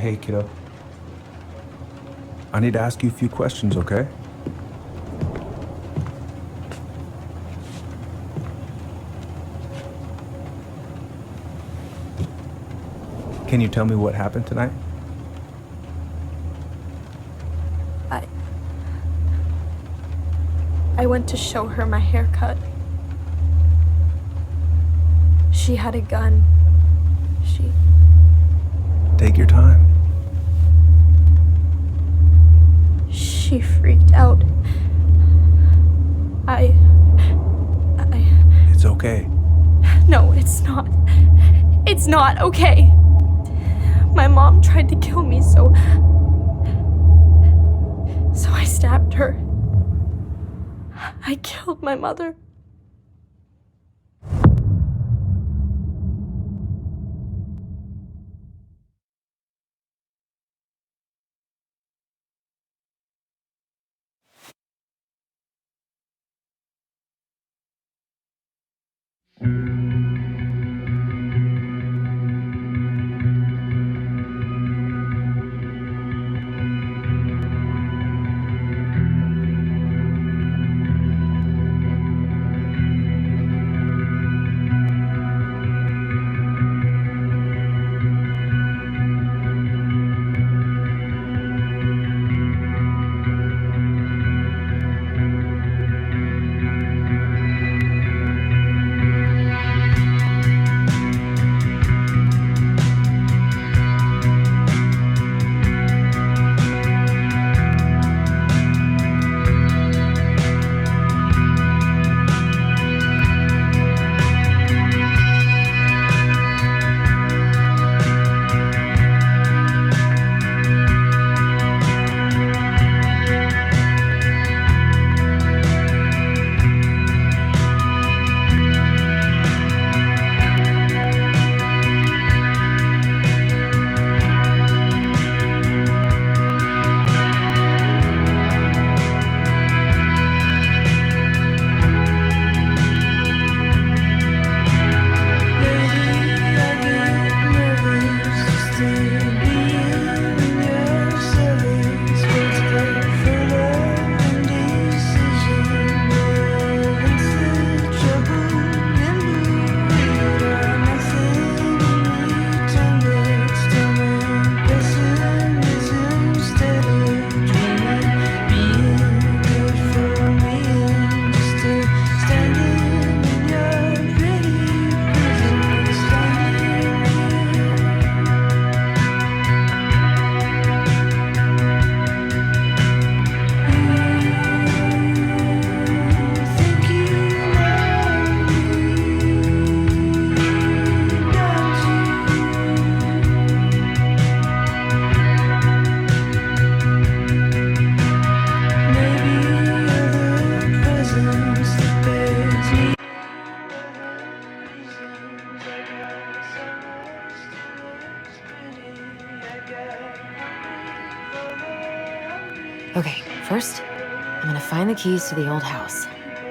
Hey, kiddo. I need to ask you a few questions, okay? Can you tell me what happened tonight? I went to show her my haircut. She had a gun. Take your time. She freaked out. It's okay. No, it's not. It's not okay. My mom tried to kill me, so I stabbed her. I killed my mother. Okay, first, I'm gonna find the keys to the old house.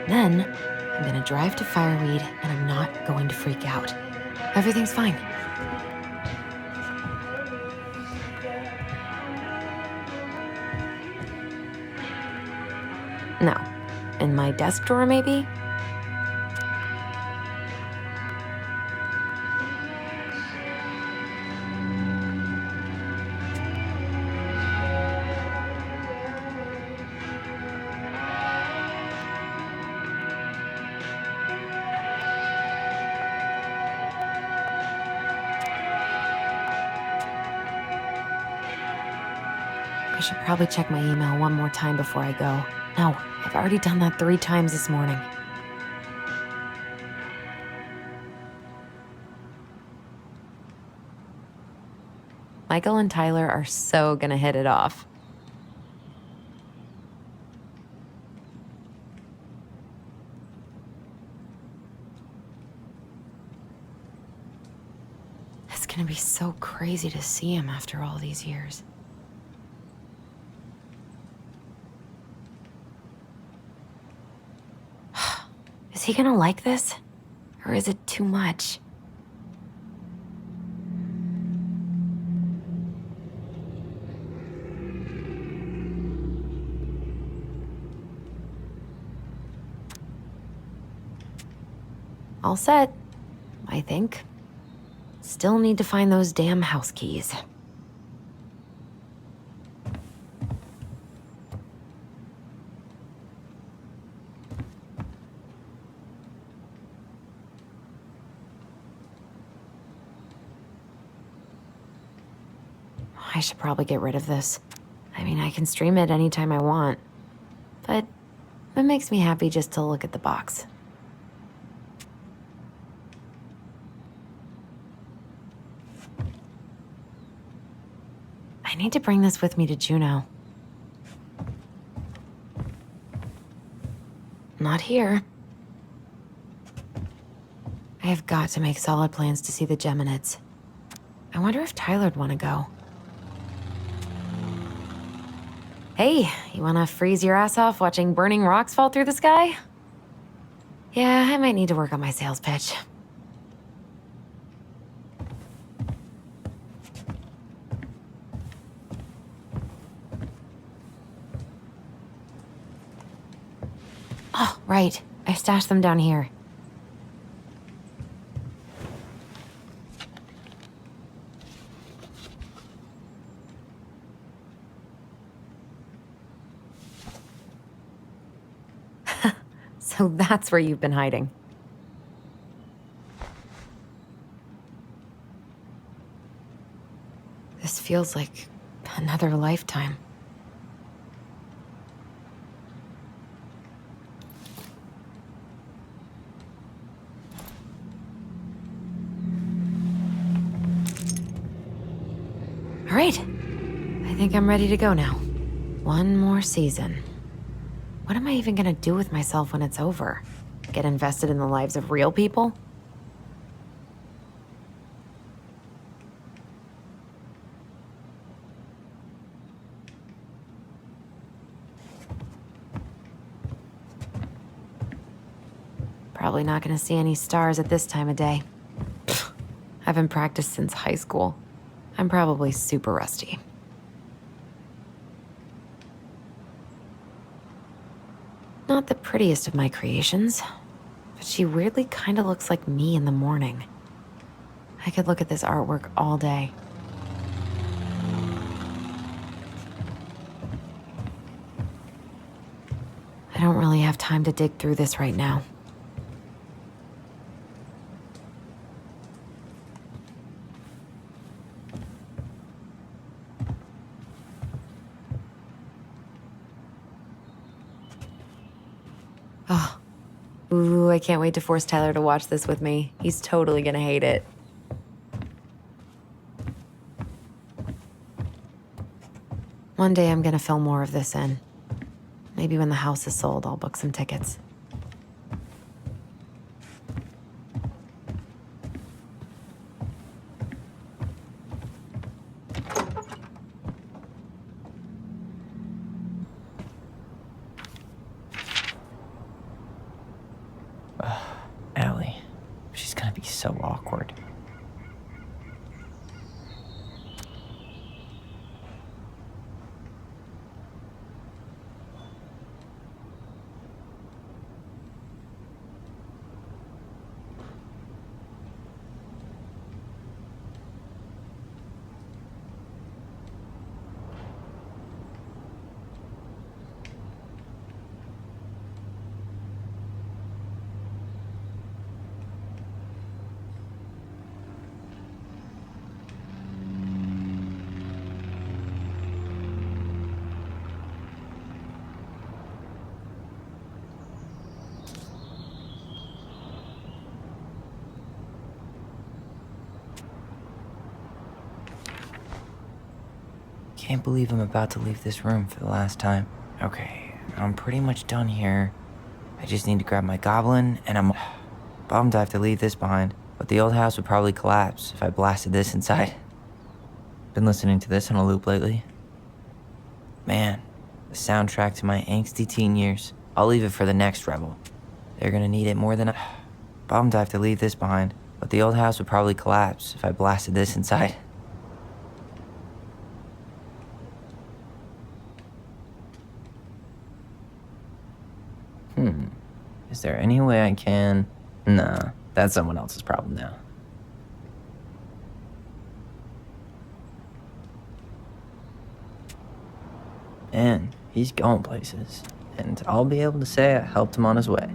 Then, I'm gonna drive to Fireweed, and I'm not going to freak out. Everything's fine. No. In my desk drawer, maybe? I should probably check my email one more time before I go. No, I've already done that 3 times this morning. Michael and Tyler are so gonna hit it off. It's gonna be so crazy to see him after all these years. Is he gonna like this? Or is it too much? All set, I think. Still need to find those damn house keys. I should probably get rid of this. I mean, I can stream it anytime I want. But it makes me happy just to look at the box. I need to bring this with me to Juneau. Not here. I have got to make solid plans to see the Geminids. I wonder if Tyler'd want to go. Hey, you wanna freeze your ass off watching burning rocks fall through the sky? Yeah, I might need to work on my sales pitch. Oh, right. I stashed them down here. So that's where you've been hiding. This feels like another lifetime. All right. I think I'm ready to go now. One more season. What am I even gonna do with myself when it's over? Get invested in the lives of real people? Probably not gonna see any stars at this time of day. Pfft, haven't practiced since high school. I'm probably super rusty. Not the prettiest of my creations, but she weirdly kind of looks like me in the morning. I could look at this artwork all day. I don't really have time to dig through this right now. Oh, ooh, I can't wait to force Tyler to watch this with me. He's totally gonna hate it. One day I'm gonna film more of this in. Maybe when the house is sold, I'll book some tickets. Allie. She's gonna be so awkward. Can't believe I'm about to leave this room for the last time. Okay, I'm pretty much done here. I just need to grab my goblin, and I'm bummed I have to leave this behind. But the old house would probably collapse if I blasted this inside. Been listening to this on a loop lately. Man, the soundtrack to my angsty teen years. I'll leave it for the next rebel. They're gonna need it more than bummed I have to leave this behind. But the old house would probably collapse if I blasted this inside. Is there any way I can... Nah, That's someone else's problem now. And he's going places. And I'll be able to say I helped him on his way.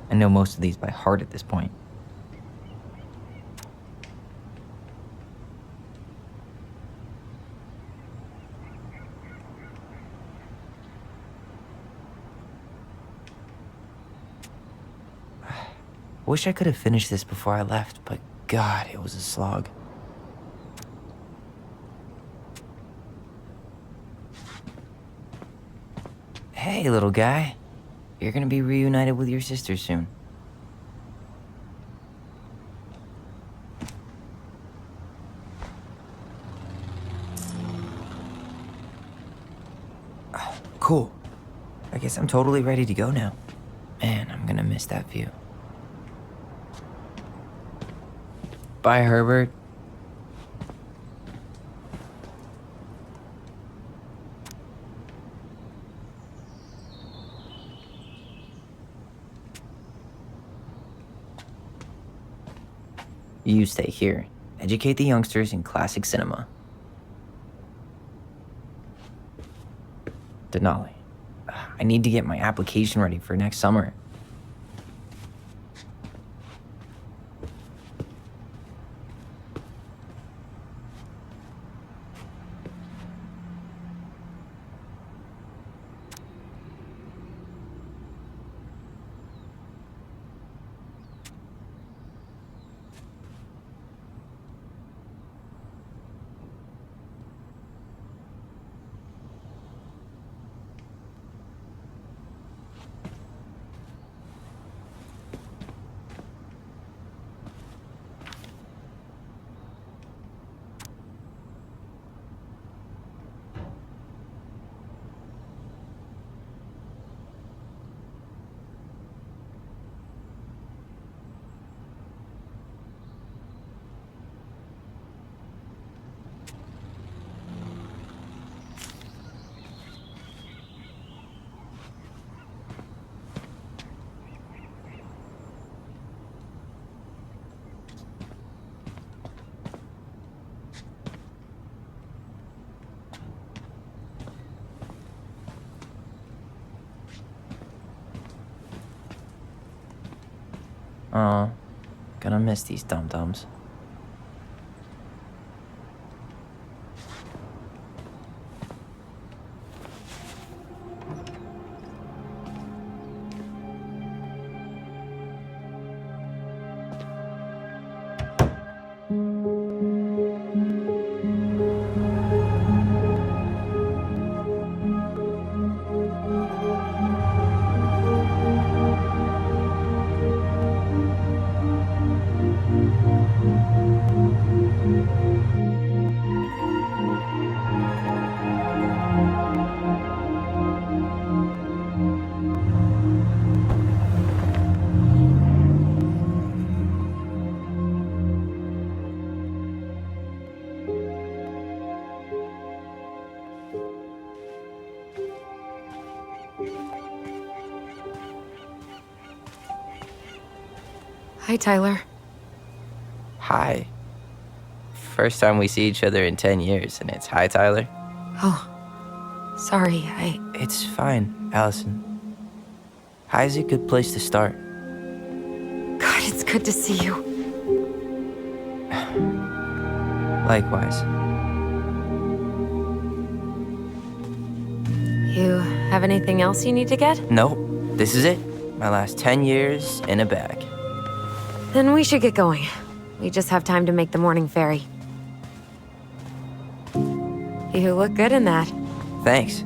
I know most of these by heart at this point. Wish I could have finished this before I left, but God, it was a slog. Hey, little guy. You're gonna be reunited with your sister soon. Cool. I guess I'm totally ready to go now. Man, I'm gonna miss that view. Bye, Herbert. You stay here. Educate the youngsters in classic cinema. Denali. I need to get my application ready for next summer. Aw, gonna miss these dum-dums. Hi, Tyler. Hi. First time we see each other in 10 years, and it's hi, Tyler. Oh, sorry, It's fine, Allison. Hi's a good place to start. God, it's good to see you. Likewise. You have anything else you need to get? Nope, this is it. My last 10 years in a bag. Then we should get going. We just have time to make the morning ferry. You look good in that. Thanks.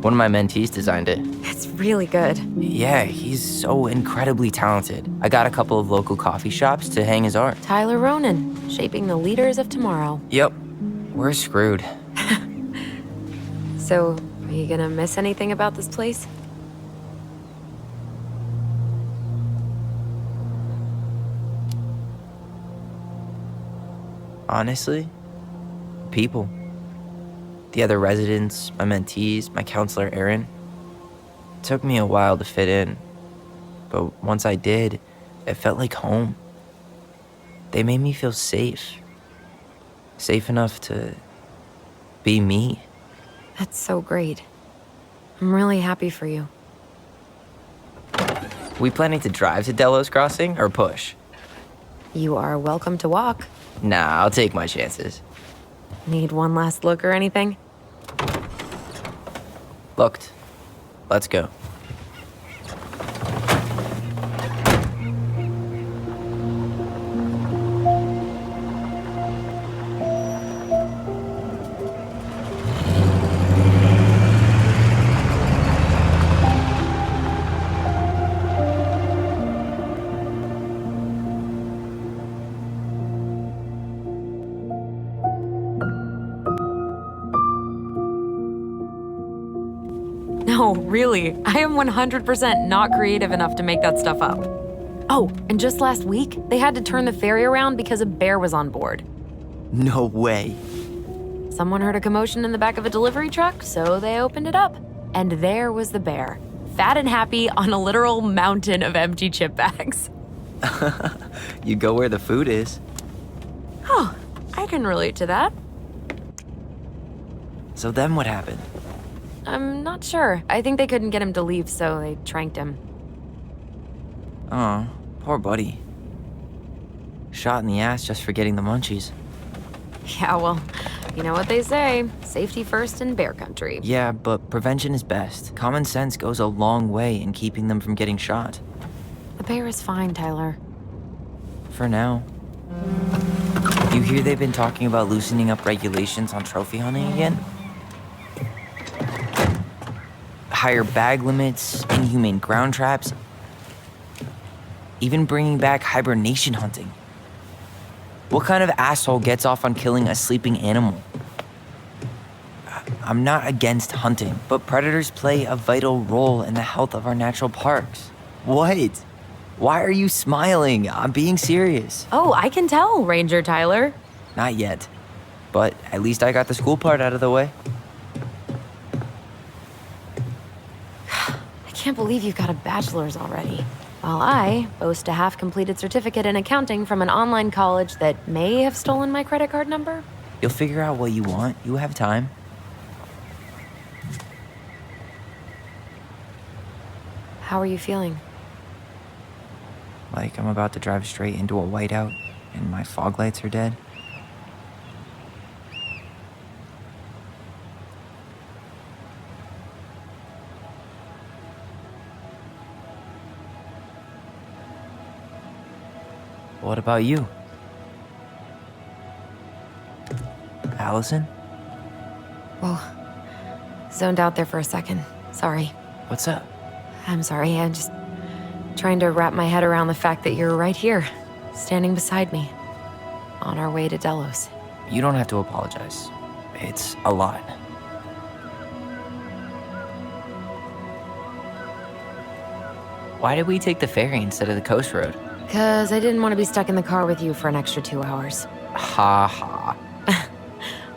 One of my mentees designed it. It's really good. Yeah, he's so incredibly talented. I got a couple of local coffee shops to hang his art. Tyler Ronan, shaping the leaders of tomorrow. Yep, we're screwed. So, are you gonna miss anything about this place? Honestly, people. The other residents, my mentees, my counselor, Aaron. It took me a while to fit in, but once I did, it felt like home. They made me feel safe. Safe enough to be me. That's so great. I'm really happy for you. We planning to drive to Delos Crossing or push? You are welcome to walk. Nah, I'll take my chances. Need one last look or anything? Looked. Let's go. No, really. I am 100% not creative enough to make that stuff up. Oh, and just last week, they had to turn the ferry around because a bear was on board. No way. Someone heard a commotion in the back of a delivery truck, so they opened it up. And there was the bear, fat and happy on a literal mountain of empty chip bags. You go where the food is. Oh, I can relate to that. So then what happened? I'm not sure. I think they couldn't get him to leave, so they tranked him. Aw, poor buddy. Shot in the ass just for getting the munchies. Yeah, well, you know what they say. Safety first in bear country. Yeah, but prevention is best. Common sense goes a long way in keeping them from getting shot. The bear is fine, Tyler. For now. You hear they've been talking about loosening up regulations on trophy hunting again? Higher bag limits, inhumane ground traps, even bringing back hibernation hunting. What kind of asshole gets off on killing a sleeping animal? I'm not against hunting, but predators play a vital role in the health of our natural parks. What? Why are you smiling? I'm being serious. Oh, I can tell, Ranger Tyler. Not yet, but at least I got the school part out of the way. I can't believe you've got a bachelor's already. While I boast a half-completed certificate in accounting from an online college that may have stolen my credit card number. You'll figure out what you want. You have time. How are you feeling? Like I'm about to drive straight into a whiteout and my fog lights are dead. What about you? Allison? Whoa. Zoned out there for a second. Sorry. What's up? I'm sorry. I'm just trying to wrap my head around the fact that you're right here, standing beside me, on our way to Delos. You don't have to apologize. It's a lot. Why did we take the ferry instead of the coast road? Because I didn't want to be stuck in the car with you for an extra 2 hours. Ha ha.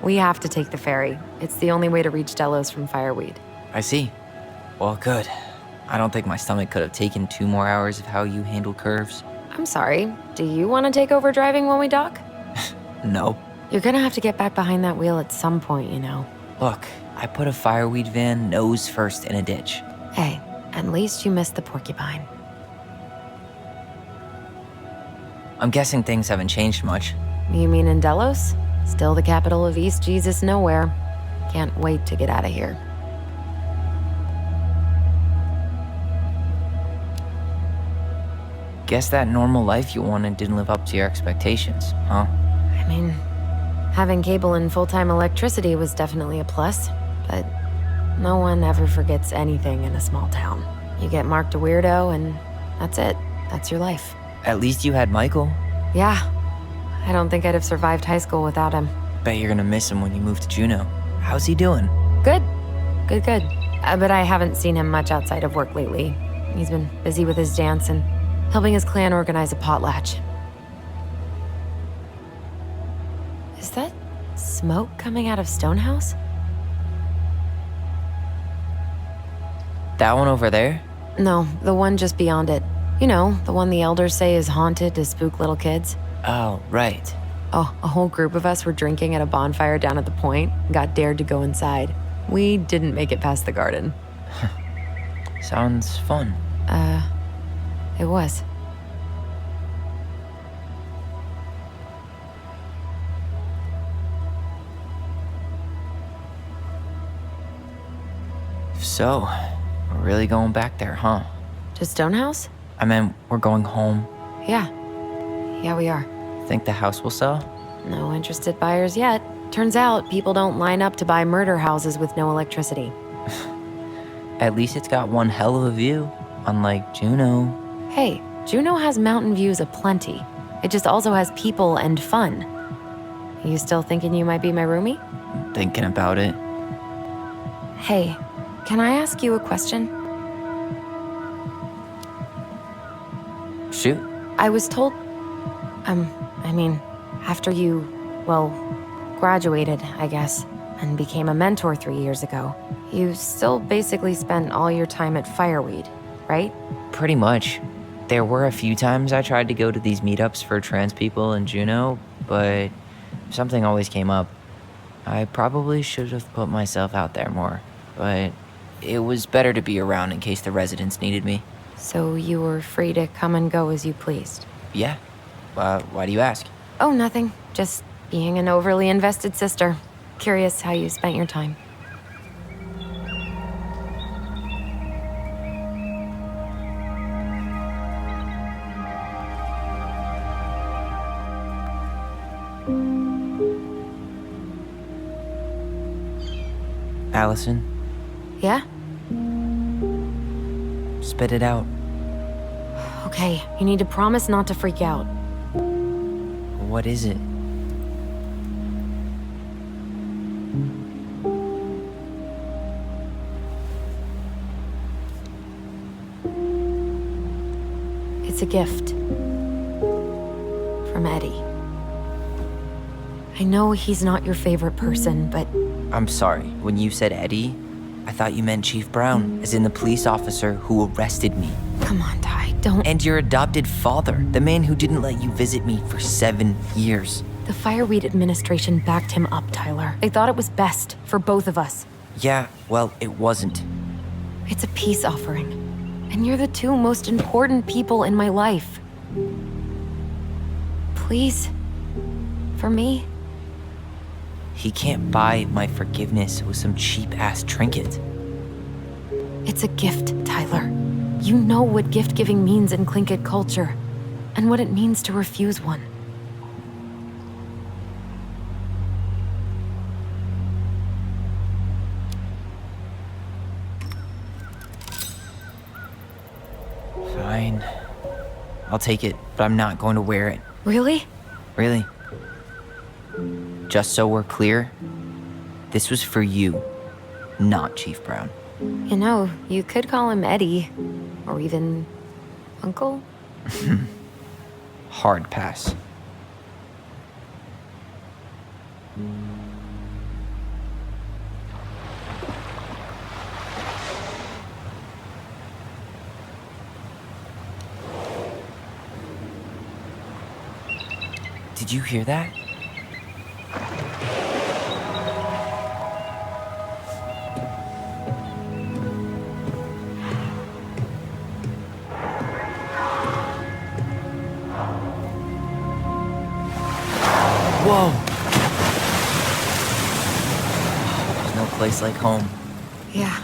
We have to take the ferry. It's the only way to reach Delos from Fireweed. I see. Well, good. I don't think my stomach could have taken 2 more hours of how you handle curves. I'm sorry. Do you want to take over driving when we dock? No. You're gonna have to get back behind that wheel at some point, you know. Look, I put a fireweed van nose first in a ditch. Hey, at least you missed the porcupine. I'm guessing things haven't changed much. You mean in Delos? Still the capital of East Jesus Nowhere. Can't wait to get out of here. Guess that normal life you wanted didn't live up to your expectations, huh? I mean, having cable and full-time electricity was definitely a plus, but no one ever forgets anything in a small town. You get marked a weirdo and that's it. That's your life. At least you had Michael. Yeah. I don't think I'd have survived high school without him. Bet you're gonna miss him when you move to Juneau. How's he doing? Good. Good. But I haven't seen him much outside of work lately. He's been busy with his dance and helping his clan organize a potlatch. Smoke coming out of Stonehouse? That one over there? No, the one just beyond it. You know, the one the elders say is haunted to spook little kids. Oh, right. Oh, a whole group of us were drinking at a bonfire down at the point, got dared to go inside. We didn't make it past the garden. Sounds fun. It was. So, we're really going back there, huh? To Stonehouse? I mean, we're going home. Yeah. Yeah, we are. Think the house will sell? No interested buyers yet. Turns out people don't line up to buy murder houses with no electricity. At least it's got one hell of a view, unlike Juno. Hey, Juneau has mountain views aplenty. It just also has people and fun. You still thinking you might be my roomie? Thinking about it. Hey, can I ask you a question? Shoot. I was told... after you, well, graduated, I guess, and became a mentor 3 years ago, you still basically spent all your time at Fireweed, right? Pretty much. There were a few times I tried to go to these meetups for trans people in Juneau, but something always came up. I probably should have put myself out there more, but it was better to be around in case the residents needed me. So you were free to come and go as you pleased? Yeah. Why do you ask? Oh, nothing. Just being an overly invested sister. Curious how you spent your time. Allison, Yeah? spit it out. Okay, you need to promise not to freak out. What is it? It's a gift. From Eddie. I know he's not your favorite person, but I'm sorry. When you said Eddie, I thought you meant Chief Brown, as in the police officer who arrested me. come on, Ty, don't... And your adopted father, the man who didn't let you visit me for 7 years. The Fireweed administration backed him up, Tyler. They thought it was best for both of us. Yeah, well, it wasn't. It's a peace offering. And you're the two most important people in my life. Please. For me. He can't buy my forgiveness with some cheap-ass trinket. It's a gift, Tyler. You know what gift-giving means in Tlingit culture, and what it means to refuse one. Fine. I'll take it, but I'm not going to wear it. Really? Really. Just so we're clear, this was for you, not Chief Brown. You know, you could call him Eddie, or even Uncle. Hard pass. Did you hear that? Whoa! There's no place like home. Yeah.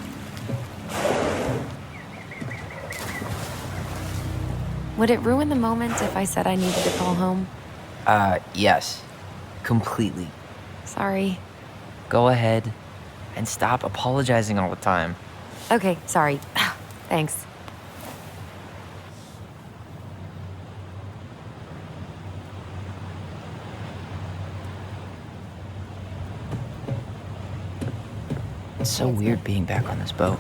Would it ruin the moment if I said I needed to call home? Yes. Completely. Sorry. Go ahead and stop apologizing all the time. Okay, sorry. Thanks. It's so weird being back on this boat.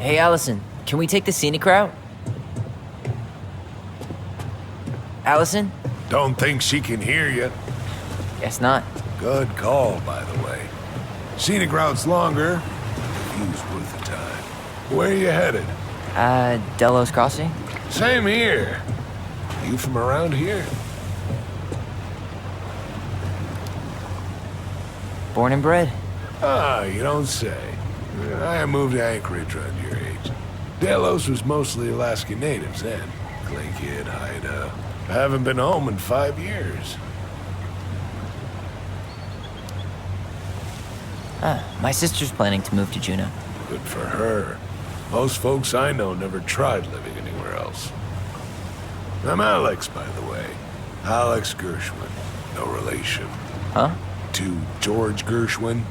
Hey, Allison, can we take the scenic route? Allison? Don't think she can hear you. Guess not. Good call, by the way. Scenic route's longer. View's worth the time. Where are you headed? Delos Crossing? Same here. You from around here? Born and bred. Ah, you don't say. I moved to Anchorage around your age. Delos was mostly Alaskan natives then. Clay Kid, Haida. I haven't been home in 5 years. My sister's planning to move to Juneau. Good for her. Most folks I know never tried living anywhere else. I'm Alex, by the way. Alex Gershwin. No relation. Huh? To George Gershwin.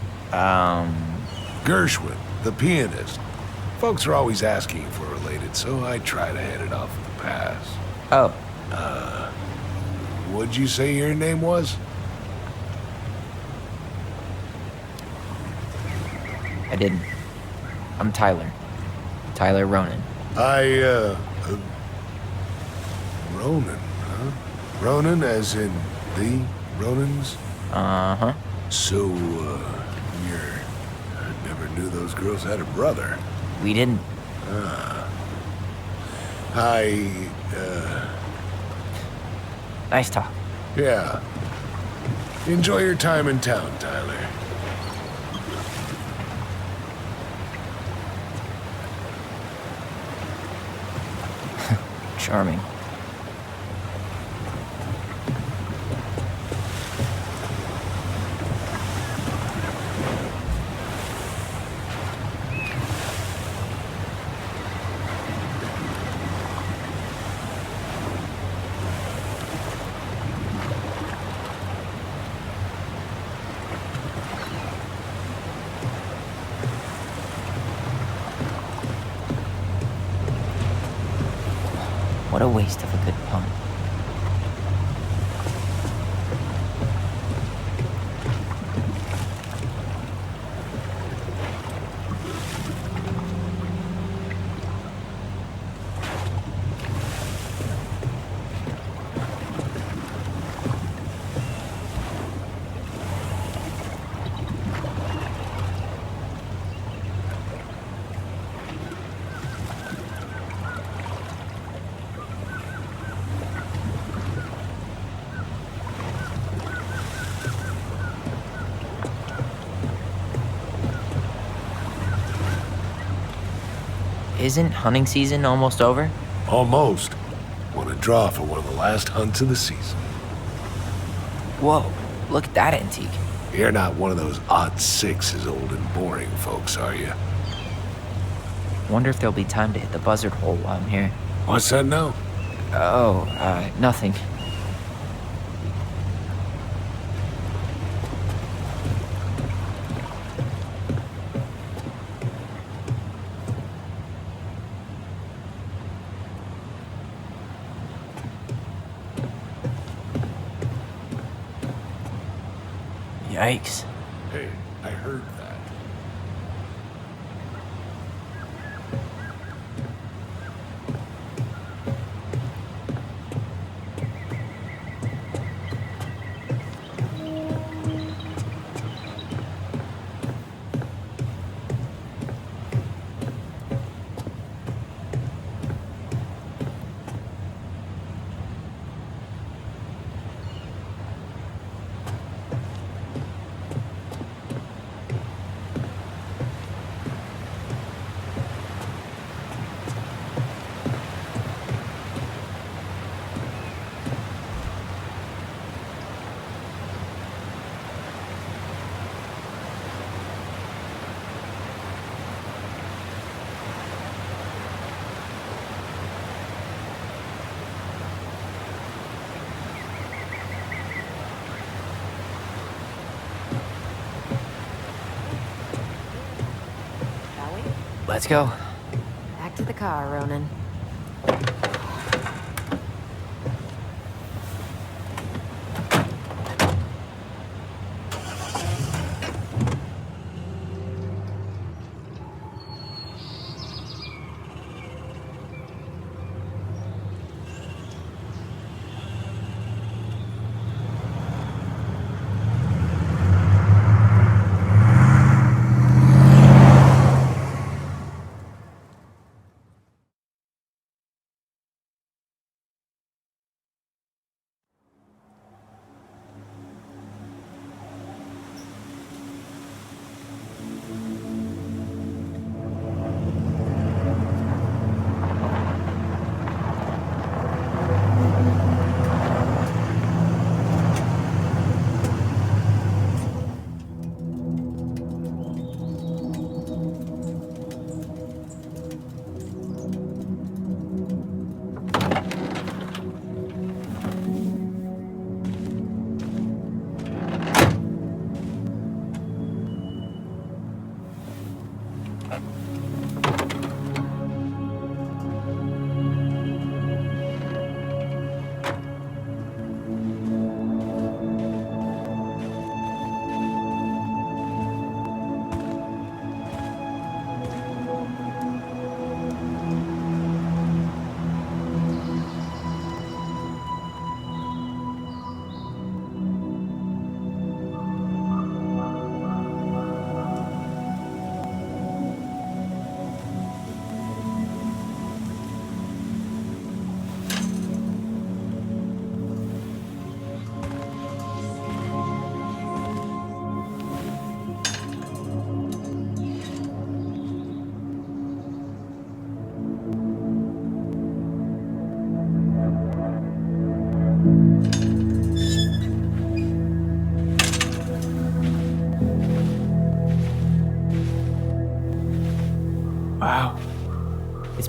Gershwin, the pianist. Folks are always asking if we're related, so I try to head it off with the pass. Oh, What'd you say your name was? I didn't. I'm Tyler. Tyler Ronan. Ronan, huh? Ronan as in the Ronans? Uh-huh. So, I never knew those girls had a brother. We didn't. Nice talk. Yeah. Enjoy your time in town, Tyler. Charming. What a waste of a good pun. Isn't hunting season almost over? Almost. Want to draw for one of the last hunts of the season. Whoa, look at that antique. You're not one of those odd sixes old and boring folks, are you? Wonder if there'll be time to hit the buzzard hole while I'm here. What's that now? Oh, nothing. Yikes. Hey, I heard that. Shall we? Let's go. Back to the car, Ronan.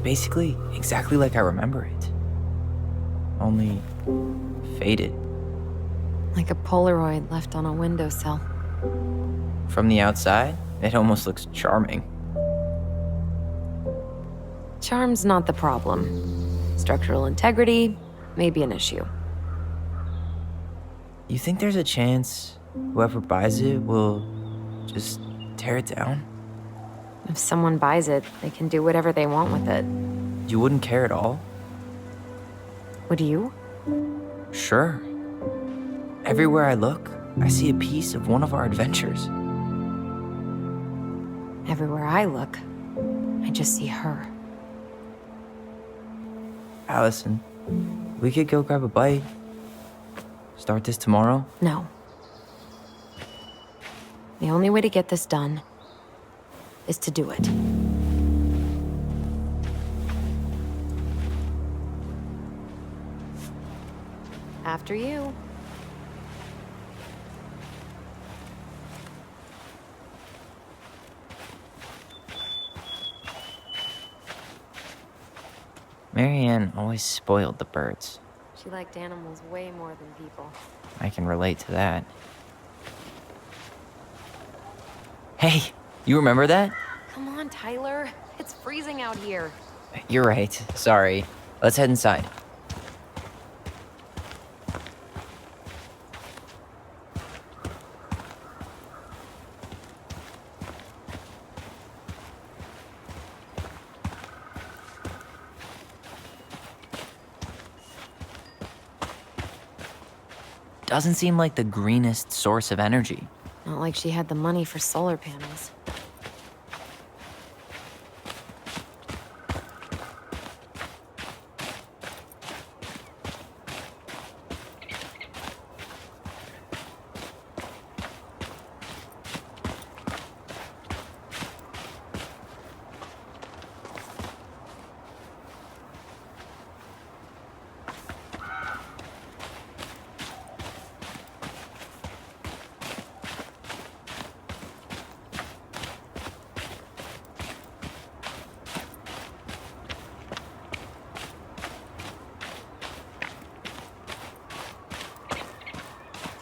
basically exactly like I remember it. Only faded. Like a Polaroid left on a windowsill. From the outside, it almost looks charming. Charm's not the problem. Structural integrity may be an issue. You think there's a chance whoever buys it will just tear it down? If someone buys it, they can do whatever they want with it. You wouldn't care at all? Would you? Sure. Everywhere I look, I see a piece of one of our adventures. Everywhere I look, I just see her. Allison, we could go grab a bite. Start this tomorrow? No. The only way to get this done is to do it. After you. Marianne always spoiled the birds. She liked animals way more than people. I can relate to that. Hey, you remember that? Come on, Tyler. It's freezing out here. You're right. Sorry. Let's head inside. Doesn't seem like the greenest source of energy. Not like she had the money for solar panels.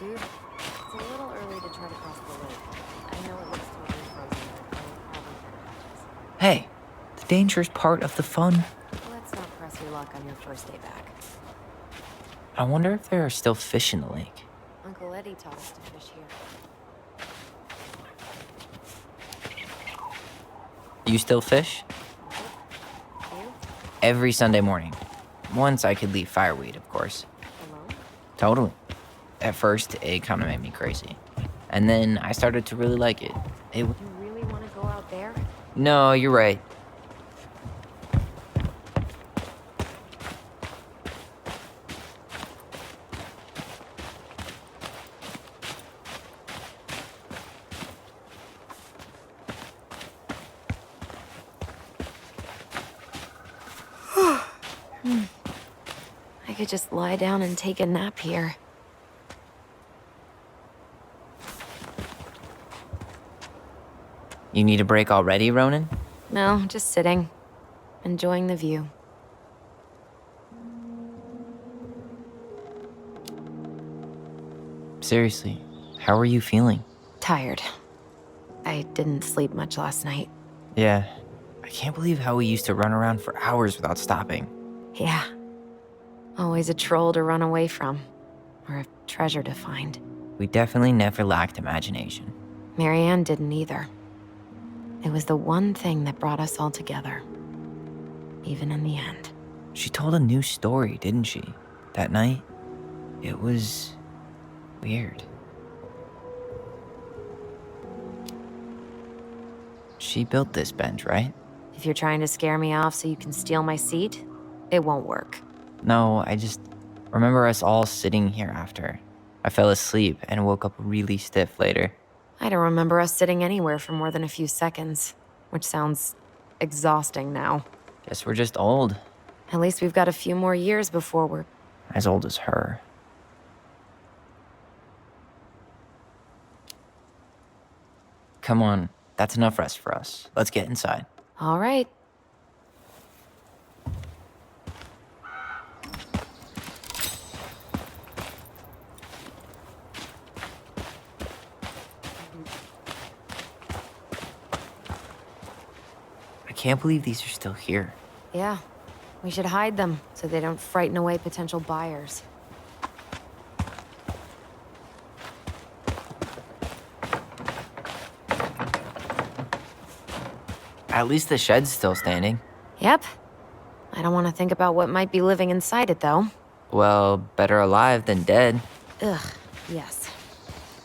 Dude, it's a little early to try to cross the lake. I know it looks totally frozen, but I'll probably better. Hey, the dangerous part of the fun. Let's not press your luck on your first day back. I wonder if there are still fish in the lake. Uncle Eddie taught us to fish here. You still fish? You? Every Sunday morning. Once I could leave fireweed, of course. Alone? Totally. At first, it kind of made me crazy. And then I started to really like it. You really want to go out there? No, you're right. I could just lie down and take a nap here. You need a break already, Ronan? No, just sitting. Enjoying the view. Seriously, how are you feeling? Tired. I didn't sleep much last night. Yeah, I can't believe how we used to run around for hours without stopping. Yeah. Always a troll to run away from. Or a treasure to find. We definitely never lacked imagination. Marianne didn't either. It was the one thing that brought us all together. Even in the end. She told a new story, didn't she? That night? It was weird. She built this bench, right? If you're trying to scare me off so you can steal my seat, it won't work. No, I just remember us all sitting here after. I fell asleep and woke up really stiff later. I don't remember us sitting anywhere for more than a few seconds, which sounds exhausting now. Guess we're just old. At least we've got a few more years before we're... As old as her. Come on, that's enough rest for us. Let's get inside. All right. can't believe these are still here. Yeah, we should hide them so they don't frighten away potential buyers. At least the shed's still standing. Yep. I don't want to think about what might be living inside it, though. Well, better alive than dead. Ugh, yes.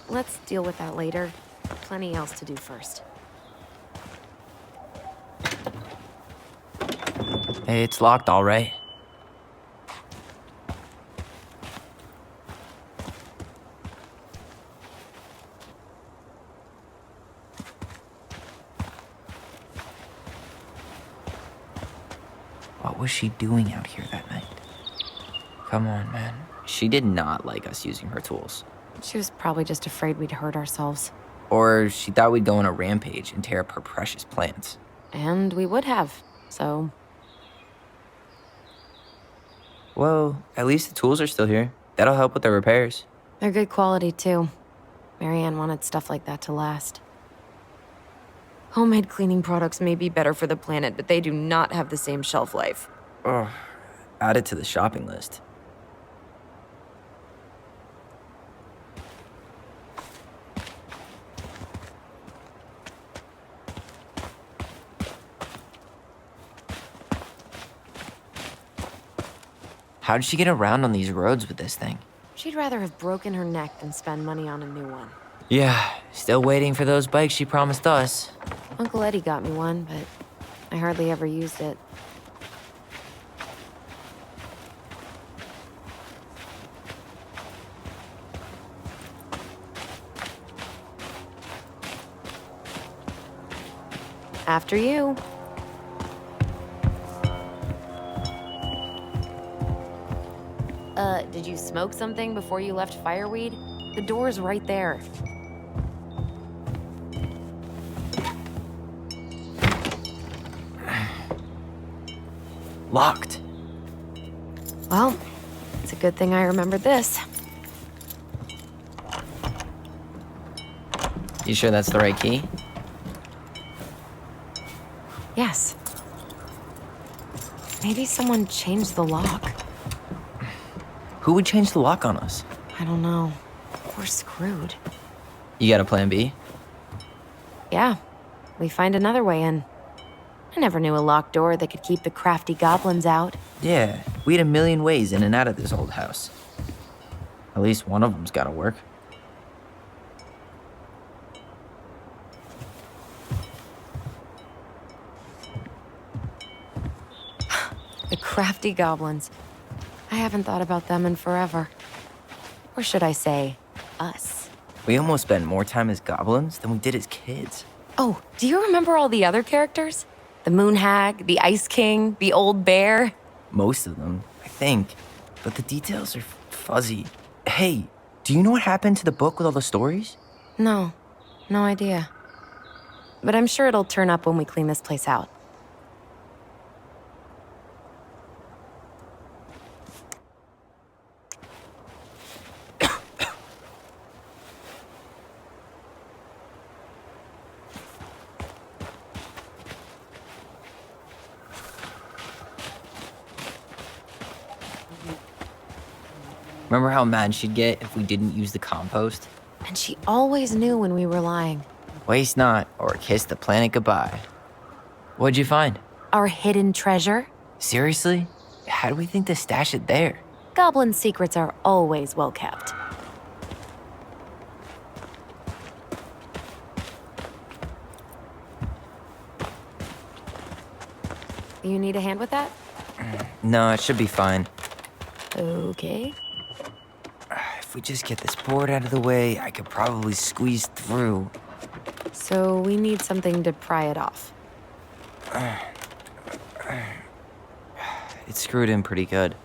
Let's deal with that later. Plenty else to do first. Hey, it's locked, all right. What was she doing out here that night? Come on, man. She did not like us using her tools. She was probably just afraid we'd hurt ourselves. Or she thought we'd go on a rampage and tear up her precious plants. And we would have, so... Well, at least the tools are still here. That'll help with the repairs. They're good quality, too. Marianne wanted stuff like that to last. Homemade cleaning products may be better for the planet, but they do not have the same shelf life. Ugh. Add it to the shopping list. How did she get around on these roads with this thing? She'd rather have broken her neck than spend money on a new one. Yeah, still waiting for those bikes she promised us. Uncle Eddie got me one, but I hardly ever used it. After you. Did you smoke something before you left Fireweed? The door's right there. Locked. Well, it's a good thing I remembered this. You sure that's the right key? Yes. Maybe someone changed the lock. Who would change the lock on us? I don't know. We're screwed. You got a plan B? Yeah, we find another way in. I never knew a locked door that could keep the crafty goblins out. Yeah, we had a million ways in and out of this old house. At least one of them's gotta work. The crafty goblins. I haven't thought about them in forever. Or should I say, us. We almost spent more time as goblins than we did as kids. Oh, do you remember all the other characters? The Moon Hag, the Ice King, the Old Bear? Most of them, I think. But the details are fuzzy. Hey, do you know what happened to the book with all the stories? No, no idea. But I'm sure it'll turn up when we clean this place out. Remember how mad she'd get if we didn't use the compost? And she always knew when we were lying. Waste not, or kiss the planet goodbye. What'd you find? Our hidden treasure? Seriously? How do we think to stash it there? Goblin secrets are always well kept. You need a hand with that? No, it should be fine. Okay. If we just get this board out of the way, I could probably squeeze through. So we need something to pry it off. It's screwed in pretty good.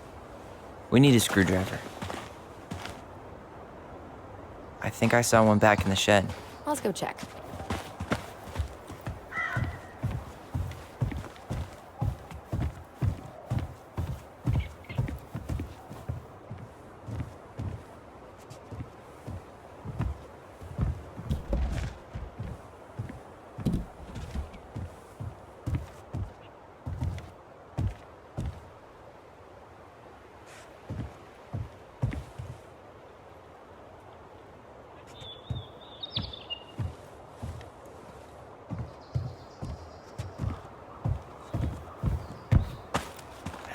We need a screwdriver. I think I saw one back in the shed. Let's go check.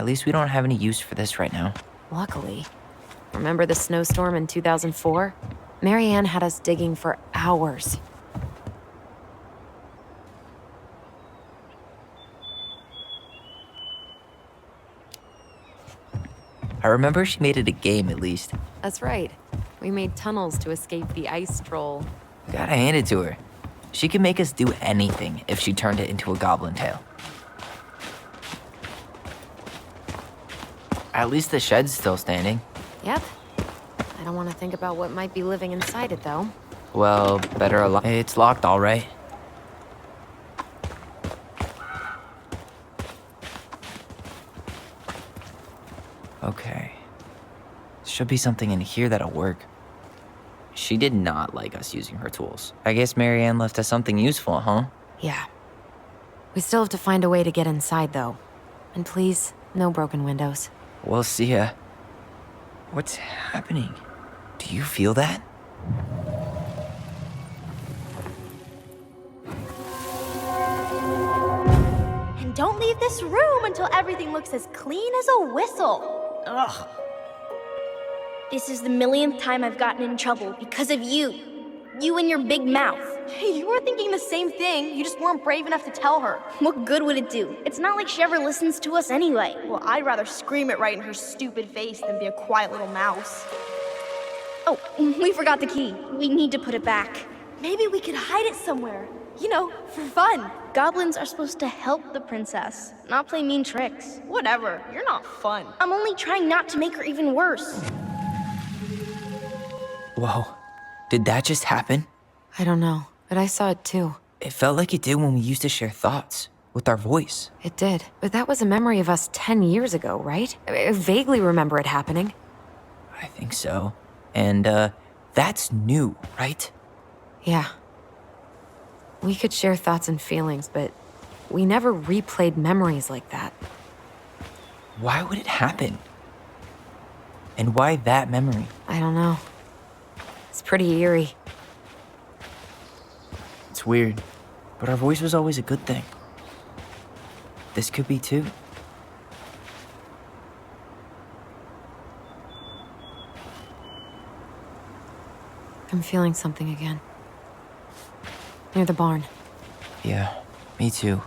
least we don't have any use for this right now. Luckily. Remember the snowstorm in 2004? Marianne had us digging for hours. I remember she made it a game at least. That's right. We made tunnels to escape the ice troll. Gotta hand it to her. She could make us do anything if she turned it into a goblin tail. At least the shed's still standing. Yep. I don't want to think about what might be living inside it, though. Well, better a lot. It's locked, all right. Okay. Should be something in here that'll work. She did not like us using her tools. I guess Marianne left us something useful, huh? Yeah. We still have to find a way to get inside, though. And please, no broken windows. We'll see ya. What's happening? Do you feel that? And don't leave this room until everything looks as clean as a whistle. Ugh. This is the millionth time I've gotten in trouble because of you. You and your big mouth. You were thinking the same thing. You just weren't brave enough to tell her. What good would it do? It's not like she ever listens to us anyway. Well, I'd rather scream it right in her stupid face than be a quiet little mouse. Oh, we forgot the key. We need to put it back. Maybe we could hide it somewhere. You know, for fun. Goblins are supposed to help the princess, not play mean tricks. Whatever. You're not fun. I'm only trying not to make her even worse. Whoa. Did that just happen? I don't know, but I saw it too. It felt like it did when we used to share thoughts with our voice. It did. But that was a memory of us 10 years ago, right? I vaguely remember it happening. I think so. And, that's new, right? Yeah. We could share thoughts and feelings, but we never replayed memories like that. Why would it happen? And why that memory? I don't know. It's pretty eerie. It's weird, but our voice was always a good thing. This could be too. I'm feeling something again. Near the barn. Yeah, me too.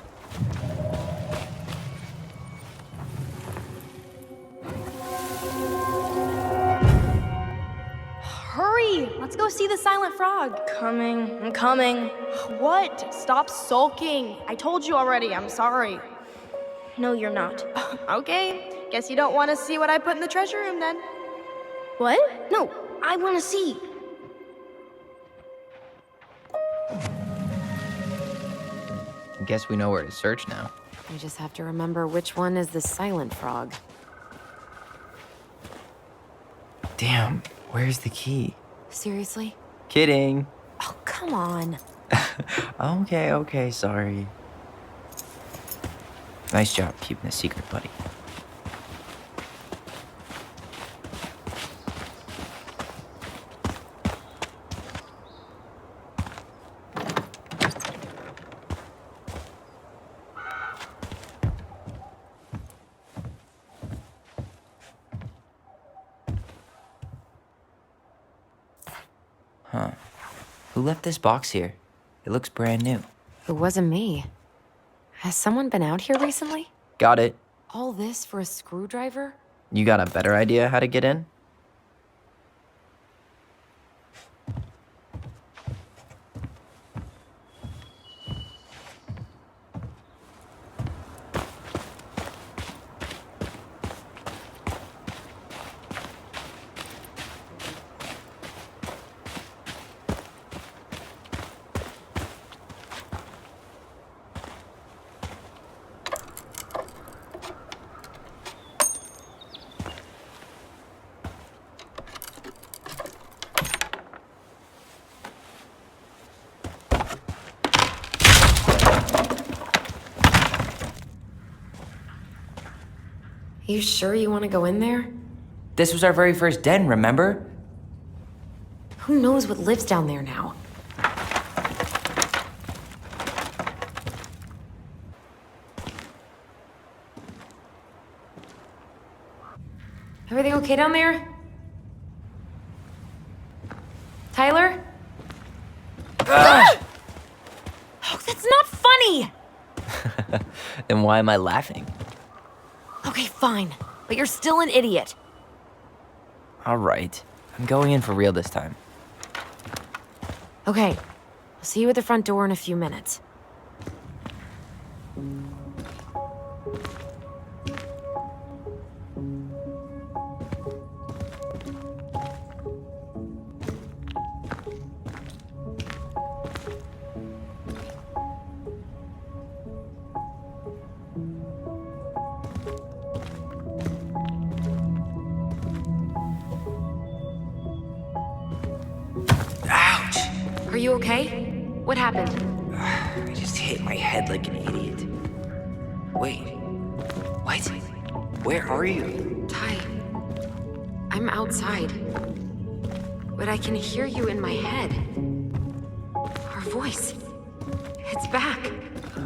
Hurry! Let's go see the silent frog. I'm coming. What? Stop sulking. I told you already. I'm sorry. No, you're not. Okay. Guess you don't want to see what I put in the treasure room then. What? No, I want to see. I guess we know where to search now. I just have to remember which one is the silent frog. Damn, where's the key? Seriously? Kidding. Oh, come on. Okay, sorry. Nice job keeping a secret, buddy. Huh. Who left this box here? It looks brand new. It wasn't me. Has someone been out here recently? Got it. All this for a screwdriver? You got a better idea how to get in? You sure you want to go in there? This was our very first den, remember? Who knows what lives down there now? Everything okay down there? Tyler? Oh, that's not funny! Then why am I laughing? Okay, fine. But you're still an idiot. All right. I'm going in for real this time. Okay. I'll see you at the front door in a few minutes. Ouch! Are you okay? What happened? I just hit my head like an idiot. Wait. What? Where are you? Ty, I'm outside. But I can hear you in my head. Our voice. It's back.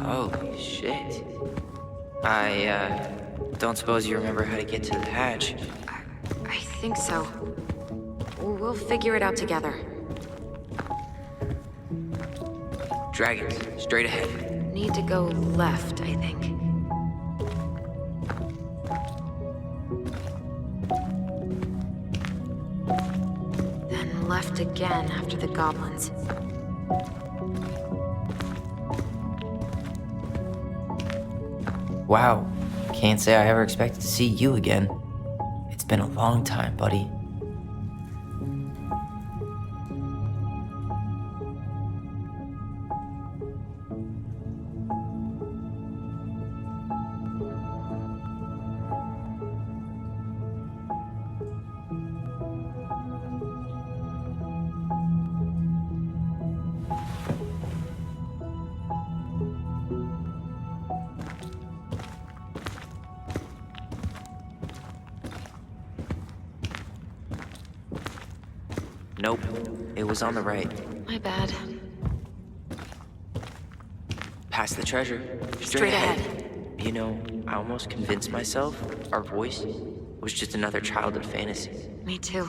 Holy shit. I don't suppose you remember how to get to the hatch. I think so. We'll figure it out together. Dragons, straight ahead. Need to go left, I think. Then left again after the goblins. Wow. Can't say I ever expected to see you again. It's been a long time, buddy. Nope. It was on the right. My bad. Past the treasure. Straight ahead. You know, I almost convinced myself our voice was just another childhood fantasy. Me too.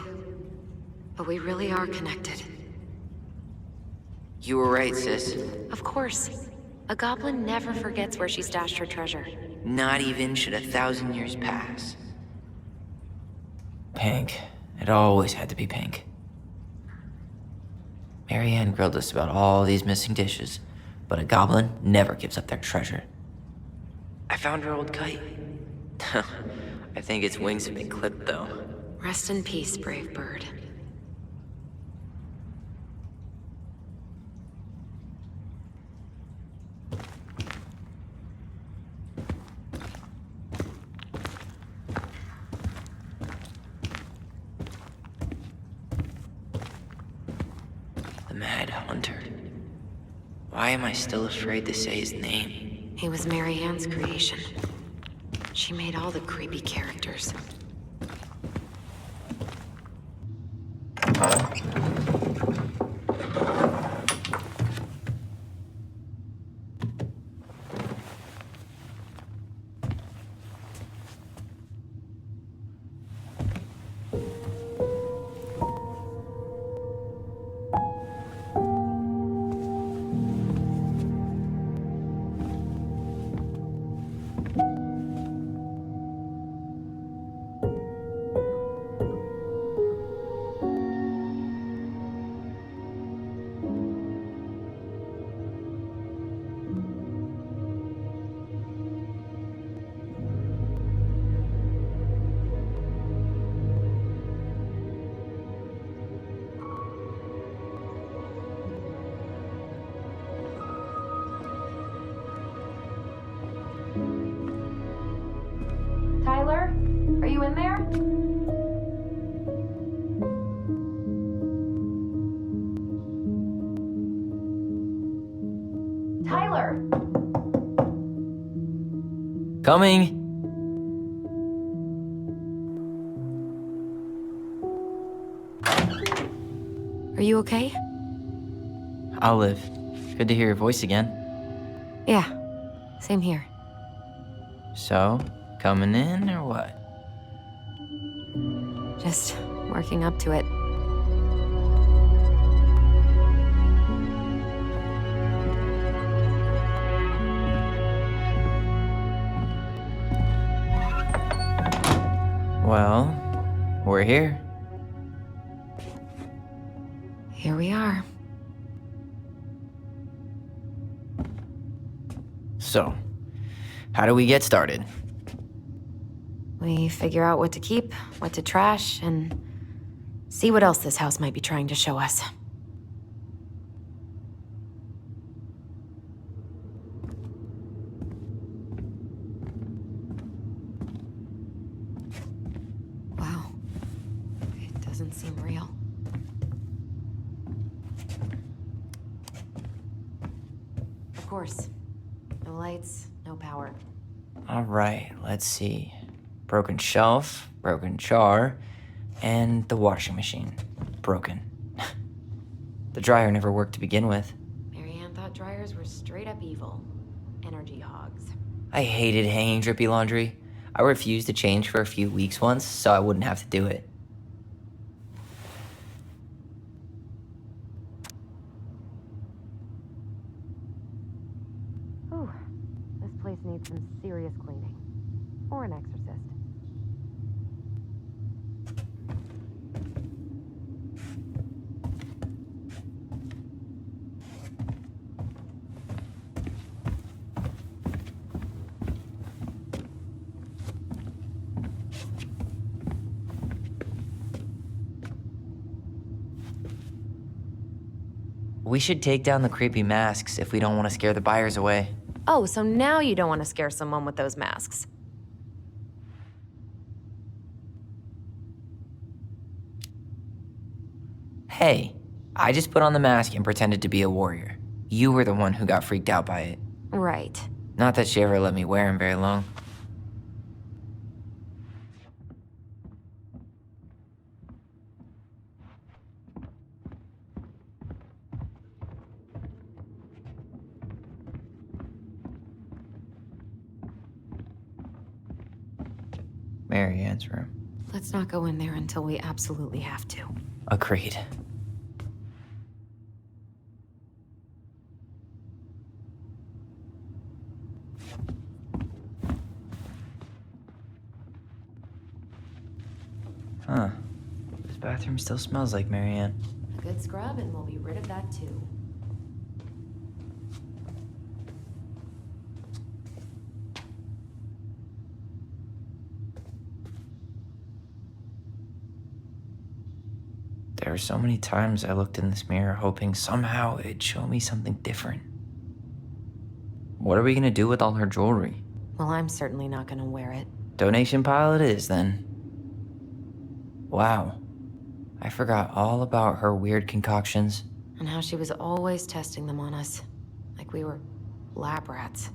But we really are connected. You were right, sis. Of course. A goblin never forgets where she stashed her treasure. Not even should 1,000 years pass. Pink. It always had to be pink. Marianne grilled us about all these missing dishes, but a goblin never gives up their treasure. I found her old kite. I think its wings have been clipped, though. Rest in peace, brave bird. The Mad Hunter. Why am I still afraid to say his name? He was Marianne's creation. She made all the creepy characters. Tyler? Are you in there? Tyler! Coming! Are you okay? I'll live. Good to hear your voice again. Yeah, same here. So, coming in or what? Just working up to it. Well, we're here. Here we are. So, how do we get started? We figure out what to keep, what to trash, and see what else this house might be trying to show us. Wow. It doesn't seem real. Of course. No lights, no power. All right, let's see. Broken shelf, broken jar, and the washing machine. Broken. The dryer never worked to begin with. Marianne thought dryers were straight up evil. Energy hogs. I hated hanging drippy laundry. I refused to change for a few weeks once, so I wouldn't have to do it. Ooh, this place needs some serious cleaning. Or an exorcist. We should take down the creepy masks if we don't want to scare the buyers away. Oh, so now you don't want to scare someone with those masks. Hey, I just put on the mask and pretended to be a warrior. You were the one who got freaked out by it. Right. Not that she ever let me wear him very long. Marianne's room. Let's not go in there until we absolutely have to. Agreed. Huh. This bathroom still smells like Marianne. A good scrub and we'll be rid of that too. There were so many times I looked in this mirror hoping somehow it'd show me something different. What are we gonna do with all her jewelry? Well, I'm certainly not gonna wear it. Donation pile it is, then. Wow. I forgot all about her weird concoctions. And how she was always testing them on us. Like we were lab rats.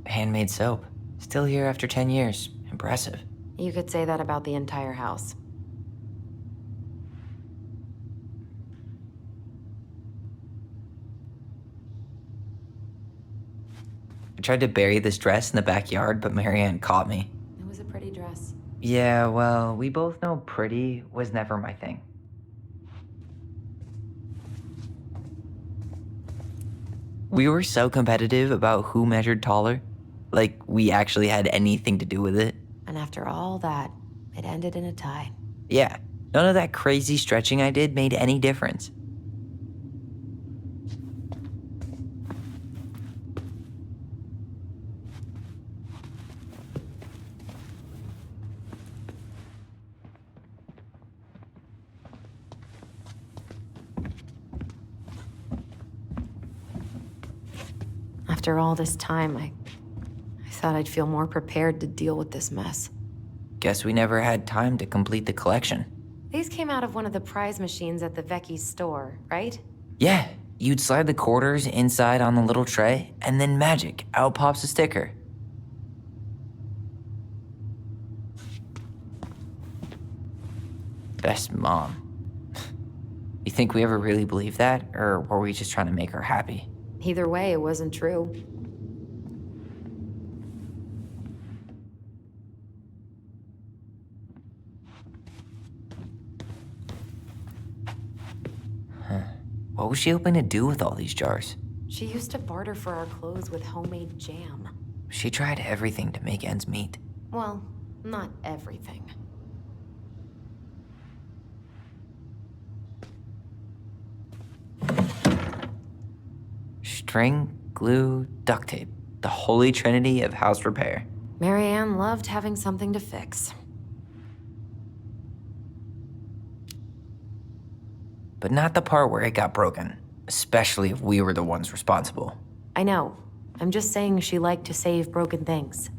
Handmade soap. Still here after 10 years. Impressive. You could say that about the entire house. I tried to bury this dress in the backyard, but Marianne caught me. It was a pretty dress. Yeah, well, we both know pretty was never my thing. We were so competitive about who measured taller. Like, we actually had anything to do with it. And after all that, it ended in a tie. Yeah, none of that crazy stretching I did made any difference. After all this time, I thought I'd feel more prepared to deal with this mess. Guess we never had time to complete the collection. These came out of one of the prize machines at the Vecchi's store, right? Yeah, you'd slide the quarters inside on the little tray, and then magic, out pops a sticker. Best mom. You think we ever really believed that, or were we just trying to make her happy? Either way, it wasn't true. What was she hoping to do with all these jars? She used to barter for our clothes with homemade jam. She tried everything to make ends meet. Well, not everything. String, glue, duct tape. The holy trinity of house repair. Marianne loved having something to fix. But not the part where it got broken. Especially if we were the ones responsible. I know. I'm just saying she liked to save broken things.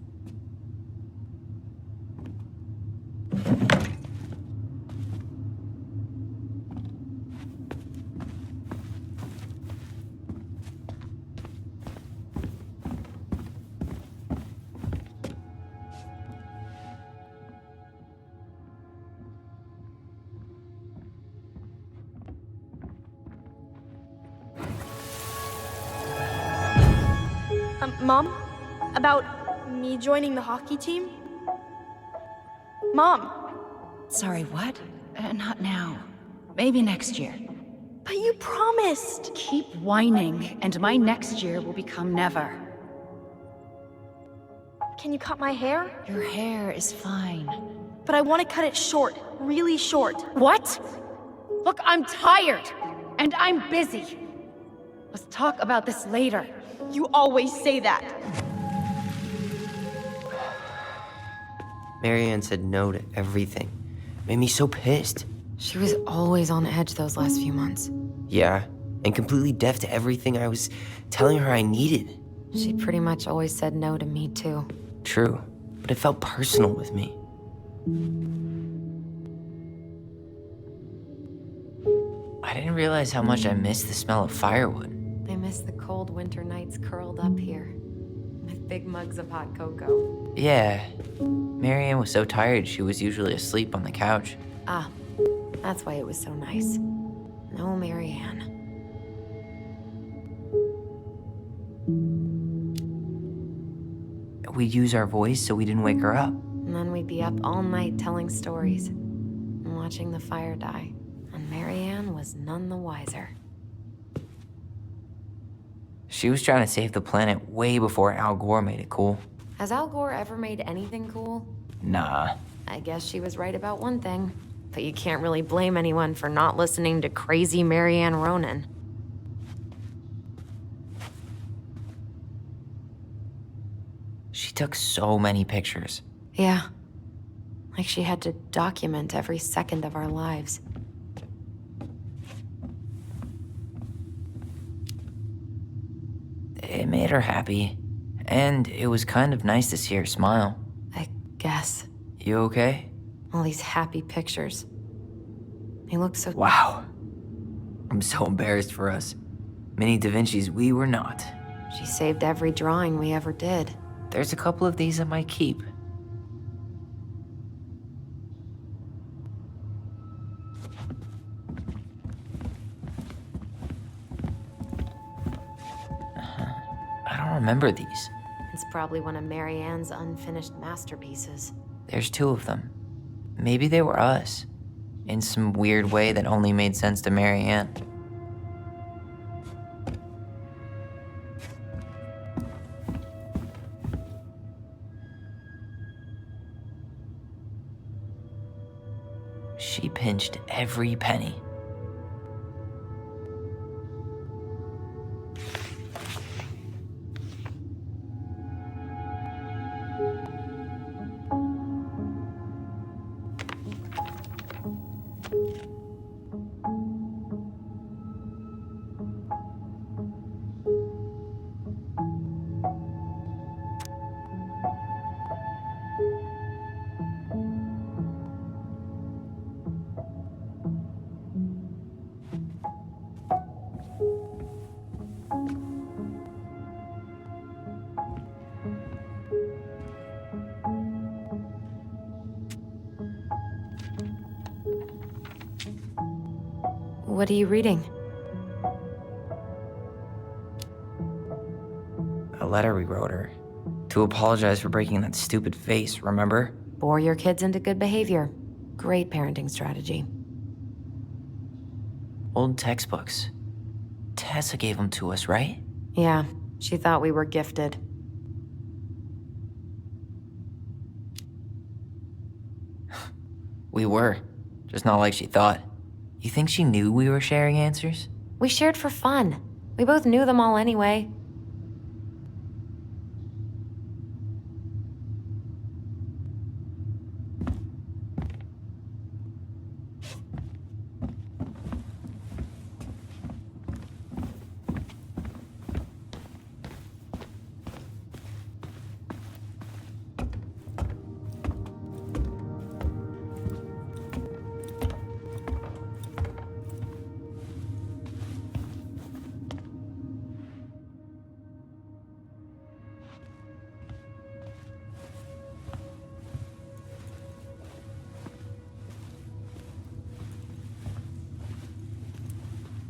Mom? About me joining the hockey team? Mom! Sorry, what? Not now. Maybe next year. But you promised! Keep whining, and my next year will become never. Can you cut my hair? Your hair is fine. But I want to cut it short. Really short. What? Look, I'm tired, and I'm busy. Let's talk about this later. You always say that. Marianne said no to everything. Made me so pissed. She was always on edge those last few months. Yeah, and completely deaf to everything I was telling her I needed. She pretty much always said no to me, too. True, but it felt personal with me. I didn't realize how much I missed the smell of firewood. I miss the cold winter nights curled up here, with big mugs of hot cocoa. Yeah, Marianne was so tired she was usually asleep on the couch. Ah, that's why it was so nice. No Marianne. We'd use our voice so we didn't wake her up. And then we'd be up all night telling stories and watching the fire die. And Marianne was none the wiser. She was trying to save the planet way before Al Gore made it cool. Has Al Gore ever made anything cool? Nah. I guess she was right about one thing. But you can't really blame anyone for not listening to crazy Marianne Ronan. She took so many pictures. Yeah. Like she had to document every second of our lives. It made her happy. And it was kind of nice to see her smile. I guess. You okay? All these happy pictures. They looked so... Wow. I'm so embarrassed for us. Mini Da Vinci's we were not. She saved every drawing we ever did. There's a couple of these I might keep. I don't remember these. It's probably one of Marianne's unfinished masterpieces. There's two of them. Maybe they were us. In some weird way that only made sense to Marianne. She pinched every penny. What are you reading? A letter we wrote her. To apologize for breaking that stupid face, remember? Bore your kids into good behavior. Great parenting strategy. Old textbooks. Tessa gave them to us, right? Yeah, she thought we were gifted. We were. Just not like she thought. You think she knew we were sharing answers? We shared for fun. We both knew them all anyway.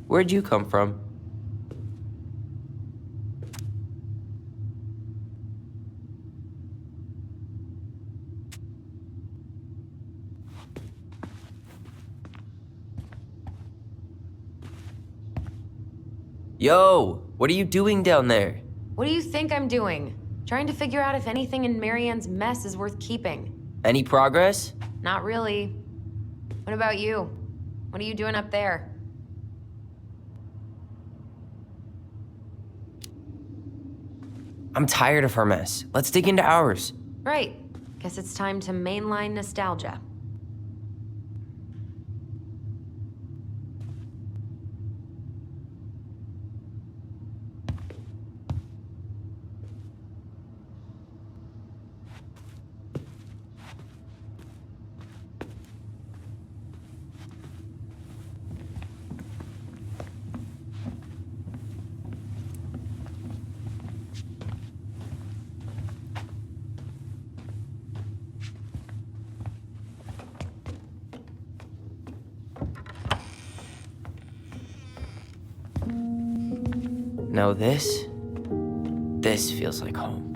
Where'd you come from? Yo, what are you doing down there? What do you think I'm doing? Trying to figure out if anything in Marianne's mess is worth keeping. Any progress? Not really. What about you? What are you doing up there? I'm tired of her mess. Let's dig into ours. Right. Guess it's time to mainline nostalgia. Now this feels like home.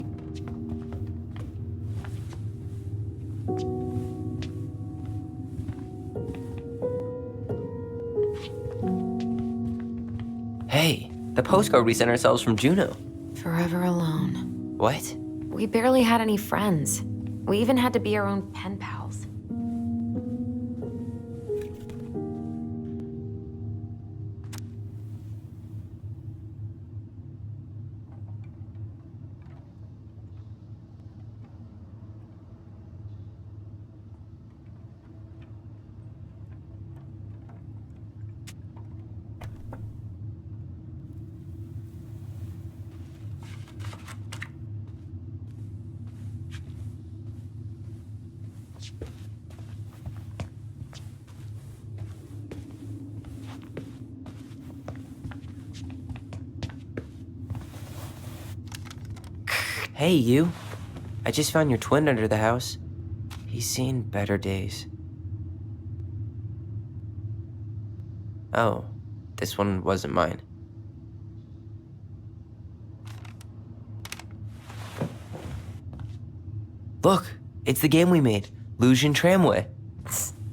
Hey, the postcard we sent ourselves from Juneau. Forever alone. What? We barely had any friends. We even had to be our own pen pals. Hey, you. I just found your twin under the house. He's seen better days. Oh, this one wasn't mine. Look, it's the game we made, Lusion Tramway.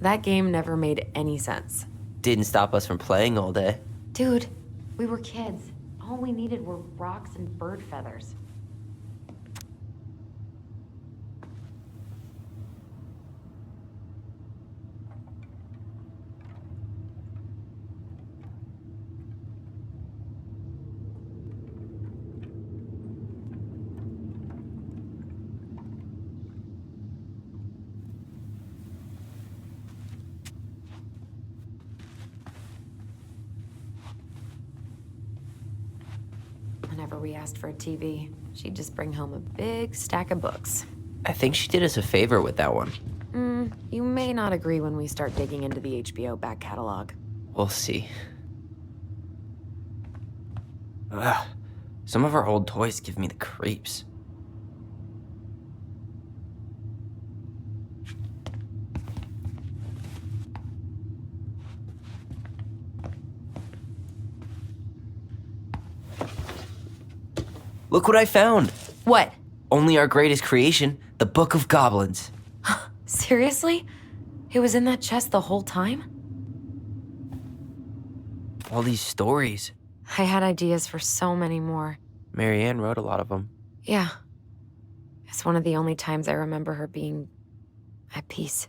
That game never made any sense. Didn't stop us from playing all day. Dude, we were kids. All we needed were rocks and bird feathers. Whenever we asked for a TV, she'd just bring home a big stack of books. I think she did us a favor with that one. You may not agree when we start digging into the HBO back catalog. We'll see. Ugh, some of our old toys give me the creeps. Look what I found! What? Only our greatest creation, the Book of Goblins. Seriously? It was in that chest the whole time? All these stories. I had ideas for so many more. Marianne wrote a lot of them. Yeah. It's one of the only times I remember her being at peace.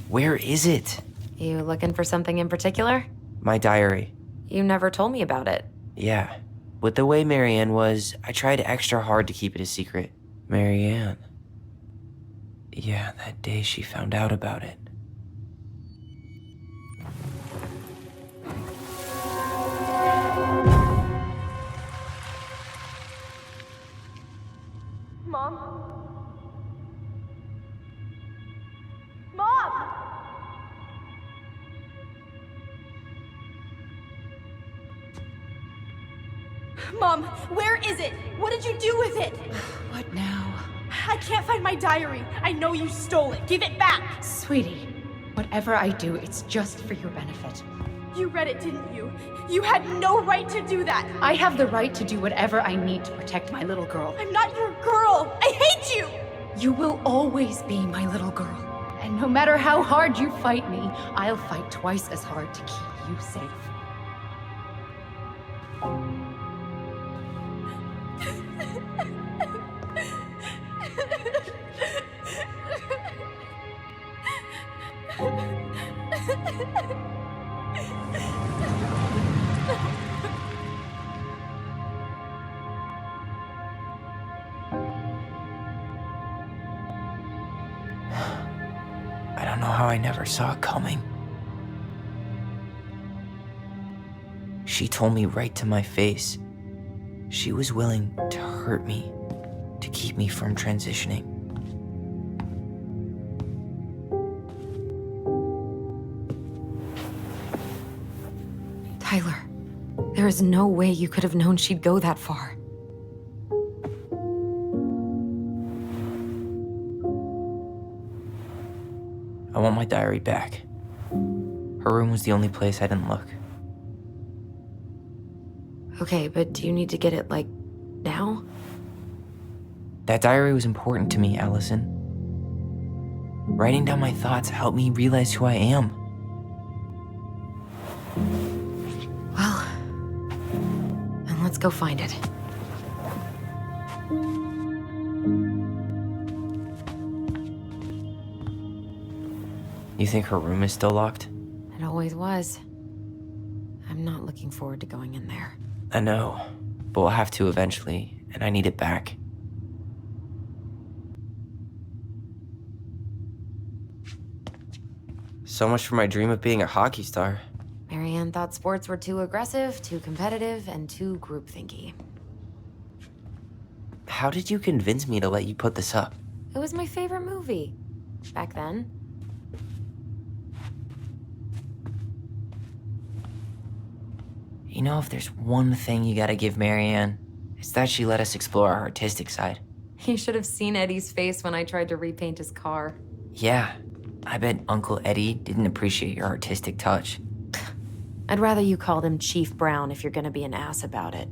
Where is it? You looking for something in particular? My diary. You never told me about it. Yeah. With the way Marianne was, I tried extra hard to keep it a secret. Marianne. Yeah, that day she found out about it. Mom? Mom! Mom, where is it? What did you do with it? What now? I can't find my diary. I know you stole it. Give it back. Sweetie, whatever I do, it's just for your benefit. You read it, didn't you? You had no right to do that. I have the right to do whatever I need to protect my little girl. I'm not your girl. I hate you. You will always be my little girl. And no matter how hard you fight me, I'll fight twice as hard to keep you safe. I don't know how I never saw it coming. She told me right to my face. She was willing to hurt me, to keep me from transitioning. Tyler, there is no way you could have known she'd go that far. I want my diary back. Her room was the only place I didn't look. Okay, but do you need to get it, like, now? That diary was important to me, Allison. Writing down my thoughts helped me realize who I am. Well, then let's go find it. You think her room is still locked? It always was. I'm not looking forward to going in there. I know, but we'll have to eventually, and I need it back. So much for my dream of being a hockey star. Marianne thought sports were too aggressive, too competitive, and too groupthinky. How did you convince me to let you put this up? It was my favorite movie. back then. You know, if there's one thing you gotta give Marianne, it's that she let us explore our artistic side. You should have seen Eddie's face when I tried to repaint his car. Yeah, I bet Uncle Eddie didn't appreciate your artistic touch. I'd rather you called him Chief Brown if you're gonna be an ass about it.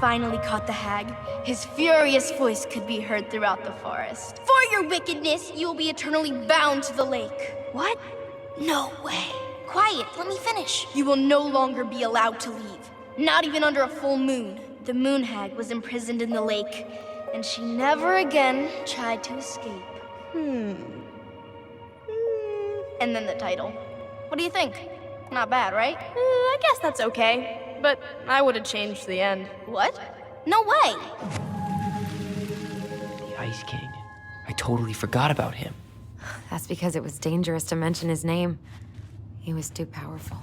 Finally caught the hag. His furious voice could be heard throughout the forest. For your wickedness, you will be eternally bound to the lake. What? No way. Quiet, let me finish. You will no longer be allowed to leave. Not even under a full moon. The moon hag was imprisoned in the lake, and she never again tried to escape. And then the title. What do you think? Not bad, right? I guess that's okay. But I would have changed the end. What? No way! The Ice King. I totally forgot about him. That's because it was dangerous to mention his name. He was too powerful.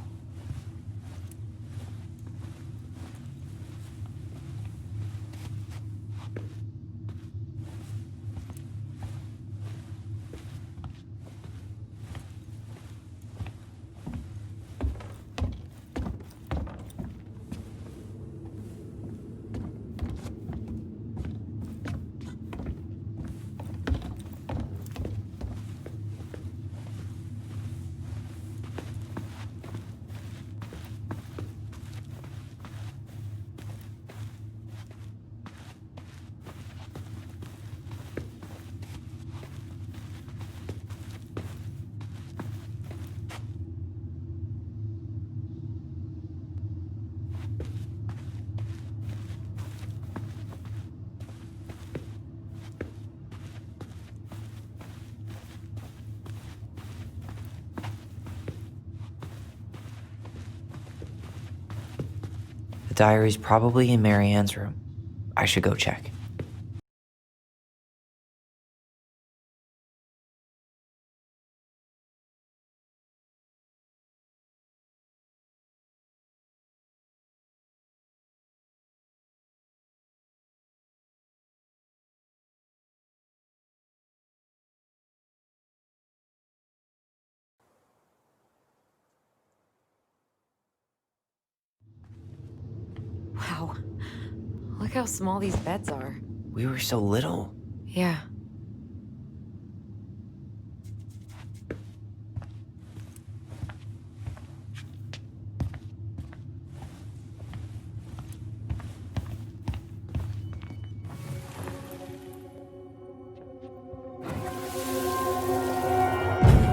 The diary's probably in Marianne's room. I should go check. Wow. Look how small these beds are. We were so little. Yeah.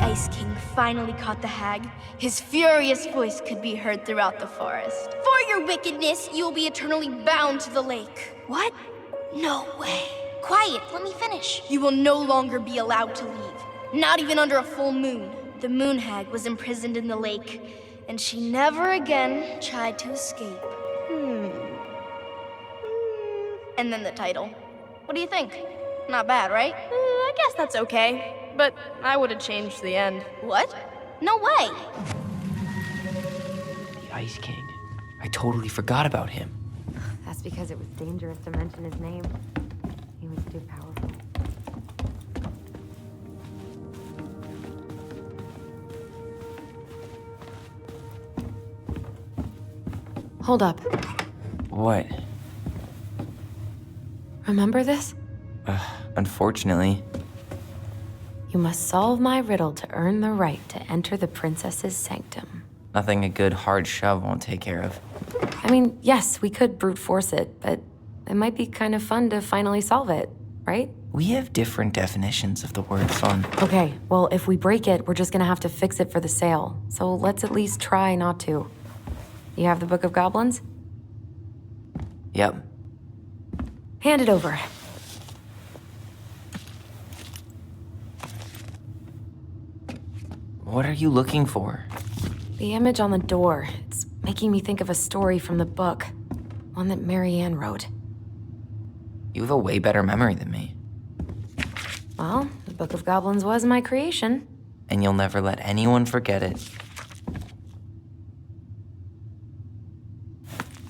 Ice King finally caught the hag. His furious voice could be heard throughout the forest. For your wickedness, you will be eternally bound to the lake. What? No way. Quiet, let me finish. You will no longer be allowed to leave. Not even under a full moon. The moon hag was imprisoned in the lake, and she never again tried to escape. And then the title. What do you think? Not bad, right? I guess that's okay. But I would have changed the end. What? No way! The Ice King. I totally forgot about him. That's because it was dangerous to mention his name. He was too powerful. Hold up. What? Remember this? Unfortunately. You must solve my riddle to earn the right to enter the princess's sanctum. Nothing a good hard shove won't take care of. I mean, yes, we could brute force it, but it might be kind of fun to finally solve it, right? We have different definitions of the word fun. Okay, well, if we break it, we're just gonna have to fix it for the sale. So let's at least try not to. You have the Book of Goblins? Yep. Hand it over. What are you looking for? The image on the door. It's making me think of a story from the book. One that Marianne wrote. You have a way better memory than me. Well, the Book of Goblins was my creation. And you'll never let anyone forget it.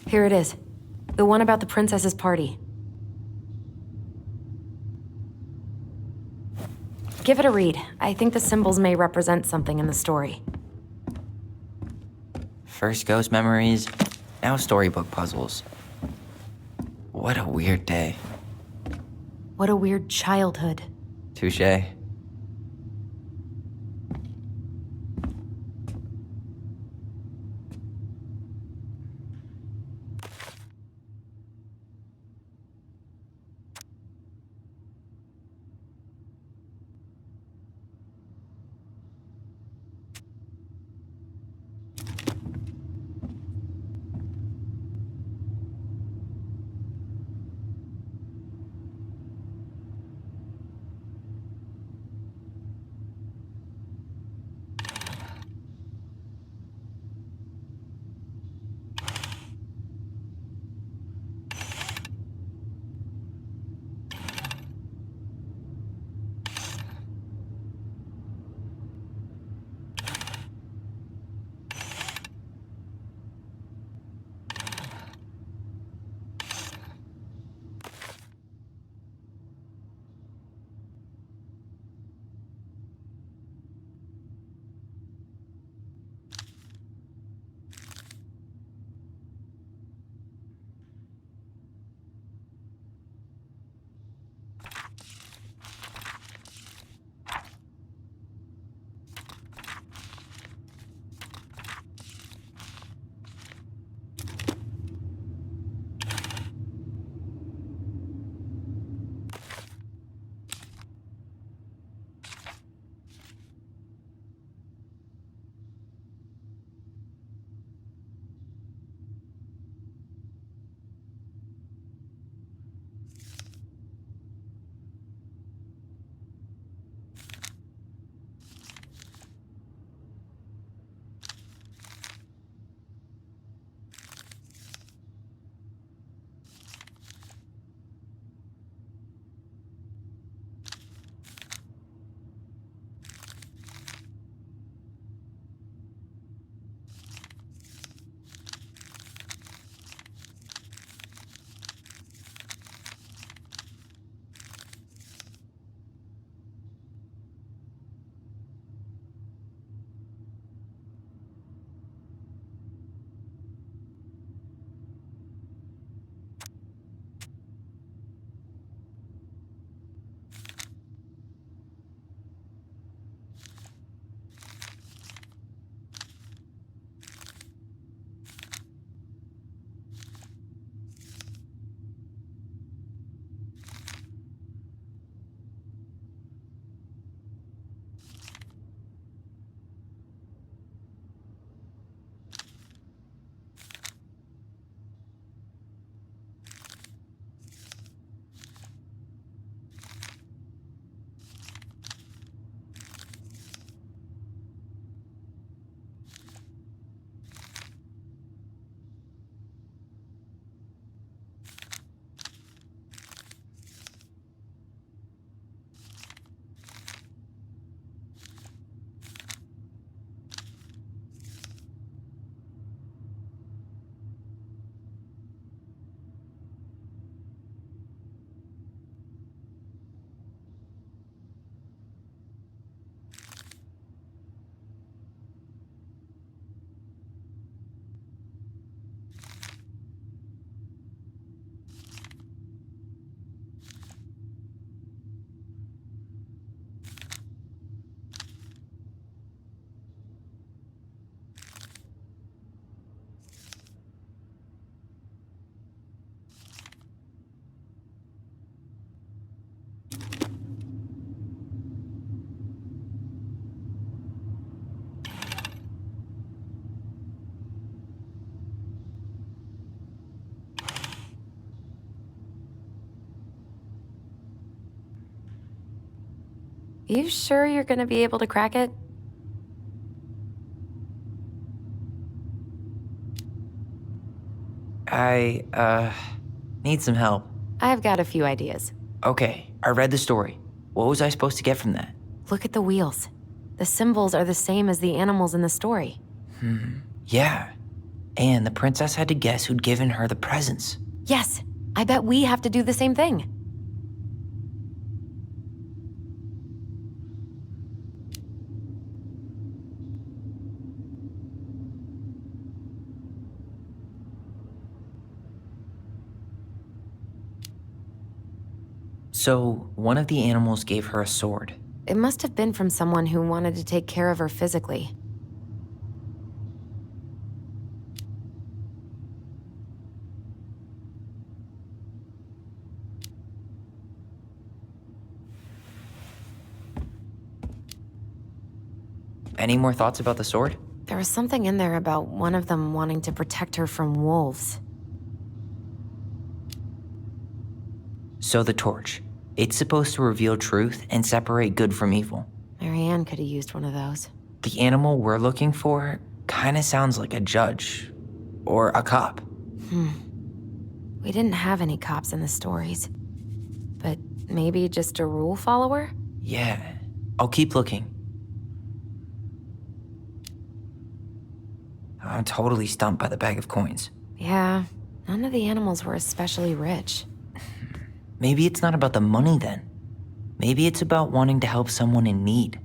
Here it is. The one about the princess's party. Give it a read. I think the symbols may represent something in the story. First ghost memories, now storybook puzzles. What a weird day. What a weird childhood. Touché. You sure you're gonna be able to crack it? I need some help. I've got a few ideas. Okay, I read the story. What was I supposed to get from that? Look at the wheels. The symbols are the same as the animals in the story. Yeah. And the princess had to guess who'd given her the presents. Yes, I bet we have to do the same thing. So, one of the animals gave her a sword. It must have been from someone who wanted to take care of her physically. Any more thoughts about the sword? There was something in there about one of them wanting to protect her from wolves. So the torch. It's supposed to reveal truth and separate good from evil. Marianne could have used one of those. The animal we're looking for kinda sounds like a judge. Or a cop. We didn't have any cops in the stories. But maybe just a rule follower? Yeah. I'll keep looking. I'm totally stumped by the bag of coins. Yeah, none of the animals were especially rich. Maybe it's not about the money then. Maybe it's about wanting to help someone in need.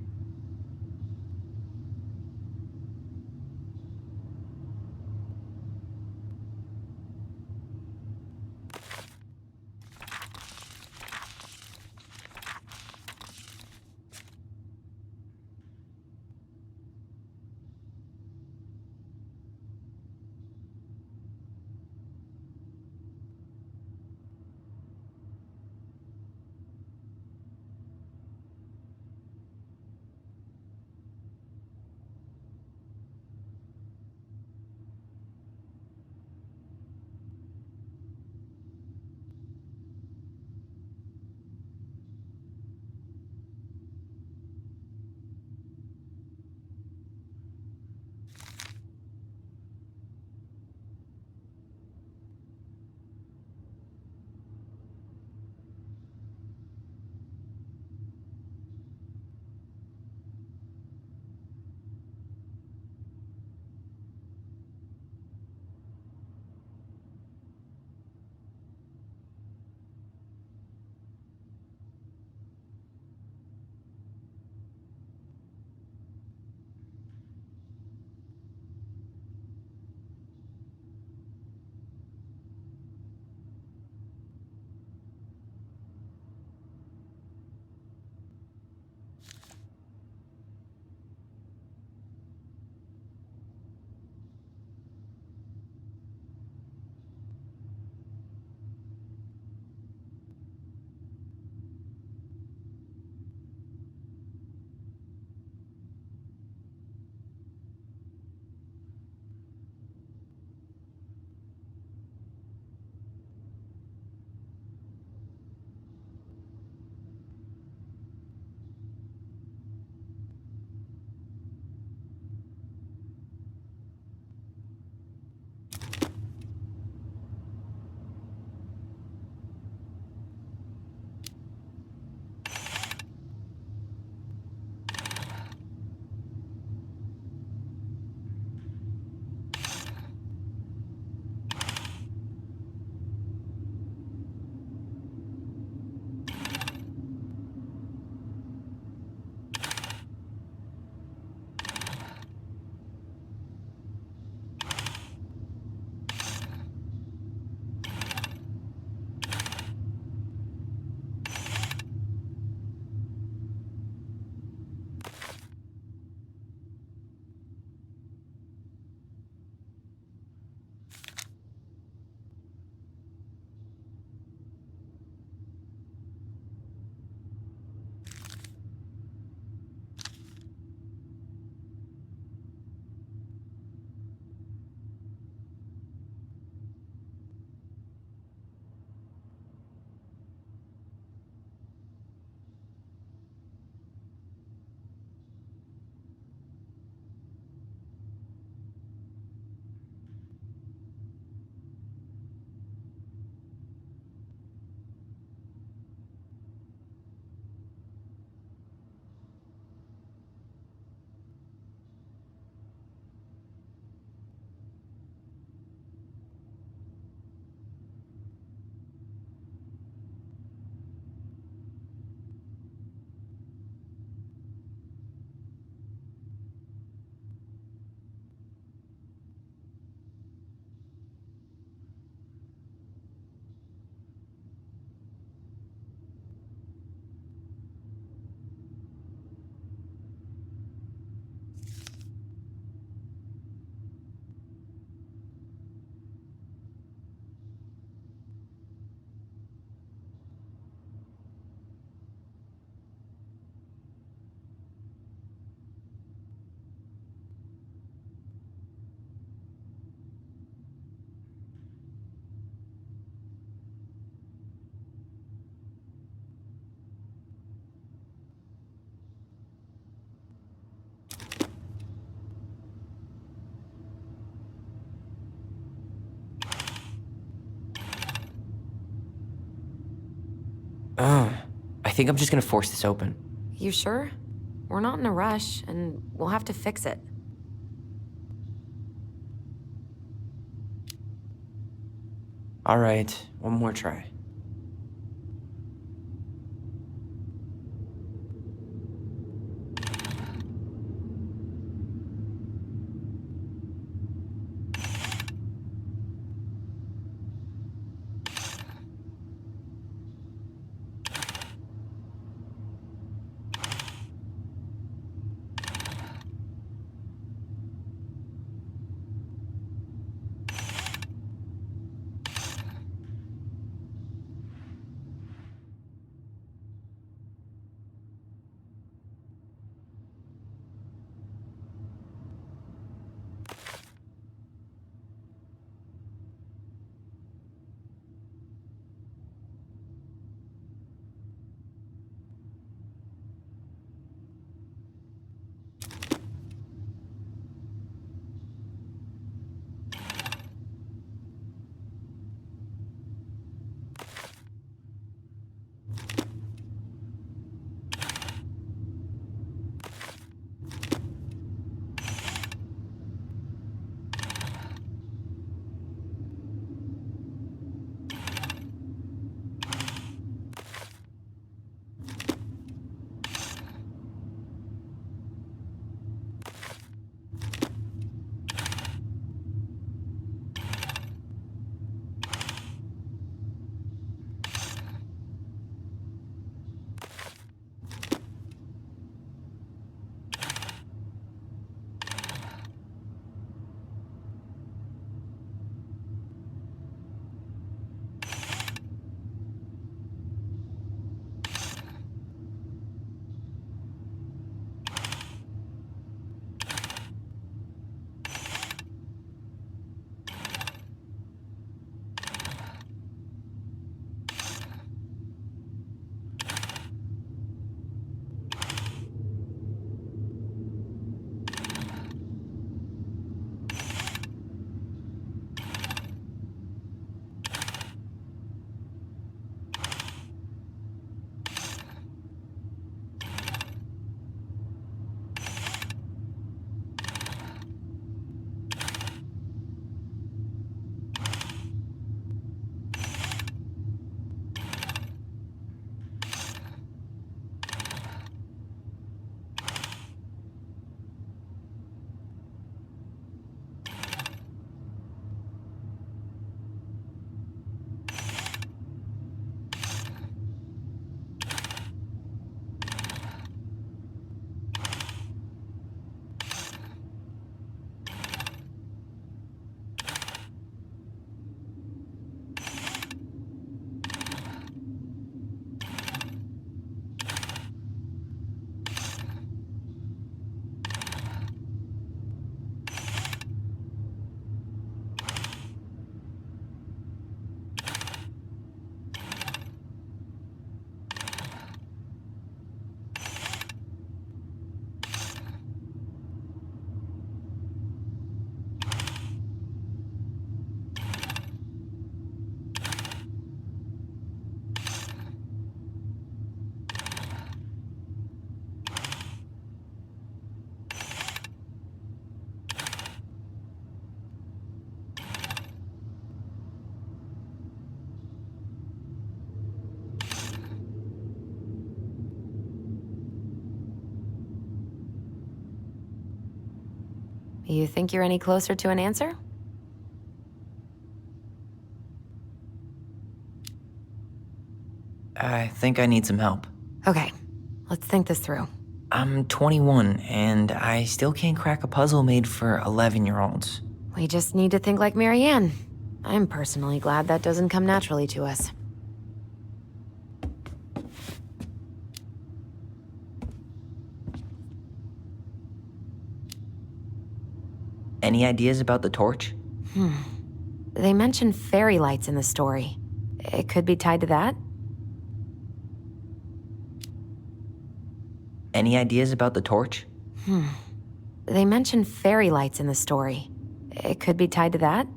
I think I'm just gonna force this open. You sure? We're not in a rush, and we'll have to fix it. All right, one more try. You think you're any closer to an answer? I think I need some help. Okay, let's think this through. I'm 21, and I still can't crack a puzzle made for 11-year-olds. We just need to think like Marianne. I'm personally glad that doesn't come naturally to us. Any ideas about the torch? They mention fairy lights in the story. It could be tied to that? Any ideas about the torch? They mention fairy lights in the story. It could be tied to that?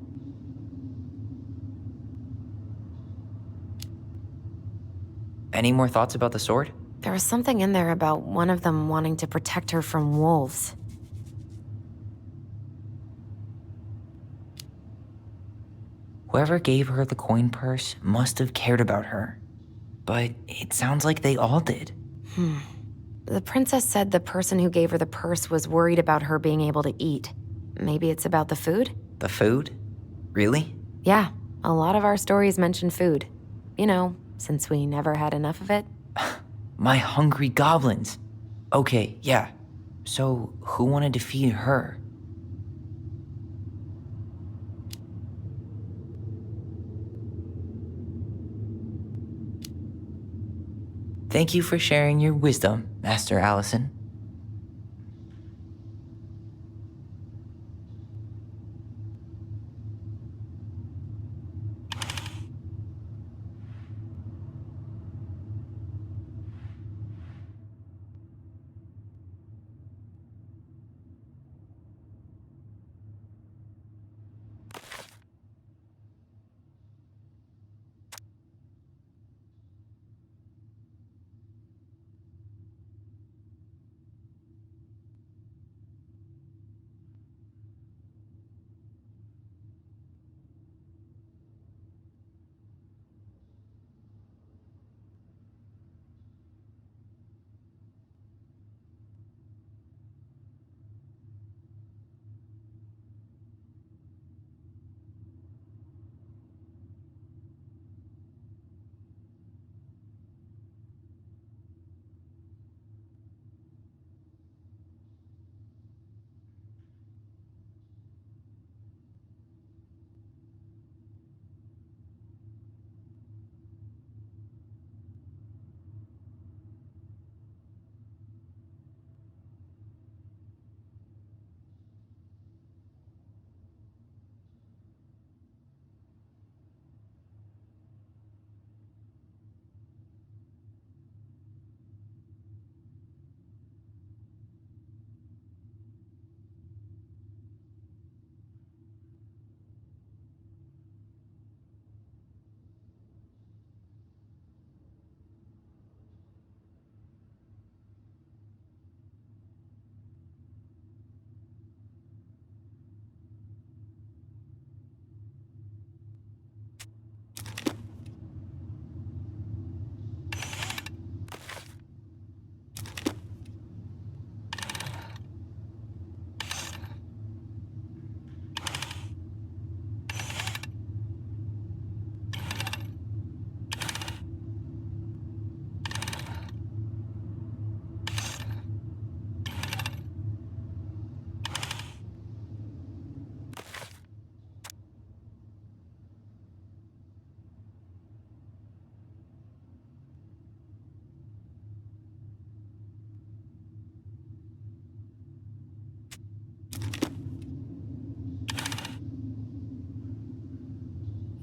Any more thoughts about the sword? There was something in there about one of them wanting to protect her from wolves. Whoever gave her the coin purse must have cared about her. But it sounds like they all did. The princess said the person who gave her the purse was worried about her being able to eat. Maybe it's about the food? The food? Really? Yeah, a lot of our stories mention food. You know, since we never had enough of it. My hungry goblins. Okay, yeah. So, who wanted to feed her? Thank you for sharing your wisdom, Master Allison.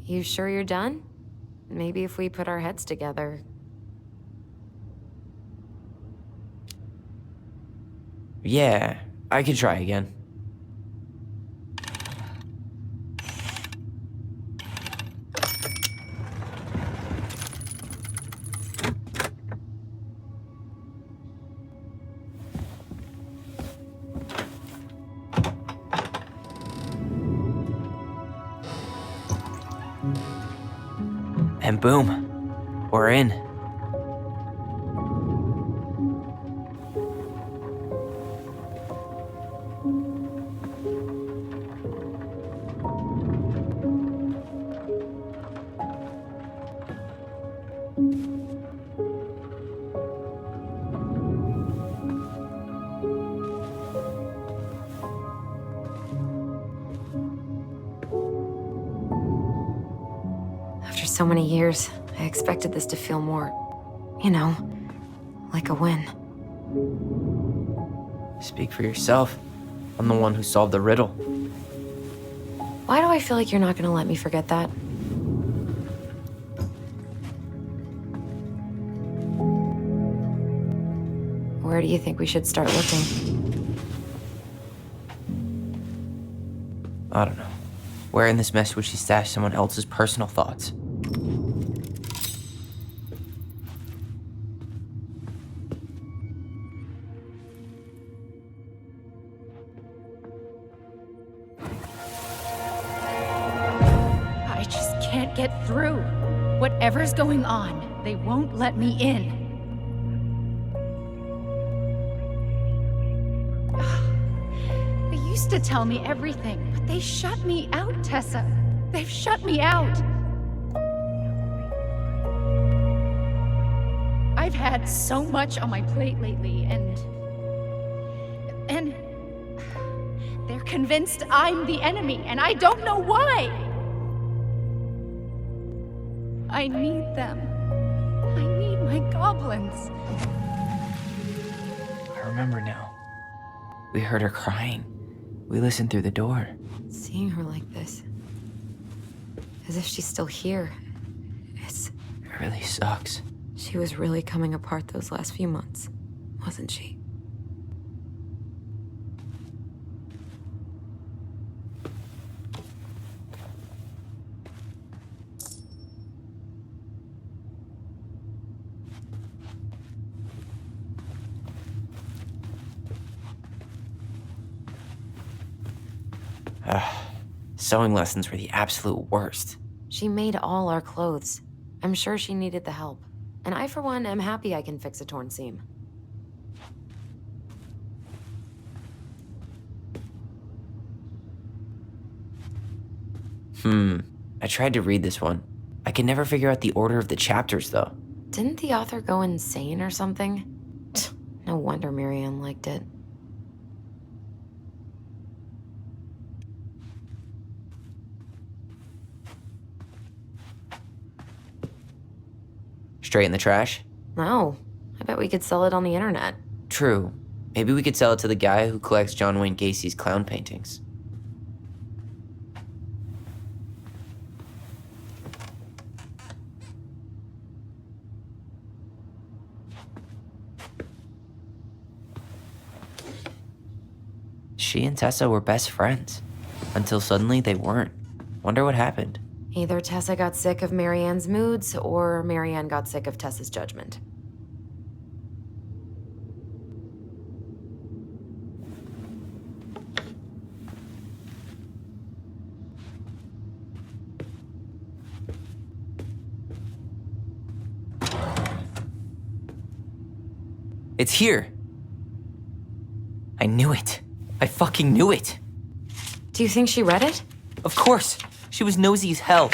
You sure you're done? Maybe if we put our heads together. Yeah, I could try again. And boom, we're in. After so many years, I expected this to feel more, you know, like a win. Speak for yourself. I'm the one who solved the riddle. Why do I feel like you're not gonna let me forget that? Where do you think we should start looking? I don't know. Where in this mess would she stash someone else's personal thoughts? can't get through. Whatever's going on, they won't let me in. They used to tell me everything, but they shut me out, Tessa. They've shut me out. I've had so much on my plate lately, and they're convinced I'm the enemy, and I don't know why. I need them. I need my goblins. I remember now. We heard her crying. We listened through the door. Seeing her like this, as if she's still here, It really sucks. she was really coming apart those last few months, wasn't she? Sewing lessons were the absolute worst. She made all our clothes. I'm sure she needed the help. And I, for one, am happy I can fix a torn seam. I tried to read this one. I could never figure out the order of the chapters, though. Didn't the author go insane or something? No wonder Marianne liked it. Straight in the trash? No, I bet we could sell it on the internet. True. Maybe we could sell it to the guy who collects John Wayne Gacy's clown paintings. She and Tessa were best friends. Until suddenly they weren't. Wonder what happened. Either Tessa got sick of Marianne's moods, or Marianne got sick of Tessa's judgment. It's here. I knew it. I fucking knew it. Do you think she read it? Of course. She was nosy as hell.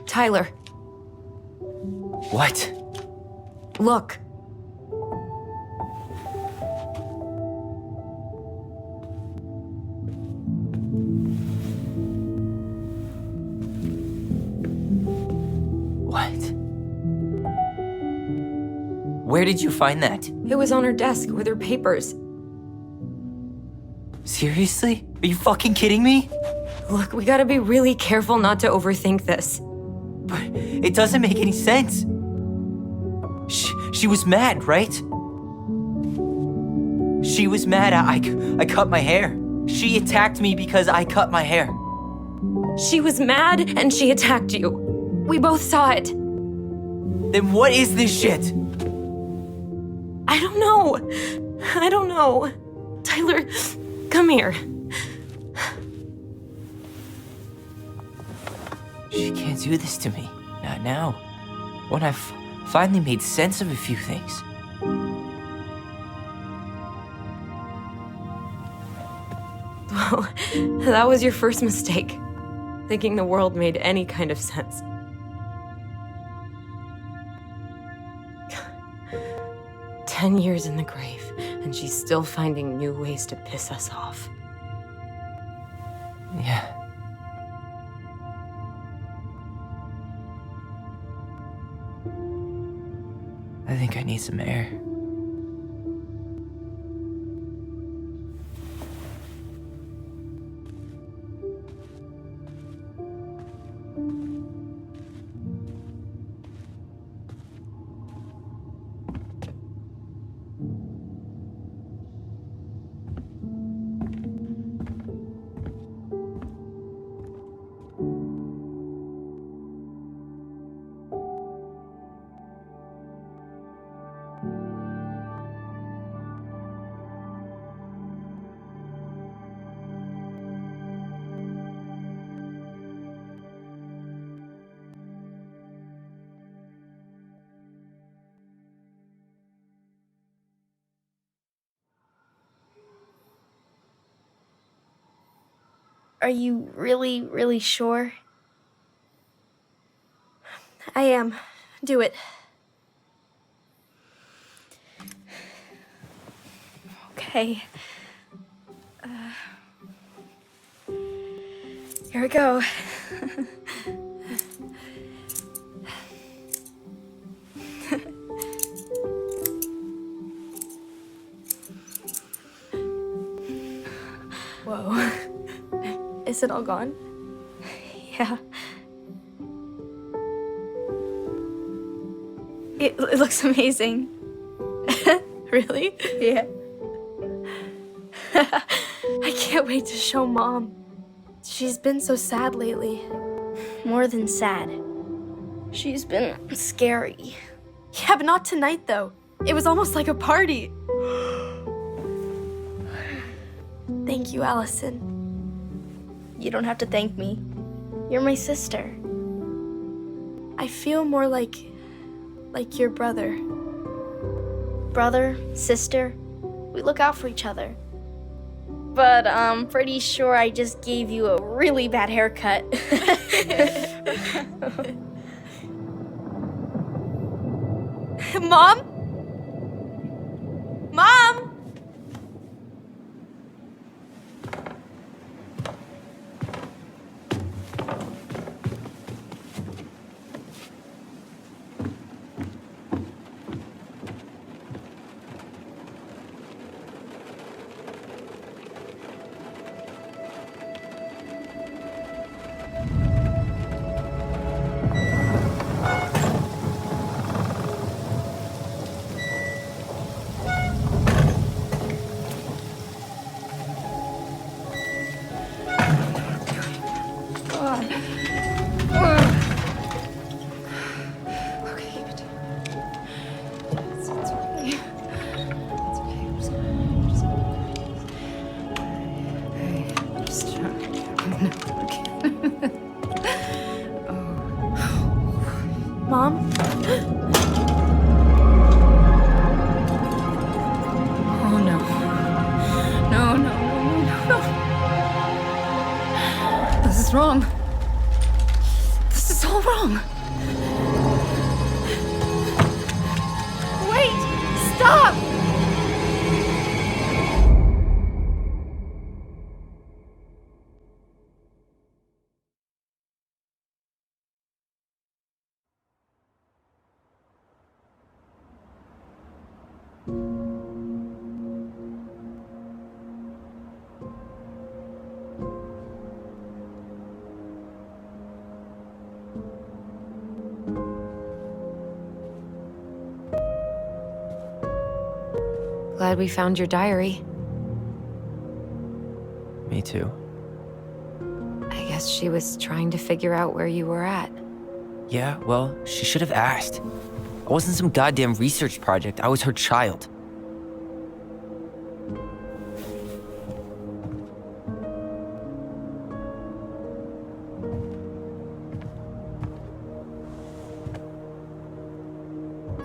Tyler. What? Look. What? Where did you find that? It was on her desk with her papers. Seriously? Are you fucking kidding me? Look, we gotta be really careful not to overthink this. But it doesn't make any sense. She was mad, right? She was mad I cut my hair. She attacked me because I cut my hair. She was mad and she attacked you. We both saw it. Then what is this shit? I don't know. Tyler, come here. She can't do this to me. Not now. When I've finally made sense of a few things. Well, that was your first mistake. Thinking the world made any kind of sense. "10 years in the grave, and she's still finding new ways to piss us off." Yeah. I think I need some air. Are you really, really sure? I am. Do it. Okay. Here we go. Whoa. Is it all gone? Yeah. It looks amazing. Really? Yeah. I can't wait to show Mom. She's been so sad lately. More than sad. She's been scary. Yeah, but not tonight, though. It was almost like a party. Thank you, Allison. You don't have to thank me. You're my sister. I feel more like your brother. Brother, sister, we look out for each other. But I'm pretty sure I just gave you a really bad haircut. Mom? Mom? Mom? Oh no. No, no, no, no, no. This is wrong. This is all wrong. Wait! Stop! Glad we found your diary. Me too. I guess she was trying to figure out where you were at. Yeah, well, she should have asked. I wasn't some goddamn research project. I was her child.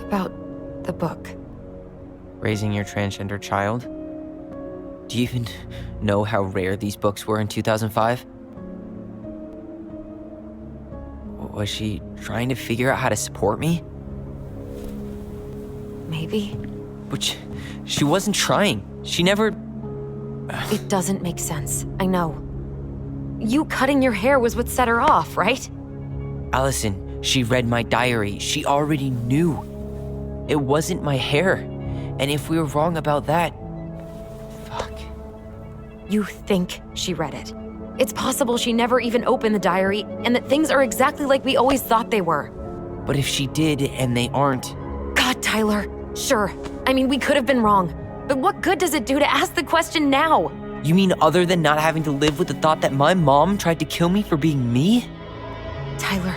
About the book. Raising your transgender child? Do you even know how rare these books were in 2005? Was she trying to figure out how to support me? Maybe. But she wasn't trying. She never... It doesn't make sense. I know. You cutting your hair was what set her off, right? Allison, she read my diary. She already knew. It wasn't my hair. And if we were wrong about that... Fuck. You think she read it. It's possible she never even opened the diary, and that things are exactly like we always thought they were. But if she did, and they aren't... God, Tyler. Sure. I mean, we could have been wrong. But what good does it do to ask the question now? You mean other than not having to live with the thought that my mom tried to kill me for being me? Tyler,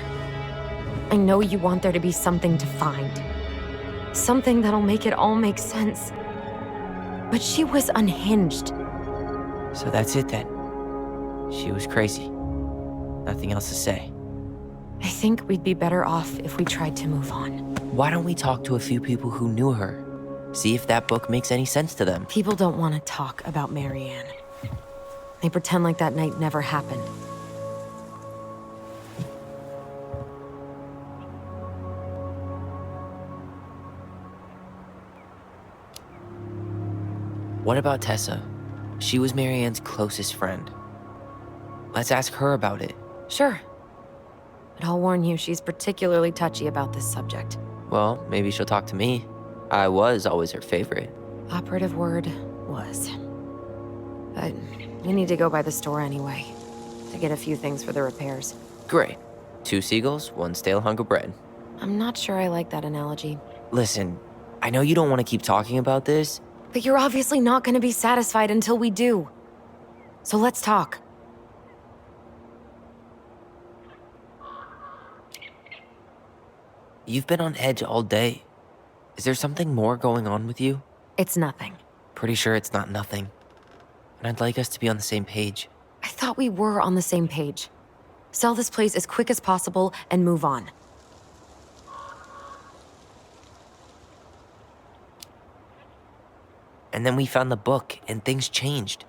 I know you want there to be something to find. Something that'll make it all make sense. But she was unhinged. So that's it then. She was crazy. Nothing else to say. I think we'd be better off if we tried to move on. Why don't we talk to a few people who knew her? See if that book makes any sense to them. People don't want to talk about Marianne. They pretend like that night never happened. What about Tessa? She was Marianne's closest friend. Let's ask her about it. Sure. But I'll warn you, she's particularly touchy about this subject. Well, maybe she'll talk to me. I was always her favorite. Operative word was. But we need to go by the store anyway, to get a few things for the repairs. Great. 2 seagulls, 1 stale hunk of bread. I'm not sure I like that analogy. Listen, I know you don't want to keep talking about this. But you're obviously not going to be satisfied until we do. So let's talk. You've been on edge all day. Is there something more going on with you? It's nothing. Pretty sure it's not nothing. And I'd like us to be on the same page. I thought we were on the same page. Sell this place as quick as possible and move on. And then we found the book, and things changed.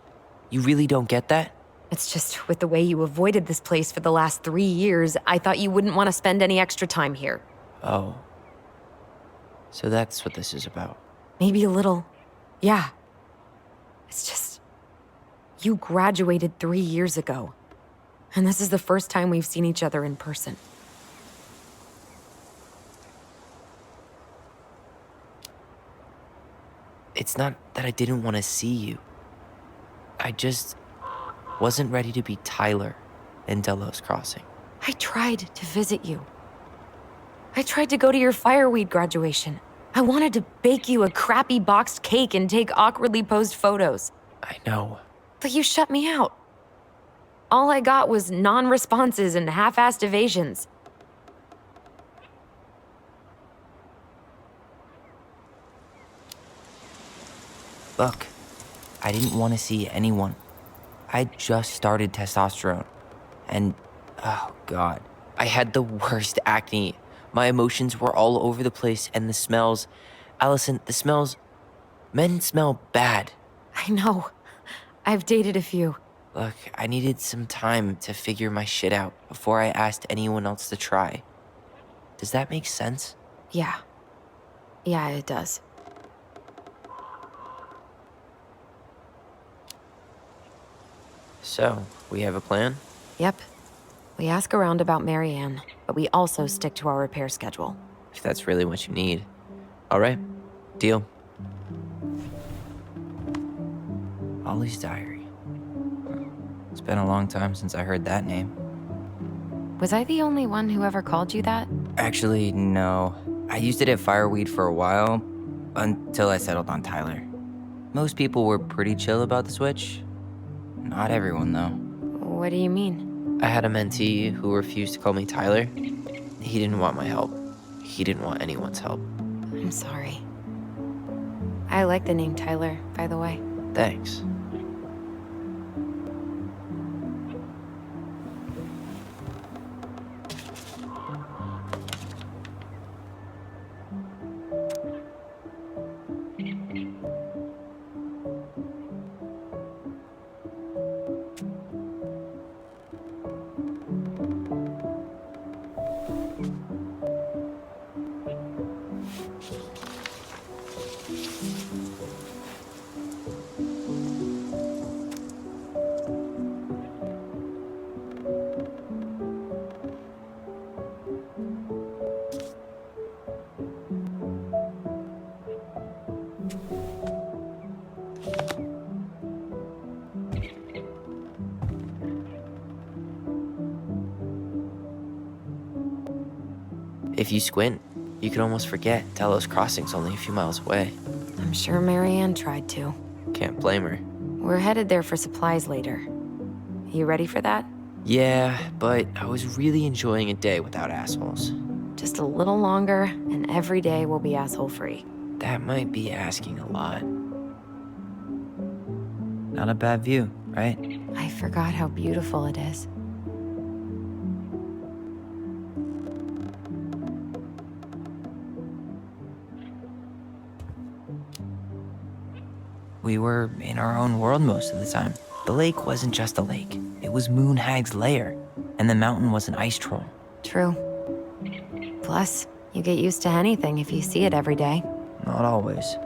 You really don't get that? It's just with the way you avoided this place for the last 3 years, I thought you wouldn't want to spend any extra time here. Oh. So that's what this is about. Maybe a little. Yeah. It's just... You graduated 3 years ago. And this is the first time we've seen each other in person. It's not that I didn't want to see you. I just wasn't ready to be Tyler in Delos Crossing. I tried to visit you. I tried to go to your fireweed graduation. I wanted to bake you a crappy boxed cake and take awkwardly posed photos. I know. But you shut me out. All I got was non-responses and half-assed evasions. Look, I didn't want to see anyone. I just started testosterone. And, oh God, I had the worst acne. My emotions were all over the place, and the smells... Allison, the smells... Men smell bad. I know. I've dated a few. Look, I needed some time to figure my shit out before I asked anyone else to try. Does that make sense? Yeah. Yeah, it does. So, we have a plan? Yep. We ask around about Marianne, but we also stick to our repair schedule. If that's really what you need. All right, deal. Ollie's diary. It's been a long time since I heard that name. Was I the only one who ever called you that? Actually, no. I used it at Fireweed for a while, until I settled on Tyler. Most people were pretty chill about the switch. Not everyone, though. What do you mean? I had a mentee who refused to call me Tyler. He didn't want my help. He didn't want anyone's help. I'm sorry. I like the name Tyler, by the way. Thanks. If you squint, you can almost forget Delos Crossing's only a few miles away. I'm sure Marianne tried to. Can't blame her. We're headed there for supplies later. You ready for that? Yeah, but I was really enjoying a day without assholes. Just a little longer, and every day will be asshole-free. That might be asking a lot. Not a bad view, right? I forgot how beautiful it is. We were in our own world most of the time. The lake wasn't just a lake. It was Moonhag's lair, and the mountain was an ice troll. True. Plus, you get used to anything if you see it every day. Not always.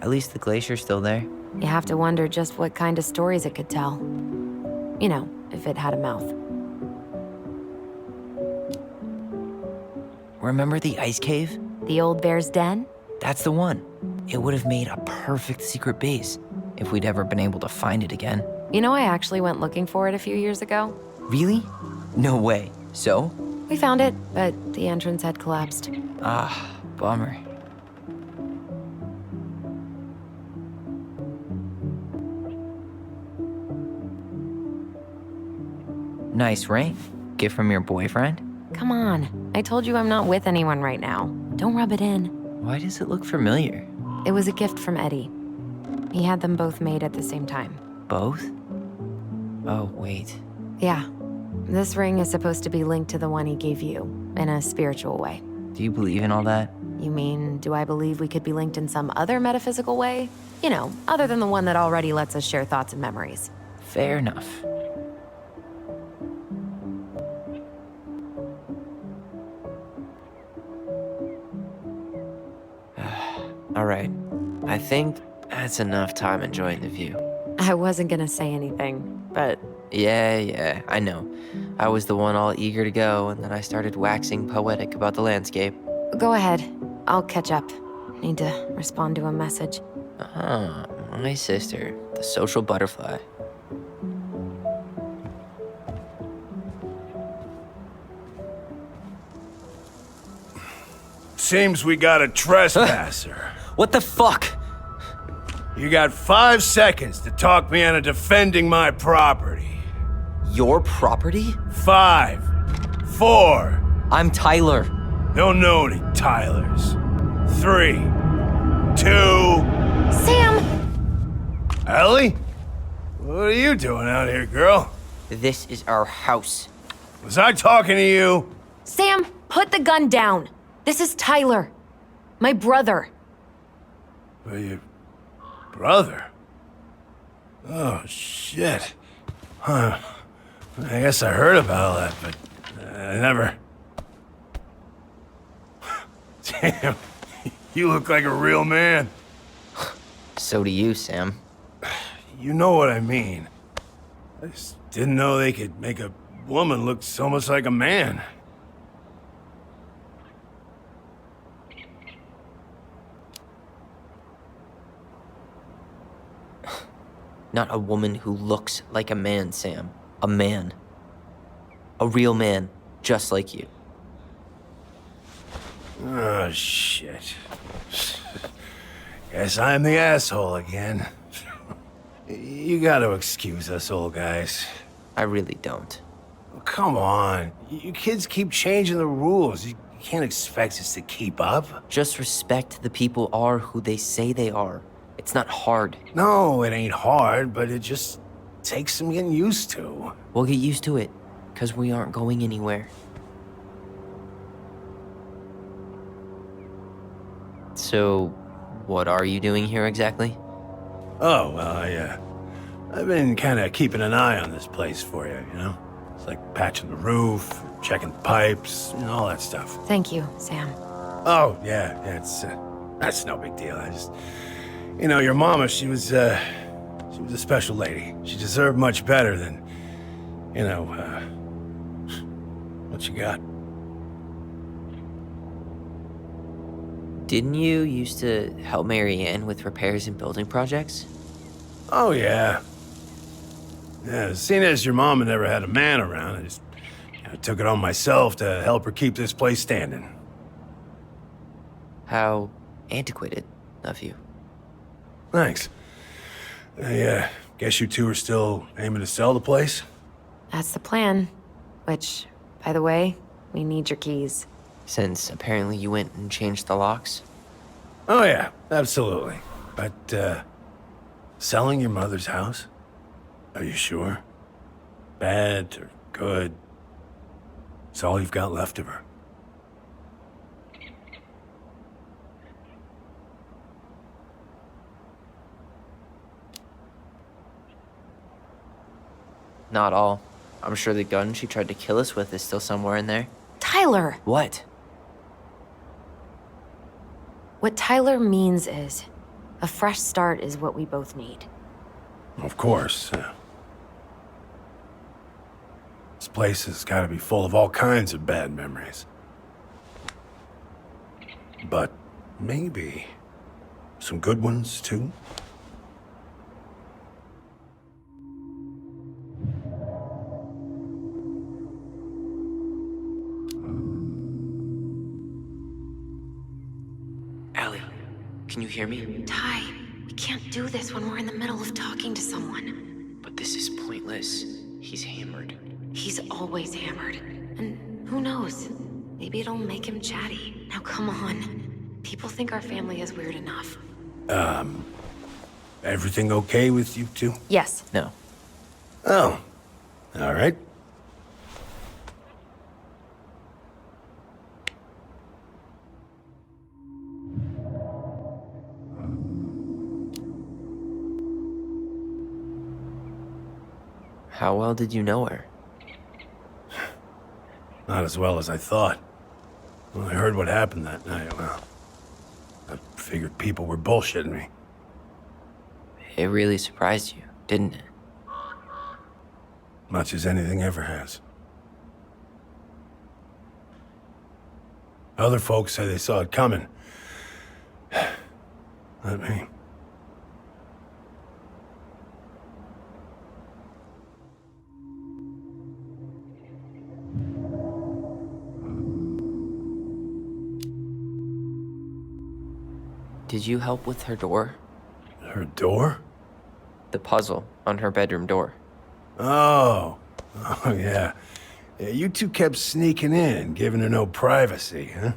At least the glacier's still there. You have to wonder just what kind of stories it could tell. You know, if it had a mouth. Remember the ice cave? The old bear's den? That's the one. It would have made a perfect secret base if we'd ever been able to find it again. You know, I actually went looking for it a few years ago. Really? No way. So? We found it, but the entrance had collapsed. Ah, bummer. Nice ring. Gift from your boyfriend? Come on. I told you I'm not with anyone right now. Don't rub it in. Why does it look familiar? It was a gift from Eddie. He had them both made at the same time. Both? Oh, wait. Yeah. This ring is supposed to be linked to the one he gave you, in a spiritual way. Do you believe in all that? You mean, do I believe we could be linked in some other metaphysical way? You know, other than the one that already lets us share thoughts and memories. Fair enough. All right. I think that's enough time enjoying the view. I wasn't gonna say anything, but... Yeah, I know. I was the one all eager to go, and then I started waxing poetic about the landscape. Go ahead. I'll catch up. Need to respond to a message. Ah, my sister, the social butterfly. Seems we got a trespasser. What the fuck? You got 5 seconds to talk me into defending my property. Your property? 5, 4. I'm Tyler. Don't know any Tylers. 3, 2. Sam! Ellie? What are you doing out here, girl? This is our house. Was I talking to you? Sam, put the gun down. This is Tyler. My brother. Well, your brother? Oh, shit. Huh. I guess I heard about all that, but I never... Damn, you look like a real man. So do you, Sam. You know what I mean. I just didn't know they could make a woman look so much like a man. Not a woman who looks like a man, Sam. A man. A real man, just like you. Oh, shit. Guess I'm the asshole again. You gotta excuse us old guys. I really don't. Come on. You kids keep changing the rules. You can't expect us to keep up. Just respect the people are who they say they are. It's not hard. No, it ain't hard, but it just takes some getting used to. We'll get used to it, because we aren't going anywhere. So, what are you doing here exactly? Oh, well, I've been kind of keeping an eye on this place for you, you know? It's like patching the roof, checking the pipes, and all that stuff. Thank you, Sam. Oh, yeah, that's no big deal. I just, you know, your mama, she was a special lady. She deserved much better than, you know, what you got. Didn't you used to help Mary Ann with repairs and building projects? Oh, yeah. Yeah, seeing as your mama never had a man around, I just took it on myself to help her keep this place standing. How antiquated of you. Thanks. I guess you two are still aiming to sell the place? That's the plan. Which, by the way, we need your keys. Since apparently you went and changed the locks? Oh, yeah, absolutely. But, selling your mother's house? Are you sure? Bad or good? It's all you've got left of her. Not all. I'm sure the gun she tried to kill us with is still somewhere in there. Tyler! What? What Tyler means is, a fresh start is what we both need. Of course. This place has got to be full of all kinds of bad memories. But maybe some good ones, too? Allie, can you hear me? Ty, we can't do this when we're in the middle of talking to someone. But this is pointless. He's hammered. He's always hammered. And who knows? Maybe it'll make him chatty. Now come on. People think our family is weird enough. Everything okay with you two? Yes. No. Oh, all right. How well did you know her? Not as well as I thought. When I heard what happened that night, well, I figured people were bullshitting me. It really surprised you, didn't it? Much as anything ever has. Other folks say they saw it coming. Not me. Did you help with her door? Her door? The puzzle on her bedroom door. Oh, yeah. Yeah, you two kept sneaking in, giving her no privacy, huh?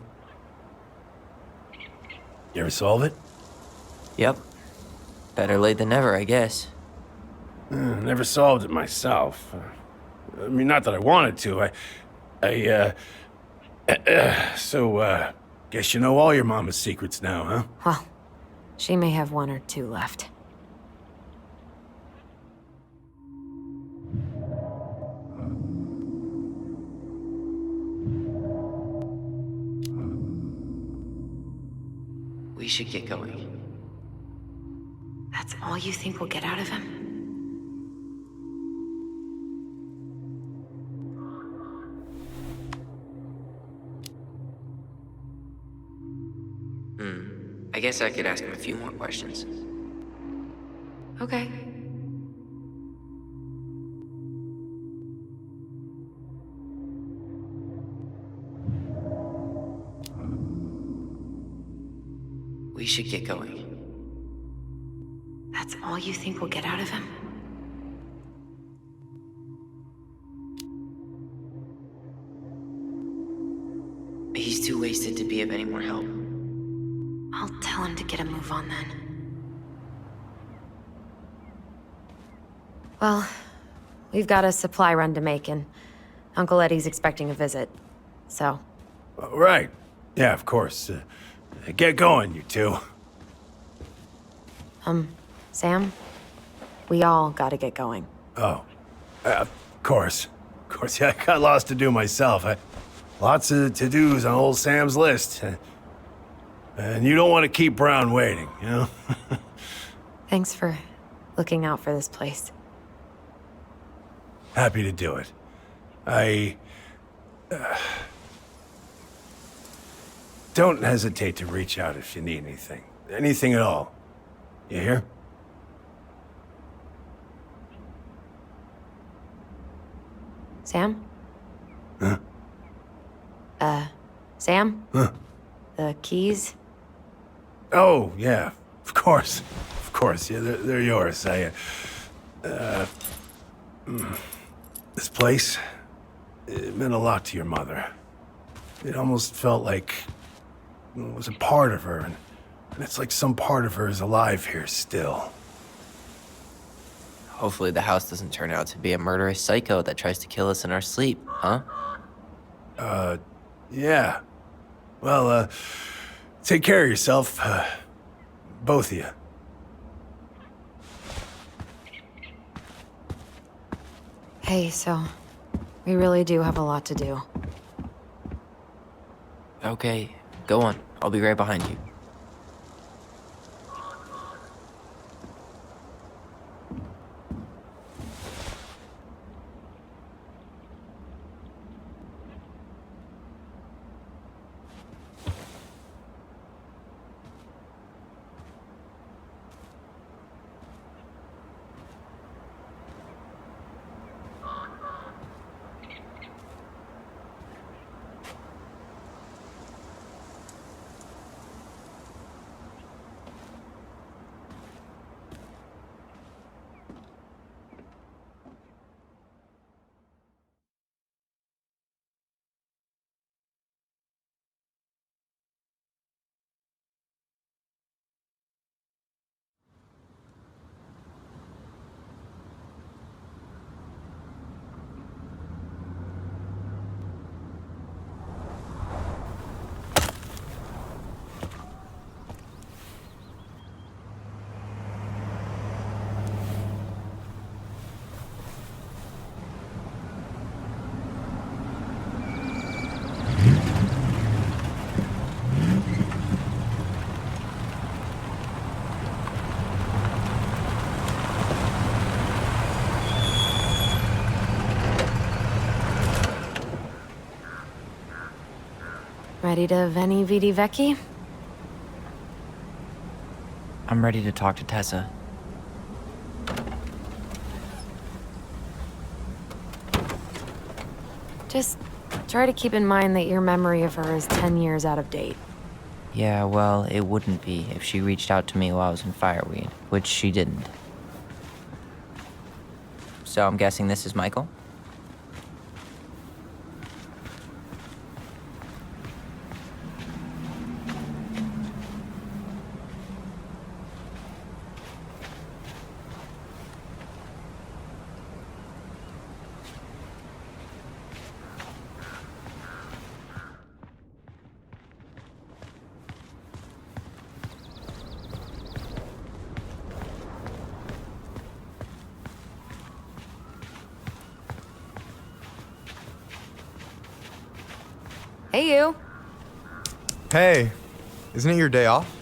You ever solve it? Yep. Better late than never, I guess. Never solved it myself. I mean, not that I wanted to. Guess you know all your mama's secrets now, huh? Well, she may have one or two left. We should get going. That's all you think we'll get out of him? I guess I could ask him a few more questions. Okay. We should get going. That's all you think we'll get out of him? He's too wasted to be of any more help. I'll tell him to get a move on then. Well, we've got a supply run to make, and Uncle Eddie's expecting a visit. So, Right. Yeah, of course. Get going, you two. Sam, we all gotta get going. Oh, of course. Of course, yeah, I got lots to do myself. Lots of to-dos on old Sam's list. And you don't want to keep Brown waiting, you know? Thanks for looking out for this place. Happy to do it. Don't hesitate to reach out if you need anything. Anything at all. You hear? Sam? Huh? Sam? Huh? The keys? Oh, yeah. Of course. Of course. Yeah, they're yours. This place, it meant a lot to your mother. It almost felt like it was a part of her, and it's like some part of her is alive here still. Hopefully the house doesn't turn out to be a murderous psycho that tries to kill us in our sleep, huh? Yeah. Well, take care of yourself. Both of you. Hey, so we really do have a lot to do. Okay, go on. I'll be right behind you. Ready to Veni Vidi Vici? I'm ready to talk to Tessa. Just try to keep in mind that your memory of her is 10 years out of date. Yeah, well, it wouldn't be if she reached out to me while I was in Fireweed, which she didn't. So I'm guessing this is Michael? Hey, you. Hey, isn't it your day off?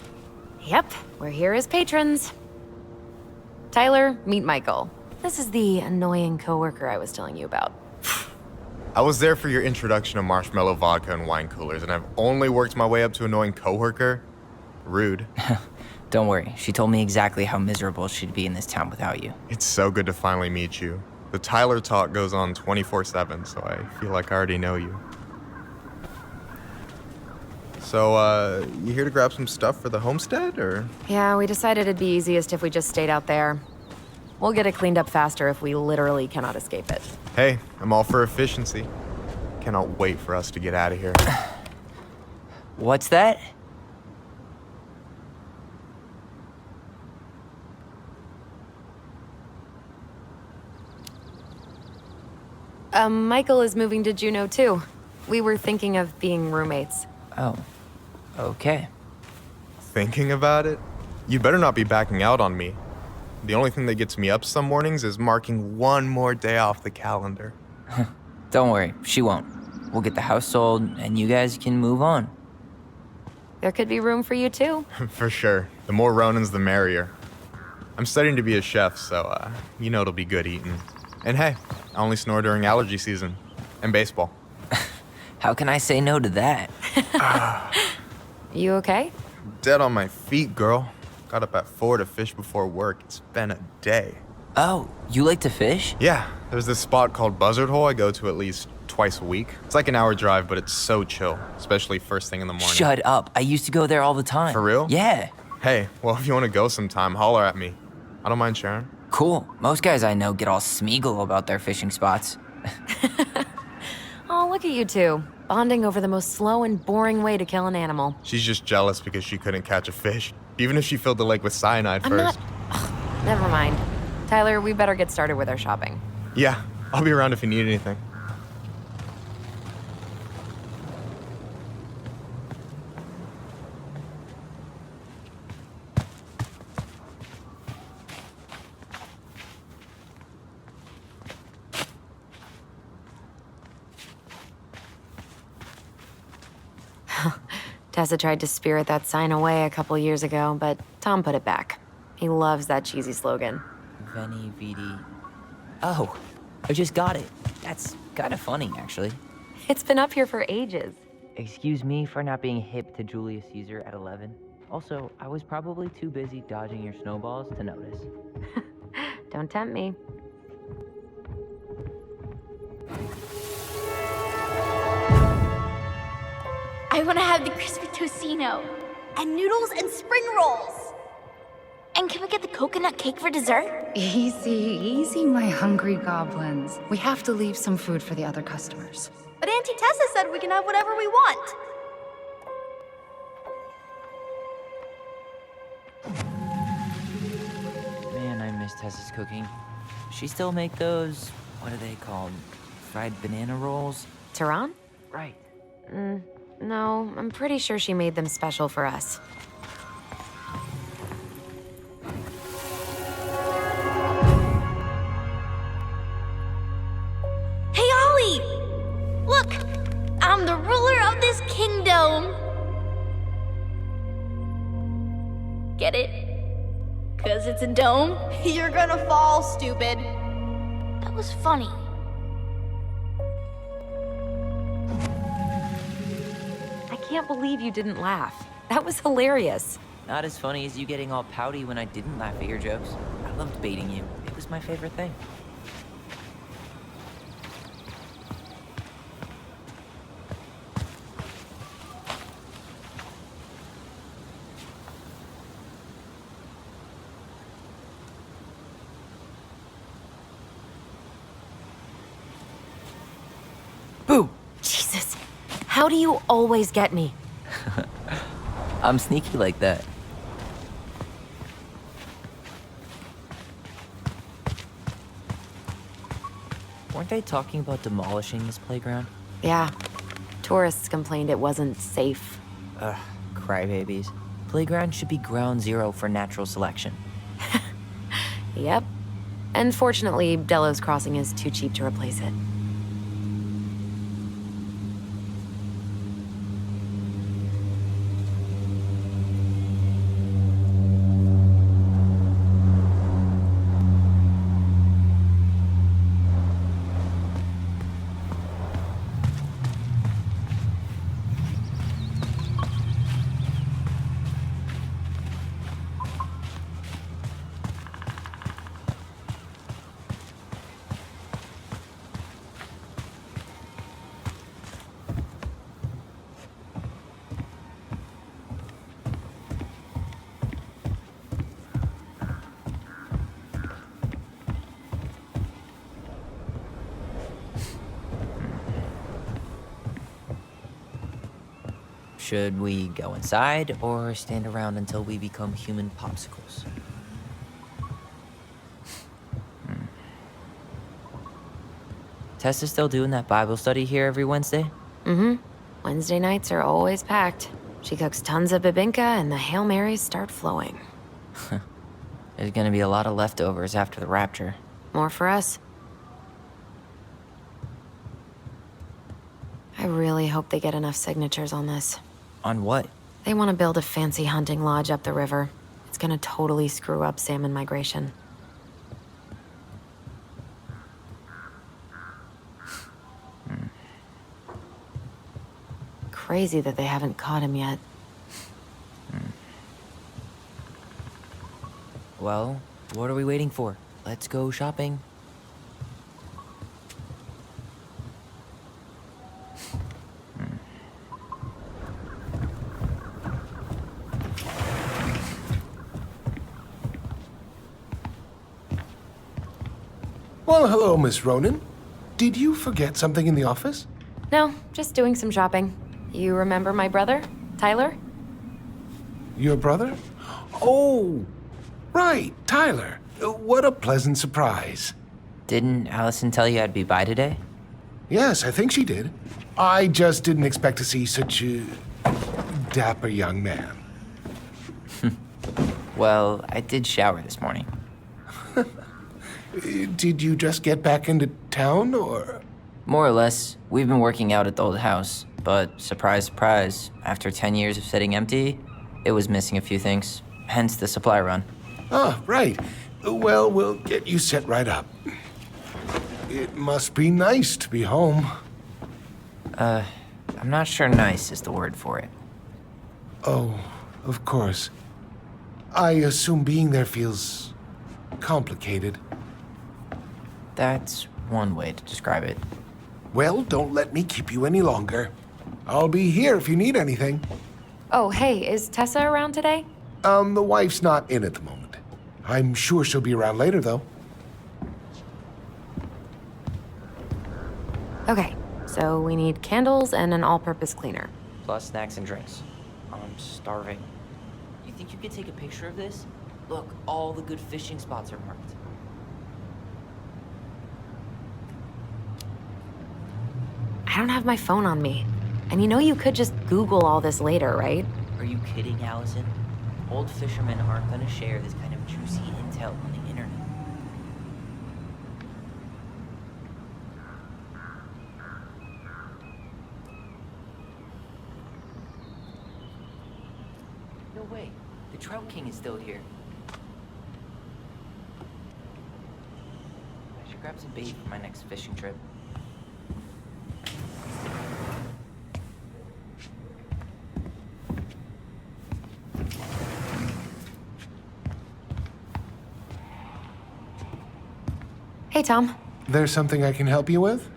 Yep, we're here as patrons. Tyler, meet Michael. This is the annoying coworker I was telling you about. I was there for your introduction to marshmallow vodka and wine coolers, and I've only worked my way up to annoying coworker. Rude. Don't worry, she told me exactly how miserable she'd be in this town without you. It's so good to finally meet you. The Tyler talk goes on 24/7, so I feel like I already know you. So, you here to grab some stuff for the homestead, or? Yeah, we decided it'd be easiest if we just stayed out there. We'll get it cleaned up faster if we literally cannot escape it. Hey, I'm all for efficiency. Cannot wait for us to get out of here. What's that? Michael is moving to Juneau too. We were thinking of being roommates. Oh, okay. Thinking about it? You better not be backing out on me. The only thing that gets me up some mornings is marking one more day off the calendar. Don't worry, she won't. We'll get the house sold, and you guys can move on. There could be room for you too. For sure. The more Ronins, the merrier. I'm studying to be a chef, so, you know it'll be good eating. And hey, I only snore during allergy season. And baseball. How can I say no to that? You okay? Dead on my feet, girl. Got up at 4 to fish before work. It's been a day. Oh, you like to fish? Yeah, there's this spot called Buzzard Hole I go to at least twice a week. It's like an hour drive, but it's so chill, especially first thing in the morning. Shut up. I used to go there all the time. For real? Yeah. Hey, well, if you want to go sometime, holler at me. I don't mind sharing. Cool. Most guys I know get all Smeagol about their fishing spots. Oh, look at you two. Bonding over the most slow and boring way to kill an animal. She's just jealous because she couldn't catch a fish, even if she filled the lake with cyanide I'm first. not... Ugh, never mind. Tyler, we better get started with our shopping. Yeah, I'll be around if you need anything. Tessa tried to spirit that sign away a couple years ago, but Tom put it back. He loves that cheesy slogan. Veni Vidi. Oh, I just got it. That's kind of funny, actually. It's been up here for ages. Excuse me for not being hip to Julius Caesar at 11. Also, I was probably too busy dodging your snowballs to notice. Don't tempt me. I want to have the crispy tocino, and noodles and spring rolls. And can we get the coconut cake for dessert? Easy, easy, my hungry goblins. We have to leave some food for the other customers. But Auntie Tessa said we can have whatever we want. Man, I miss Tessa's cooking. She still make those, what are they called? Fried banana rolls? Tehran? Right. No, I'm pretty sure she made them special for us. Hey, Ollie! Look! I'm the ruler of this kingdom! Get it? 'Cause it's a dome? You're gonna fall, stupid. That was funny. I can't believe you didn't laugh. That was hilarious. Not as funny as you getting all pouty when I didn't laugh at your jokes. I loved baiting you. It was my favorite thing. Boo! Jesus, how do you always get me? I'm sneaky like that. Weren't they talking about demolishing this playground? Yeah, tourists complained it wasn't safe. Ugh, crybabies. Playground should be ground zero for natural selection. Yep. And fortunately, Delos Crossing is too cheap to replace it. Should we go inside or stand around until we become human popsicles? Tessa's still doing that Bible study here every Wednesday? Mm-hmm. Wednesday nights are always packed. She cooks tons of bibinka and the Hail Marys start flowing. There's gonna be a lot of leftovers after the rapture. More for us. I really hope they get enough signatures on this. On what? They want to build a fancy hunting lodge up the river. It's gonna totally screw up salmon migration. Crazy that they haven't caught him yet. Well, what are we waiting for? Let's go shopping. Well, hello, Miss Ronan. Did you forget something in the office? No, just doing some shopping. You remember my brother, Tyler? Your brother? Oh, right, Tyler. What a pleasant surprise. Didn't Allison tell you I'd be by today? Yes, I think she did. I just didn't expect to see such a dapper young man. Well, I did shower this morning. Did you just get back into town, or? More or less. We've been working out at the old house. But surprise, surprise, after 10 years of sitting empty, it was missing a few things, hence the supply run. Ah, right. Well, we'll get you set right up. It must be nice to be home. I'm not sure nice is the word for it. Oh, of course. I assume being there feels complicated. That's one way to describe it. Well, don't let me keep you any longer. I'll be here if you need anything. Oh, hey, is Tessa around today? The wife's not in at the moment. I'm sure she'll be around later, though. Okay, so we need candles and an all-purpose cleaner. Plus snacks and drinks. I'm starving. You think you could take a picture of this? Look, all the good fishing spots are marked. I don't have my phone on me. And you know you could just Google all this later, right? Are you kidding, Allison? Old fishermen aren't gonna share this kind of juicy intel on the internet. No way. The Trout King is still here. I should grab some bait for my next fishing trip. Hey, Tom. There's something I can help you with?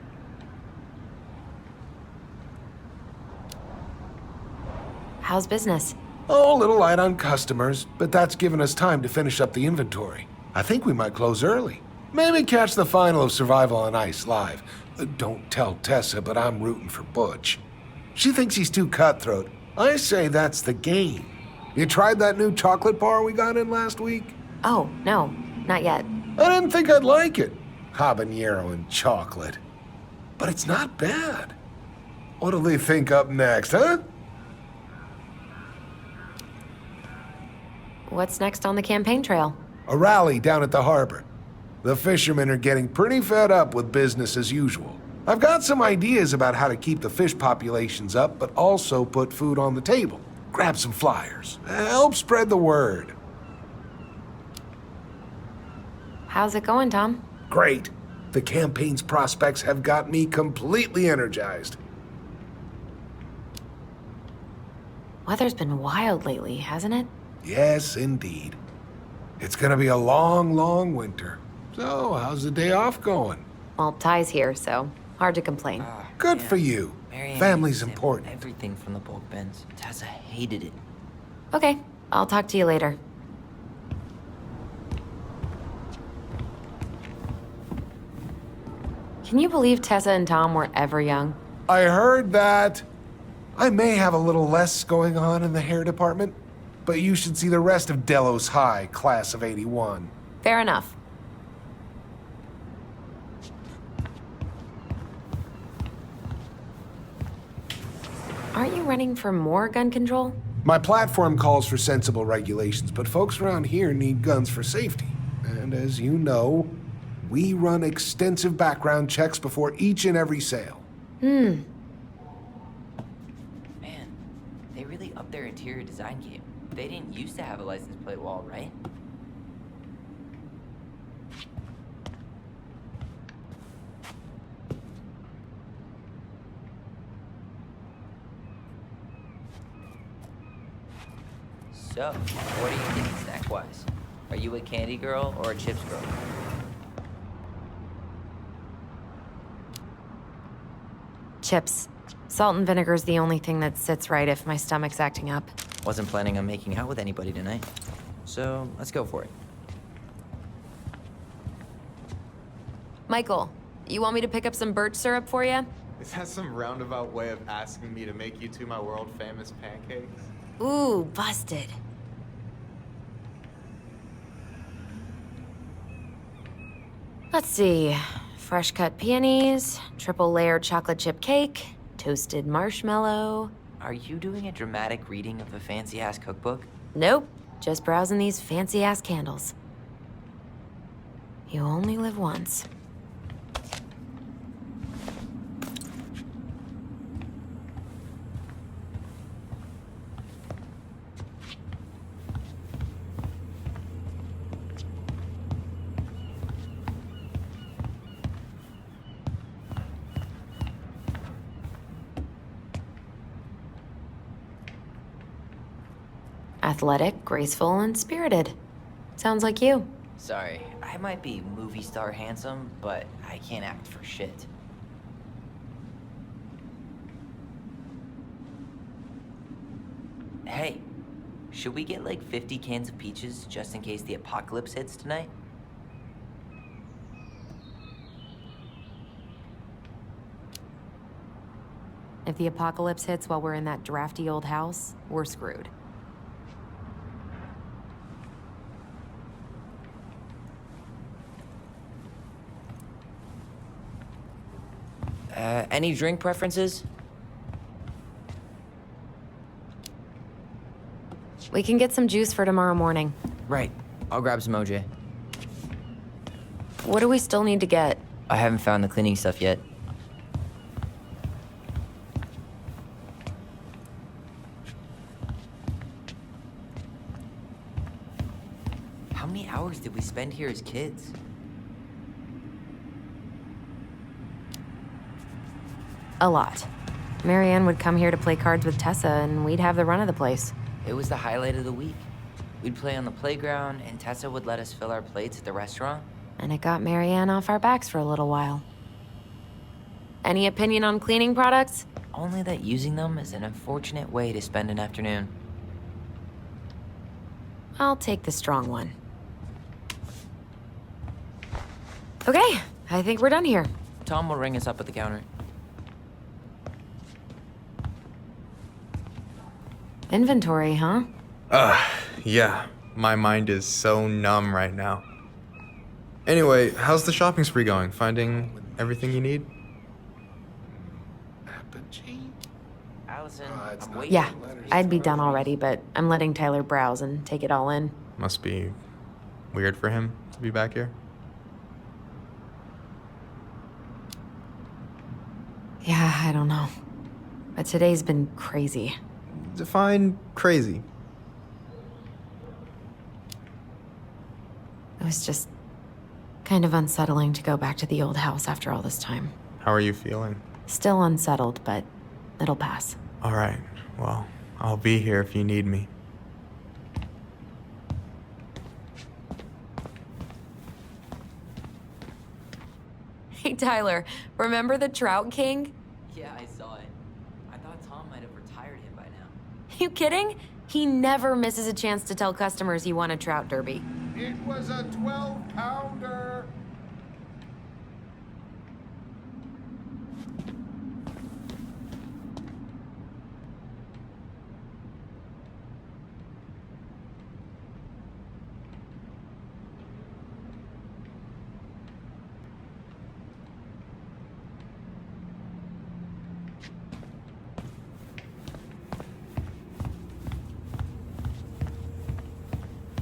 How's business? Oh, a little light on customers, but that's given us time to finish up the inventory. I think we might close early. Maybe catch the final of Survival on Ice live. Don't tell Tessa, but I'm rooting for Butch. She thinks he's too cutthroat. I say that's the game. You tried that new chocolate bar we got in last week? Oh, no, not yet. I didn't think I'd like it. Habanero and chocolate. But it's not bad. What'll they think up next, huh? What's next on the campaign trail? A rally down at the harbor. The fishermen are getting pretty fed up with business as usual. I've got some ideas about how to keep the fish populations up, but also put food on the table. Grab some flyers. Help spread the word. How's it going, Tom? Great. The campaign's prospects have got me completely energized. Weather's been wild lately, hasn't it? Yes, indeed. It's gonna be a long, long winter. So, how's the day off going? Well, Ty's here, so hard to complain. Good for you. Marianne Family's sent important. Everything from the bulk bins. Tessa hated it. Okay, I'll talk to you later. Can you believe Tessa and Tom were ever young? I heard that. I may have a little less going on in the hair department, but you should see the rest of Delos High, class of '81. Fair enough. Aren't you running for more gun control? My platform calls for sensible regulations, but folks around here need guns for safety. And as you know, we run extensive background checks before each and every sale. Man, they really upped their interior design game. They didn't used to have a license plate wall, right? So, what are you thinking snack-wise? Are you a candy girl or a chips girl? Chips. Salt and vinegar's the only thing that sits right if my stomach's acting up. Wasn't planning on making out with anybody tonight. So, let's go for it. Michael, you want me to pick up some birch syrup for you? Is that some roundabout way of asking me to make you two my world famous pancakes? Ooh, busted. Let's see. Fresh cut peonies, triple layered chocolate chip cake, toasted marshmallow. Are you doing a dramatic reading of a fancy-ass cookbook? Nope, just browsing these fancy ass candles. You only live once. Athletic, graceful, and spirited. Sounds like you. Sorry, I might be movie star handsome, but I can't act for shit. Hey, should we get like 50 cans of peaches just in case the apocalypse hits tonight? If the apocalypse hits while we're in that drafty old house, we're screwed. Any drink preferences? We can get some juice for tomorrow morning. Right, I'll grab some OJ. What do we still need to get? I haven't found the cleaning stuff yet. How many hours did we spend here as kids? A lot. Marianne would come here to play cards with Tessa, and we'd have the run of the place. It was the highlight of the week. We'd play on the playground, and Tessa would let us fill our plates at the restaurant. And it got Marianne off our backs for a little while. Any opinion on cleaning products? Only that using them is an unfortunate way to spend an afternoon. I'll take the strong one. Okay, I think we're done here. Tom will ring us up at the counter. Inventory, huh? Yeah. My mind is so numb right now. Anyway, how's the shopping spree going? Finding everything you need? Allison, it's I'm not- waiting. Yeah, I'd be done already, but I'm letting Tyler browse and take it all in. Must be weird for him to be back here. Yeah, I don't know. But today's been crazy. Define crazy. It was just kind of unsettling to go back to the old house after all this time. How are you feeling? Still unsettled, but it'll pass. All right. Well, I'll be here if you need me. Hey, Tyler, remember the Trout King? Yeah, I saw it. I thought Tom might have retired him by now. You kidding? He never misses a chance to tell customers he won a trout derby. It was a 12-pounder.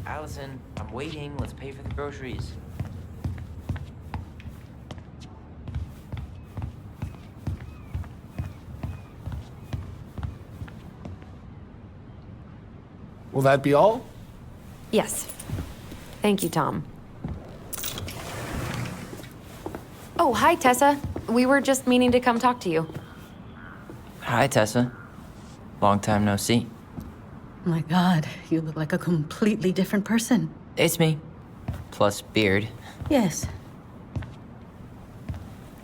Allison, I'm waiting. Let's pay for the groceries. Will that be all? Yes. Thank you, Tom. Oh, hi, Tessa. We were just meaning to come talk to you. Hi, Tessa. Long time no see. My God, you look like a completely different person. It's me. Plus beard. Yes.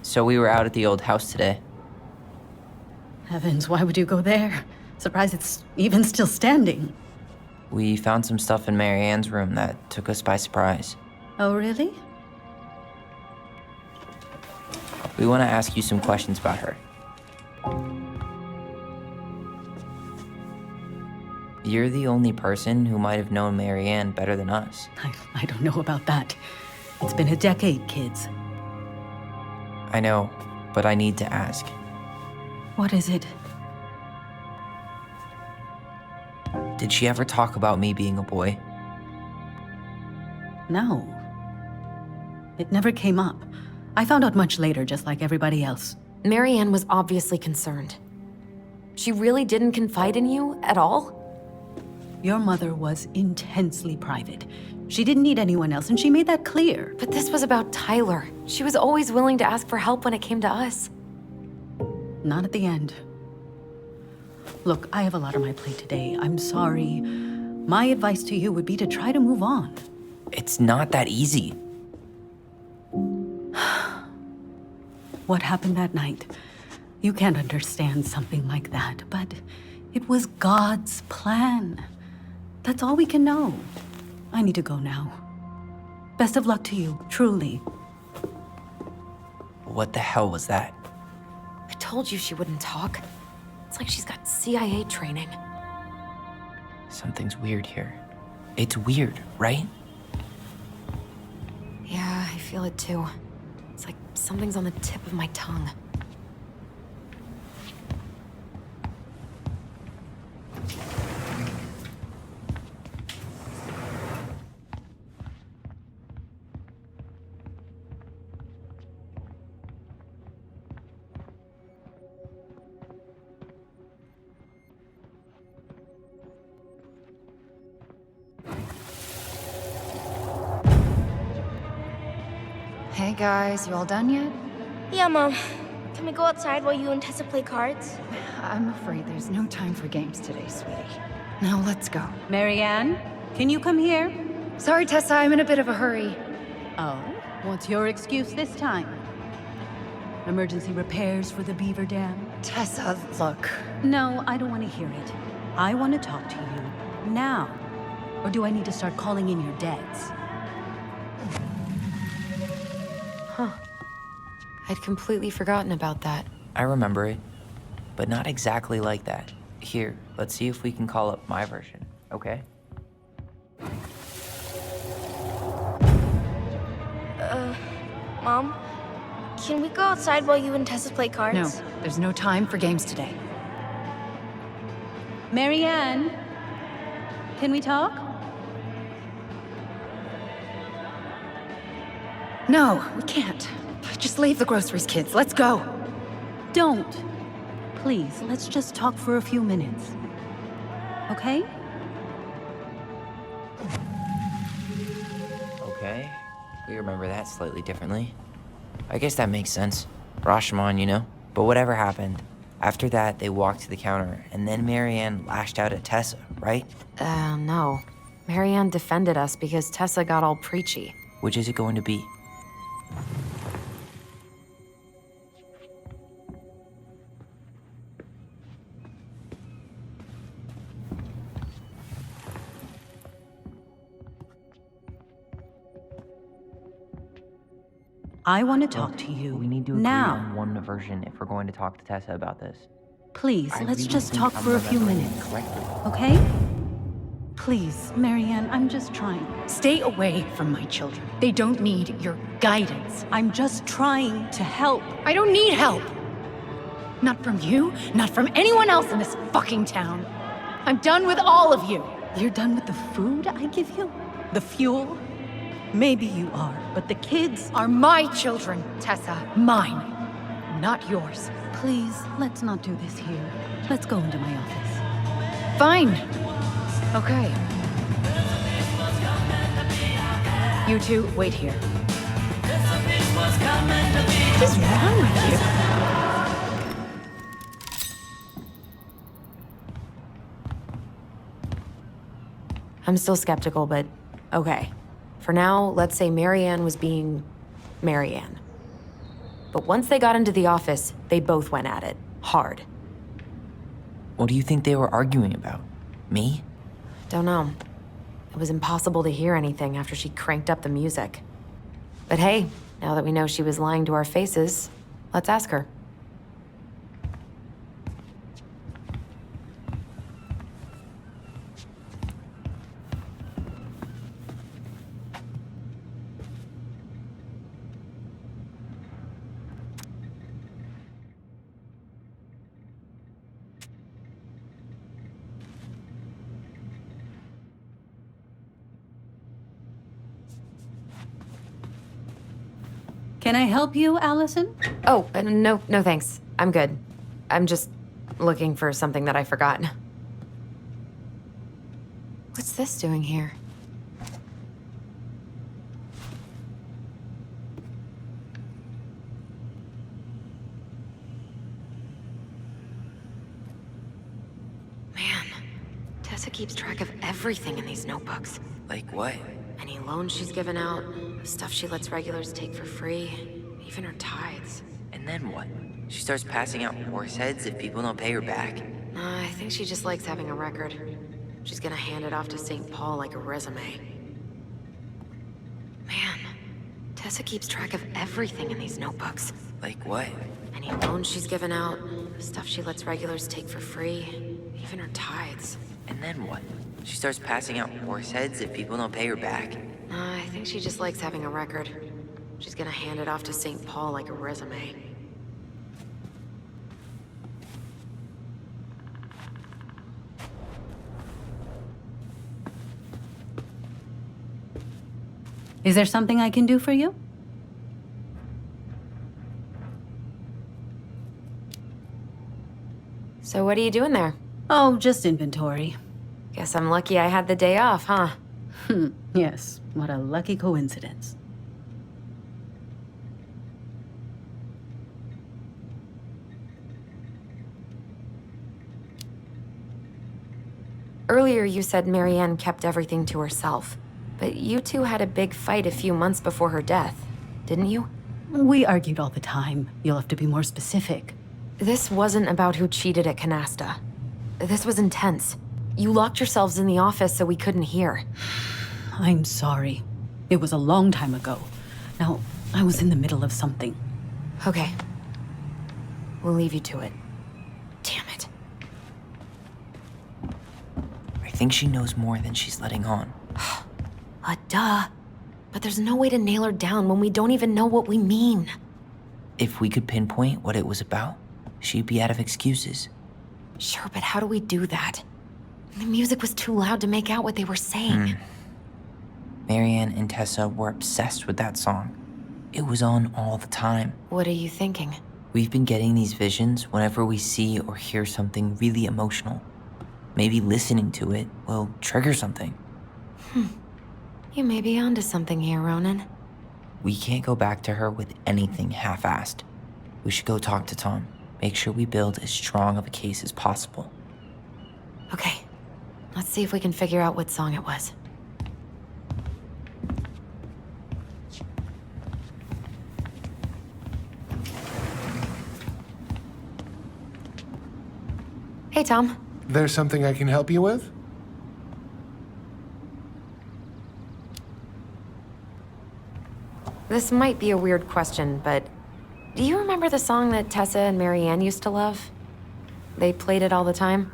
So we were out at the old house today. Heavens, why would you go there? Surprised it's even still standing. We found some stuff in Mary Ann's room that took us by surprise. Oh, really? We want to ask you some questions about her. You're the only person who might have known Mary Ann better than us. I don't know about that. It's been a decade, kids. I know, but I need to ask. What is it? Did she ever talk about me being a boy? No. It never came up. I found out much later, just like everybody else. Marianne was obviously concerned. She really didn't confide in you at all? Your mother was intensely private. She didn't need anyone else, and she made that clear. But this was about Tyler. She was always willing to ask for help when it came to us. Not at the end. Look, I have a lot on my plate today. I'm sorry, My advice to you would be to try to move on. It's not that easy. What happened that night? You can't understand something like that, but it was God's plan. That's all we can know. I need to go now. Best of luck to you, truly. What the hell was that? I told you she wouldn't talk. It's like she's got CIA training. Something's weird here. It's weird, right? Yeah, I feel it too. It's like something's on the tip of my tongue. Hey guys, you all done yet? Yeah, Mom. Can we go outside while you and Tessa play cards? I'm afraid there's no time for games today, sweetie. Now let's go. Marianne, can you come here? Sorry, Tessa, I'm in a bit of a hurry. Oh, what's your excuse this time? Emergency repairs for the beaver dam? Tessa, look. No, I don't want to hear it. I want to talk to you now. Or do I need to start calling in your debts? Huh. I'd completely forgotten about that. I remember it, but not exactly like that. Here, let's see if we can call up my version, okay? Mom? Can we go outside while you and Tessa play cards? No, there's no time for games today. Marianne, can we talk? No, we can't. Just leave the groceries, kids. Let's go. Don't. Please, let's just talk for a few minutes. Okay? Okay, we remember that slightly differently. I guess that makes sense. Rashomon, you know? But whatever happened, after that, they walked to the counter, and then Marianne lashed out at Tessa, right? No. Marianne defended us because Tessa got all preachy. Which is it going to be? I want to talk to you We need to agree now. on one version if we're going to talk to Tessa about this. Please, I let's really just think talk I'm for a few remembering minutes. correctly. Okay? Please, Marianne, I'm just trying. Stay away from my children. They don't need your guidance. I'm just trying to help. I don't need help. Not from you, not from anyone else in this fucking town. I'm done with all of you. You're done with the food I give you? The fuel? Maybe you are, but the kids Are my children, Tessa. Mine, not yours. Please, let's not do this here. Let's go into my office. Fine. Okay. You two, wait here. What is wrong with you? I'm still skeptical, but okay. For now, let's say Marianne was being Marianne. But once they got into the office, they both went at it. Hard. What do you think they were arguing about? Me? Don't know. It was impossible to hear anything after she cranked up the music. But hey, now that we know she was lying to our faces, let's ask her. Can I help you, Allison? Oh, no thanks. I'm good. I'm just looking for something that I forgot. What's this doing here? Man, Tessa keeps track of everything in these notebooks. Like what? Any loans she's given out, stuff she lets regulars take for free, even her tithes. And then what? She starts passing out horse heads if people don't pay her back? I think she just likes having a record. She's gonna hand it off to St. Paul like a resume. Man, Tessa keeps track of everything in these notebooks. Like what? Any loans she's given out, stuff she lets regulars take for free, even her tithes. And then what? She starts passing out horse heads if people don't pay her back? I think she just likes having a record. She's gonna hand it off to St. Paul like a resume. Is there something I can do for you? So what are you doing there? Oh, just inventory. Guess I'm lucky I had the day off, huh? Yes, what a lucky coincidence. Earlier you said Marianne kept everything to herself. But you two had a big fight a few months before her death, didn't you? We argued all the time. You'll have to be more specific. This wasn't about who cheated at Canasta. This was intense. You locked yourselves in the office so we couldn't hear. I'm sorry. It was a long time ago. Now, I was in the middle of something. Okay. We'll leave you to it. Damn it. I think she knows more than she's letting on. Duh. But there's no way to nail her down when we don't even know what we mean. If we could pinpoint what it was about, she'd be out of excuses. Sure, but how do we do that? The music was too loud to make out what they were saying. Marianne and Tessa were obsessed with that song. It was on all the time. What are you thinking? We've been getting these visions whenever we see or hear something really emotional. Maybe listening to it will trigger something. You may be onto something here, Ronan. We can't go back to her with anything half-assed. We should go talk to Tom. Make sure we build as strong of a case as possible. Okay. Let's see if we can figure out what song it was. Hey, Tom. There's something I can help you with? This might be a weird question, but do you remember the song that Tessa and Marianne used to love? They played it all the time.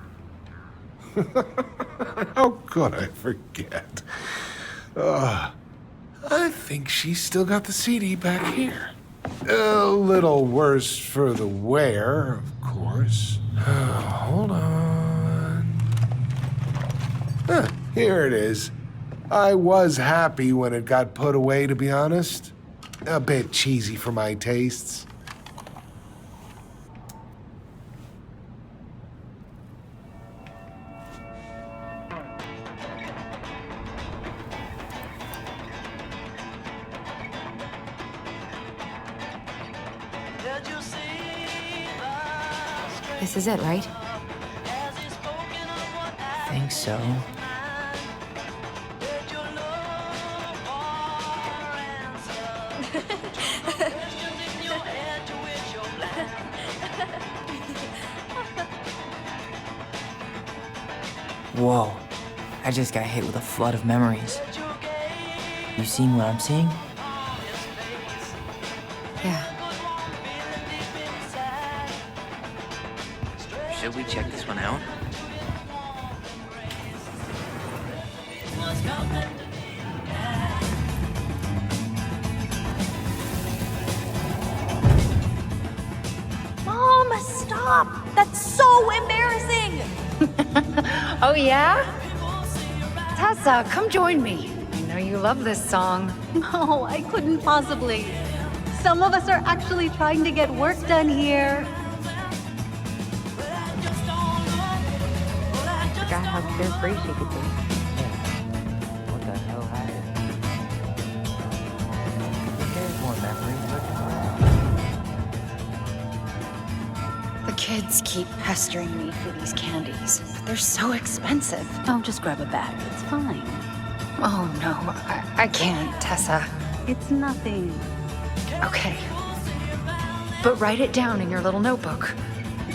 How could I forget? I think she's still got the CD back here. A little worse for the wear, of course. Hold on. Here it is. I was happy when it got put away, to be honest. A bit cheesy for my tastes. This is it, right? I think so. Whoa, I just got hit with a flood of memories. You seeing what I'm seeing? Yeah. Should we check this one out? Mom, stop! That's so embarrassing! Oh, yeah? Tessa, come join me. I know you love this song. No, I couldn't possibly. Some of us are actually trying to get work done here. Forgot how carefree she could be. What the hell happened? There's more memories. The kids keep pestering me for these candies. They're so expensive. Oh, just grab a bag. It's fine. Oh, no. I can't, Tessa. It's nothing. Okay. But write it down in your little notebook.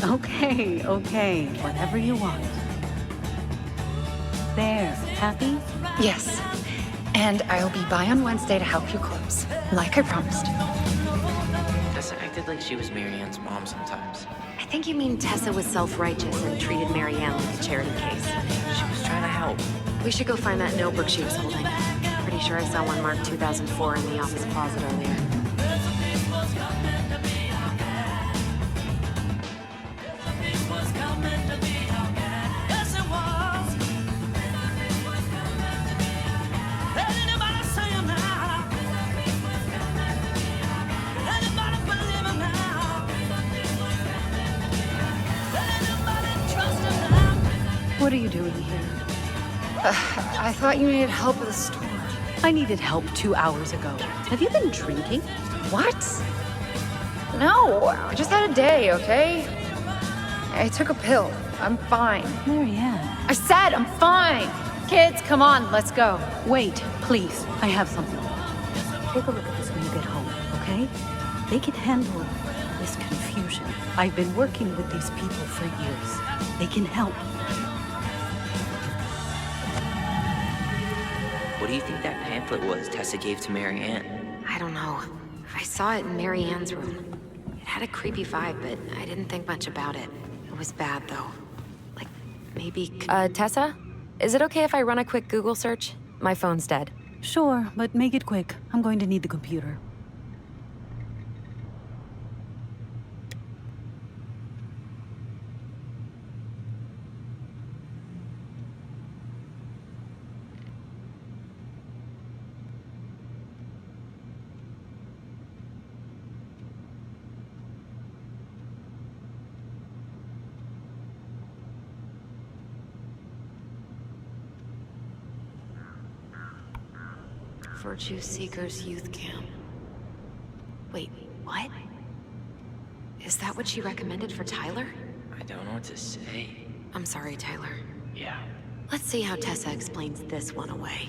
Okay, okay. Whatever you want. There. Happy? Yes. And I'll be by on Wednesday to help you close, like I promised. Tessa acted like she was Marianne's mom sometimes. I think you mean Tessa was self-righteous and treated Marianne like a charity case. She was trying to help. We should go find that notebook she was holding. Pretty sure I saw one marked 2004 in the office closet earlier. What are you doing here? I thought you needed help with the store. I needed help 2 hours ago. Have you been drinking? What? No, I just had a day, okay? I took a pill. I'm fine. Marianne. I said I'm fine. Kids, come on, let's go. Wait, please. I have something. Take a look at this when you get home, okay? They can handle this confusion. I've been working with these people for years. They can help. What do you think that pamphlet was Tessa gave to Marianne? I don't know. I saw it in Marianne's room. It had a creepy vibe, but I didn't think much about it. It was bad, though. Like, maybe... Tessa? Is it okay if I run a quick Google search? My phone's dead. Sure, but make it quick. I'm going to need the computer. Virtue Seekers Youth Camp. Wait, what? Is that what she recommended for Tyler? I don't know what to say. I'm sorry, Tyler. Yeah. Let's see how Tessa explains this one away.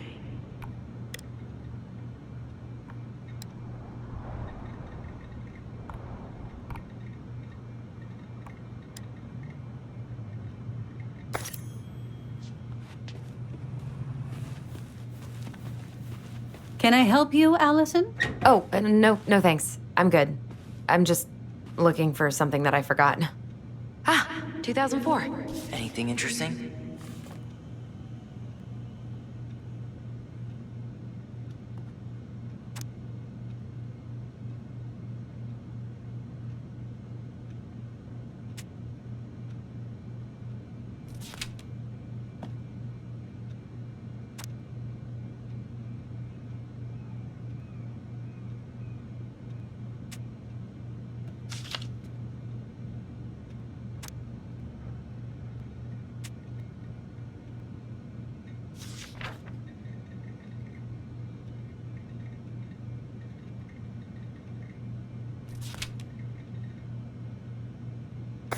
Can I help you, Allison? Oh, no thanks. I'm good. I'm just looking for something that I forgot. Ah, 2004. Anything interesting?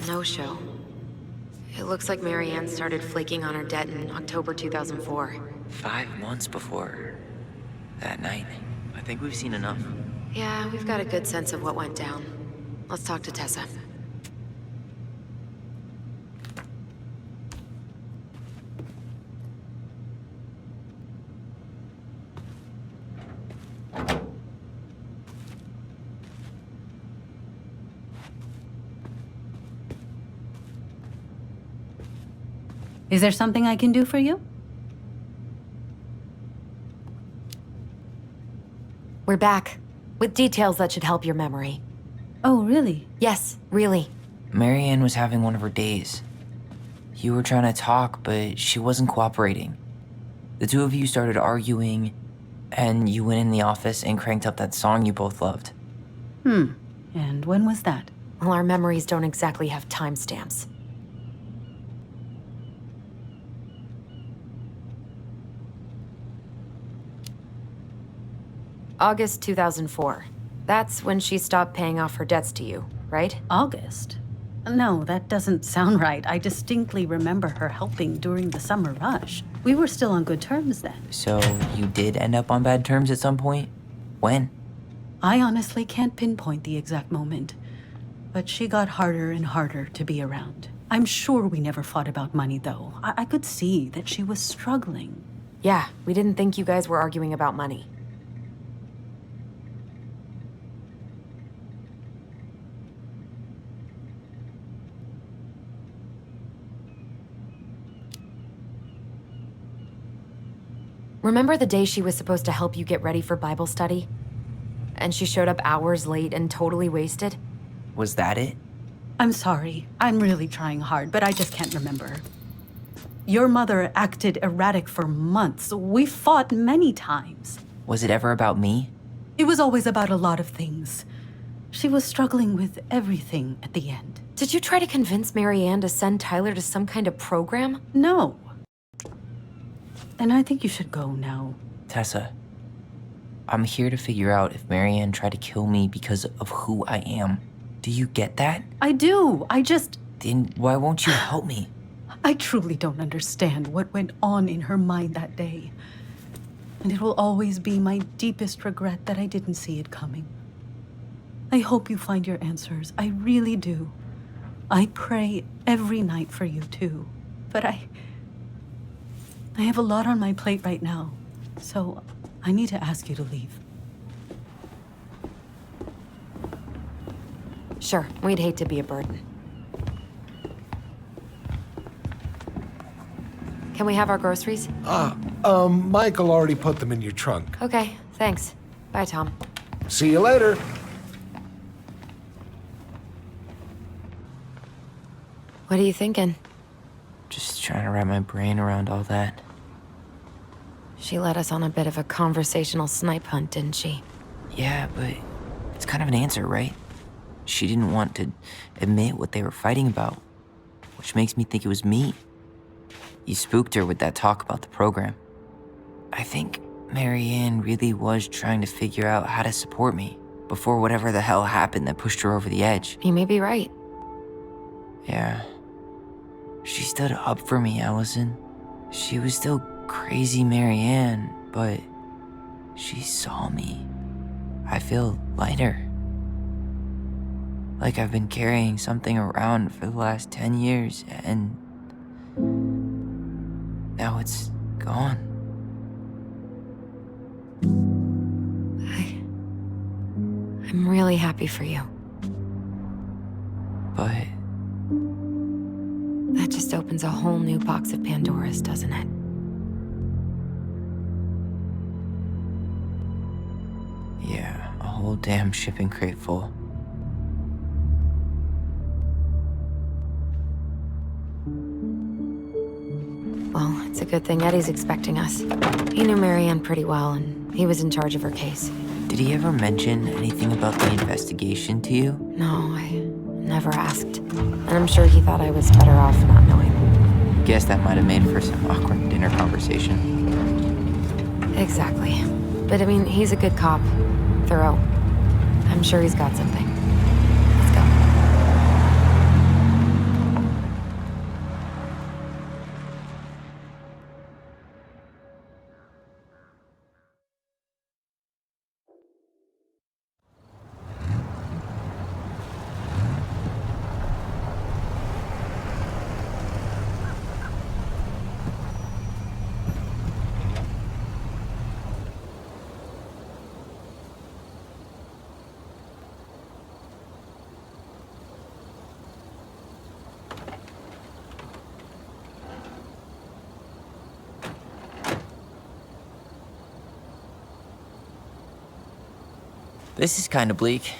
No show. It looks like Marianne started flaking on her debt in October 2004. 5 months before that night. I think we've seen enough. Yeah, we've got a good sense of what went down. Let's talk to Tessa. Is there something I can do for you? We're back, with details that should help your memory. Oh, really? Yes, really. Marianne was having one of her days. You were trying to talk, but she wasn't cooperating. The two of you started arguing, and you went in the office and cranked up that song you both loved. And when was that? Well, our memories don't exactly have timestamps. August 2004. That's when she stopped paying off her debts to you, right? August? No, that doesn't sound right. I distinctly remember her helping during the summer rush. We were still on good terms then. So you did end up on bad terms at some point? When? I honestly can't pinpoint the exact moment, but she got harder and harder to be around. I'm sure we never fought about money, though. I could see that she was struggling. Yeah, we didn't think you guys were arguing about money. Remember the day she was supposed to help you get ready for Bible study? And she showed up hours late and totally wasted? Was that it? I'm sorry. I'm really trying hard, but I just can't remember. Your mother acted erratic for months. We fought many times. Was it ever about me? It was always about a lot of things. She was struggling with everything at the end. Did you try to convince Marianne to send Tyler to some kind of program? No. And I think you should go now. Tessa, I'm here to figure out if Marianne tried to kill me because of who I am. Do you get that? I do. Then why won't you help me? I truly don't understand what went on in her mind that day. And it will always be my deepest regret that I didn't see it coming. I hope you find your answers. I really do. I pray every night for you too. But I have a lot on my plate right now, so I need to ask you to leave. Sure, we'd hate to be a burden. Can we have our groceries? Michael already put them in your trunk. Okay, thanks. Bye, Tom. See you later. What are you thinking? Just trying to wrap my brain around all that. She led us on a bit of a conversational snipe hunt, didn't she? Yeah, but it's kind of an answer, right? She didn't want to admit what they were fighting about, which makes me think it was me. You spooked her with that talk about the program. I think Marianne really was trying to figure out how to support me before whatever the hell happened that pushed her over the edge. You may be right. Yeah. She stood up for me, Allison. She was still crazy Marianne, but she saw me. I feel lighter. Like I've been carrying something around for the last 10 years, and now it's gone. I'm really happy for you. But that just opens a whole new box of Pandora's, doesn't it? yeah, a whole damn shipping crate full. Well, it's a good thing Eddie's expecting us. He knew Marianne pretty well, and he was in charge of her case. Did he ever mention anything about the investigation to you? No, I never asked. And I'm sure he thought I was better off not knowing. Guess that might have made for some awkward dinner conversation. Exactly. But I mean, he's a good cop. Thorough. I'm sure he's got something. Let's go. This is kind of bleak.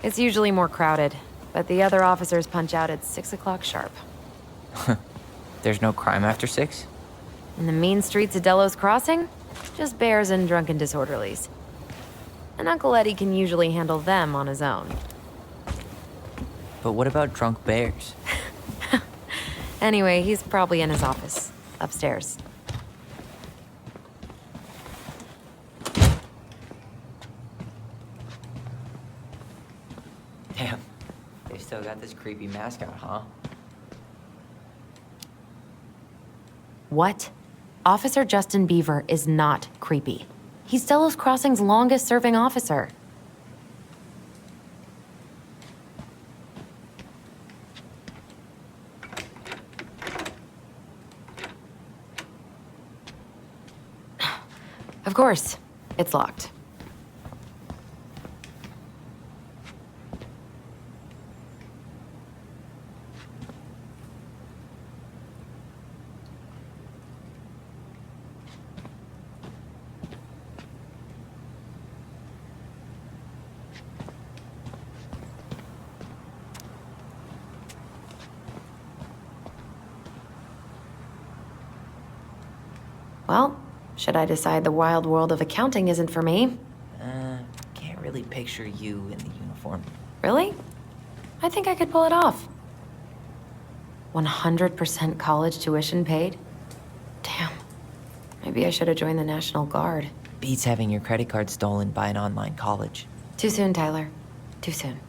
It's usually more crowded, but the other officers punch out at 6 o'clock sharp. There's no crime after 6? In the mean streets of Delos Crossing, just bears and drunken disorderlies. And Uncle Eddie can usually handle them on his own. But what about drunk bears? Anyway, he's probably in his office, upstairs. Damn, They still got this creepy mascot, huh? What? Officer Justin Beaver is not creepy. He's Delos Crossing's longest-serving officer. Of course, it's locked. Well, should I decide the wild world of accounting isn't for me? Can't really picture you in the uniform. Really? I think I could pull it off. 100% college tuition paid? Damn. Maybe I should have joined the National Guard. Beats having your credit card stolen by an online college. Too soon, Tyler. Too soon.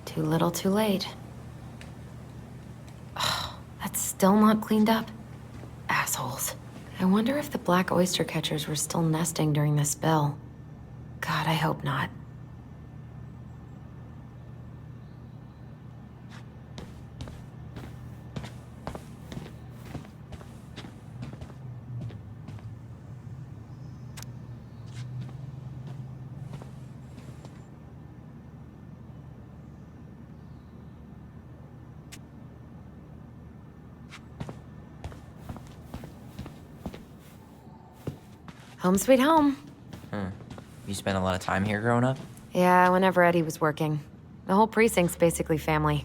Too little, too late. Ugh, that's still not cleaned up. Assholes. I wonder if the black oyster catchers were still nesting during the spill. God, I hope not. Home sweet home. You spent a lot of time here growing up? Yeah, whenever Eddie was working. The whole precinct's basically family.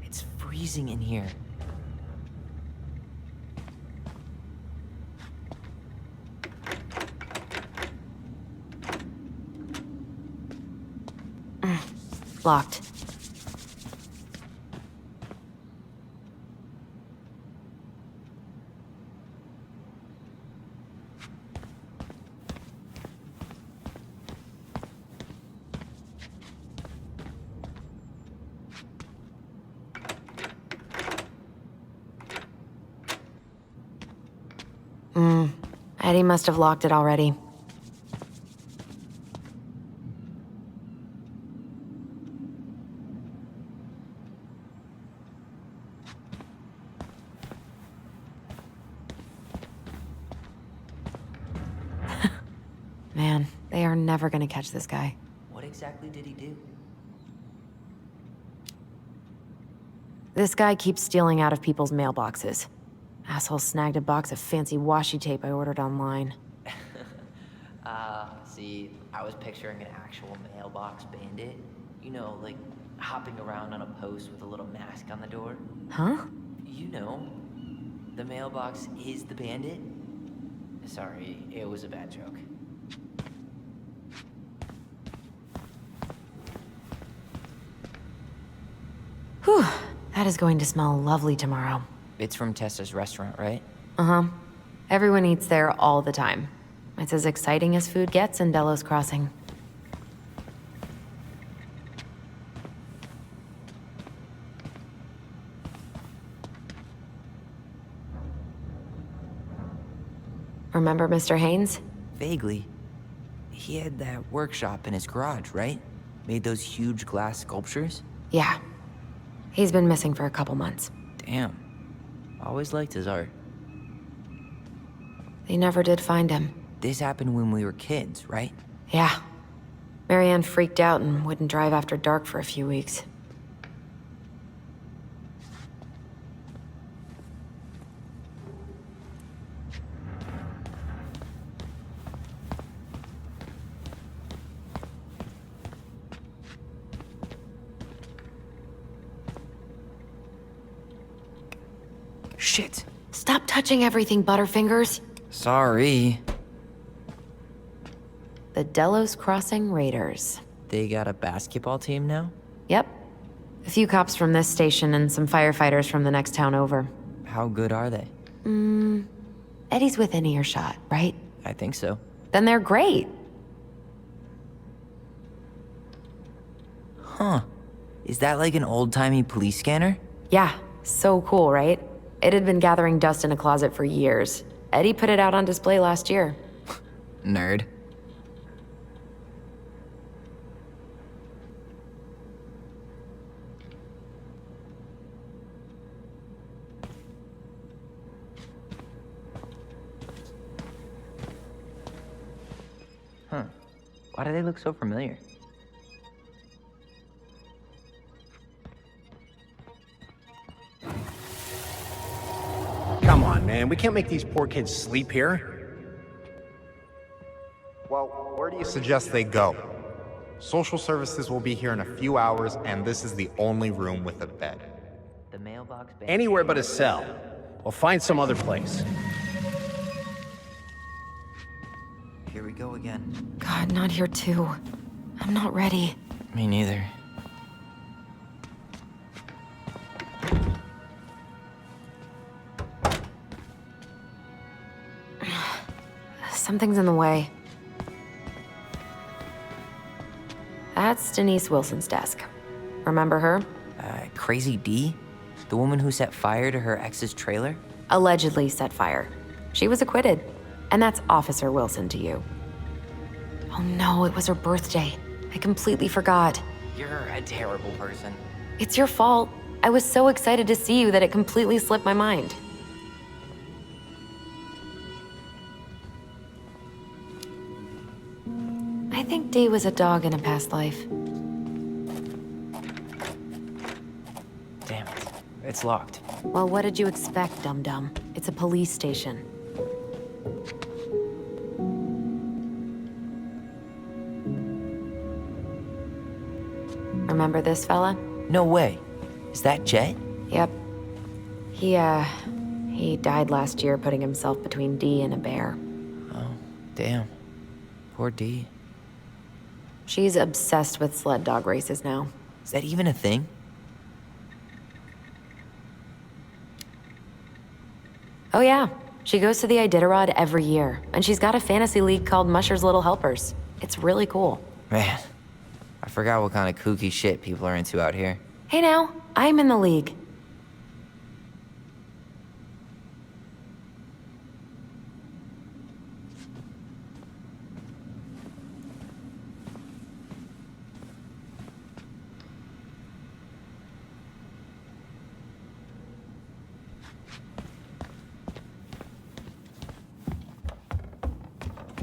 It's freezing in here. Locked. Eddie must have locked it already. Man, they are never gonna catch this guy. What exactly did he do? This guy keeps stealing out of people's mailboxes. Asshole snagged a box of fancy washi tape I ordered online. See, I was picturing an actual mailbox bandit. You know, like hopping around on a post with a little mask on the door. Huh? You know, the mailbox is the bandit. Sorry, it was a bad joke. Whew, that is going to smell lovely tomorrow. It's from Tessa's restaurant, right? Uh-huh. Everyone eats there all the time. It's as exciting as food gets in Delos Crossing. Remember Mr. Haynes? Vaguely. He had that workshop in his garage, right? Made those huge glass sculptures? Yeah. He's been missing for a couple months. Damn. Always liked his art. They never did find him. This happened when we were kids, right? Yeah. Marianne freaked out and wouldn't drive after dark for a few weeks. Shit. Stop touching everything, Butterfingers. Sorry. The Delos Crossing Raiders. They got a basketball team now? Yep. A few cops from this station and some firefighters from the next town over. How good are they? Eddie's within earshot, right? I think so. Then they're great. Huh. Is that like an old-timey police scanner? Yeah, so cool, right? It had been gathering dust in a closet for years. Eddie put it out on display last year. Nerd. Huh. Why do they look so familiar? Come on, man. We can't make these poor kids sleep here. Well, where do you suggest they go? Social services will be here in a few hours, and this is the only room with a bed. The mailbox bay. Anywhere but a cell. We'll find some other place. Here we go again. God, not here too. I'm not ready. Me neither. Something's in the way. That's Denise Wilson's desk. Remember her? Crazy D? The woman who set fire to her ex's trailer? Allegedly set fire. She was acquitted. And that's Officer Wilson to you. Oh no, it was her birthday. I completely forgot. You're a terrible person. It's your fault. I was so excited to see you that it completely slipped my mind. I think Dee was a dog in a past life. Damn it. It's locked. Well, what did you expect, dum-dum? It's a police station. Remember this fella? No way. Is that Jet? Yep. He died last year putting himself between Dee and a bear. Oh, damn. Poor D. She's obsessed with sled dog races now. Is that even a thing? Oh yeah, she goes to the Iditarod every year, and she's got a fantasy league called Musher's Little Helpers. It's really cool. Man, I forgot what kind of kooky shit people are into out here. Hey now, I'm in the league.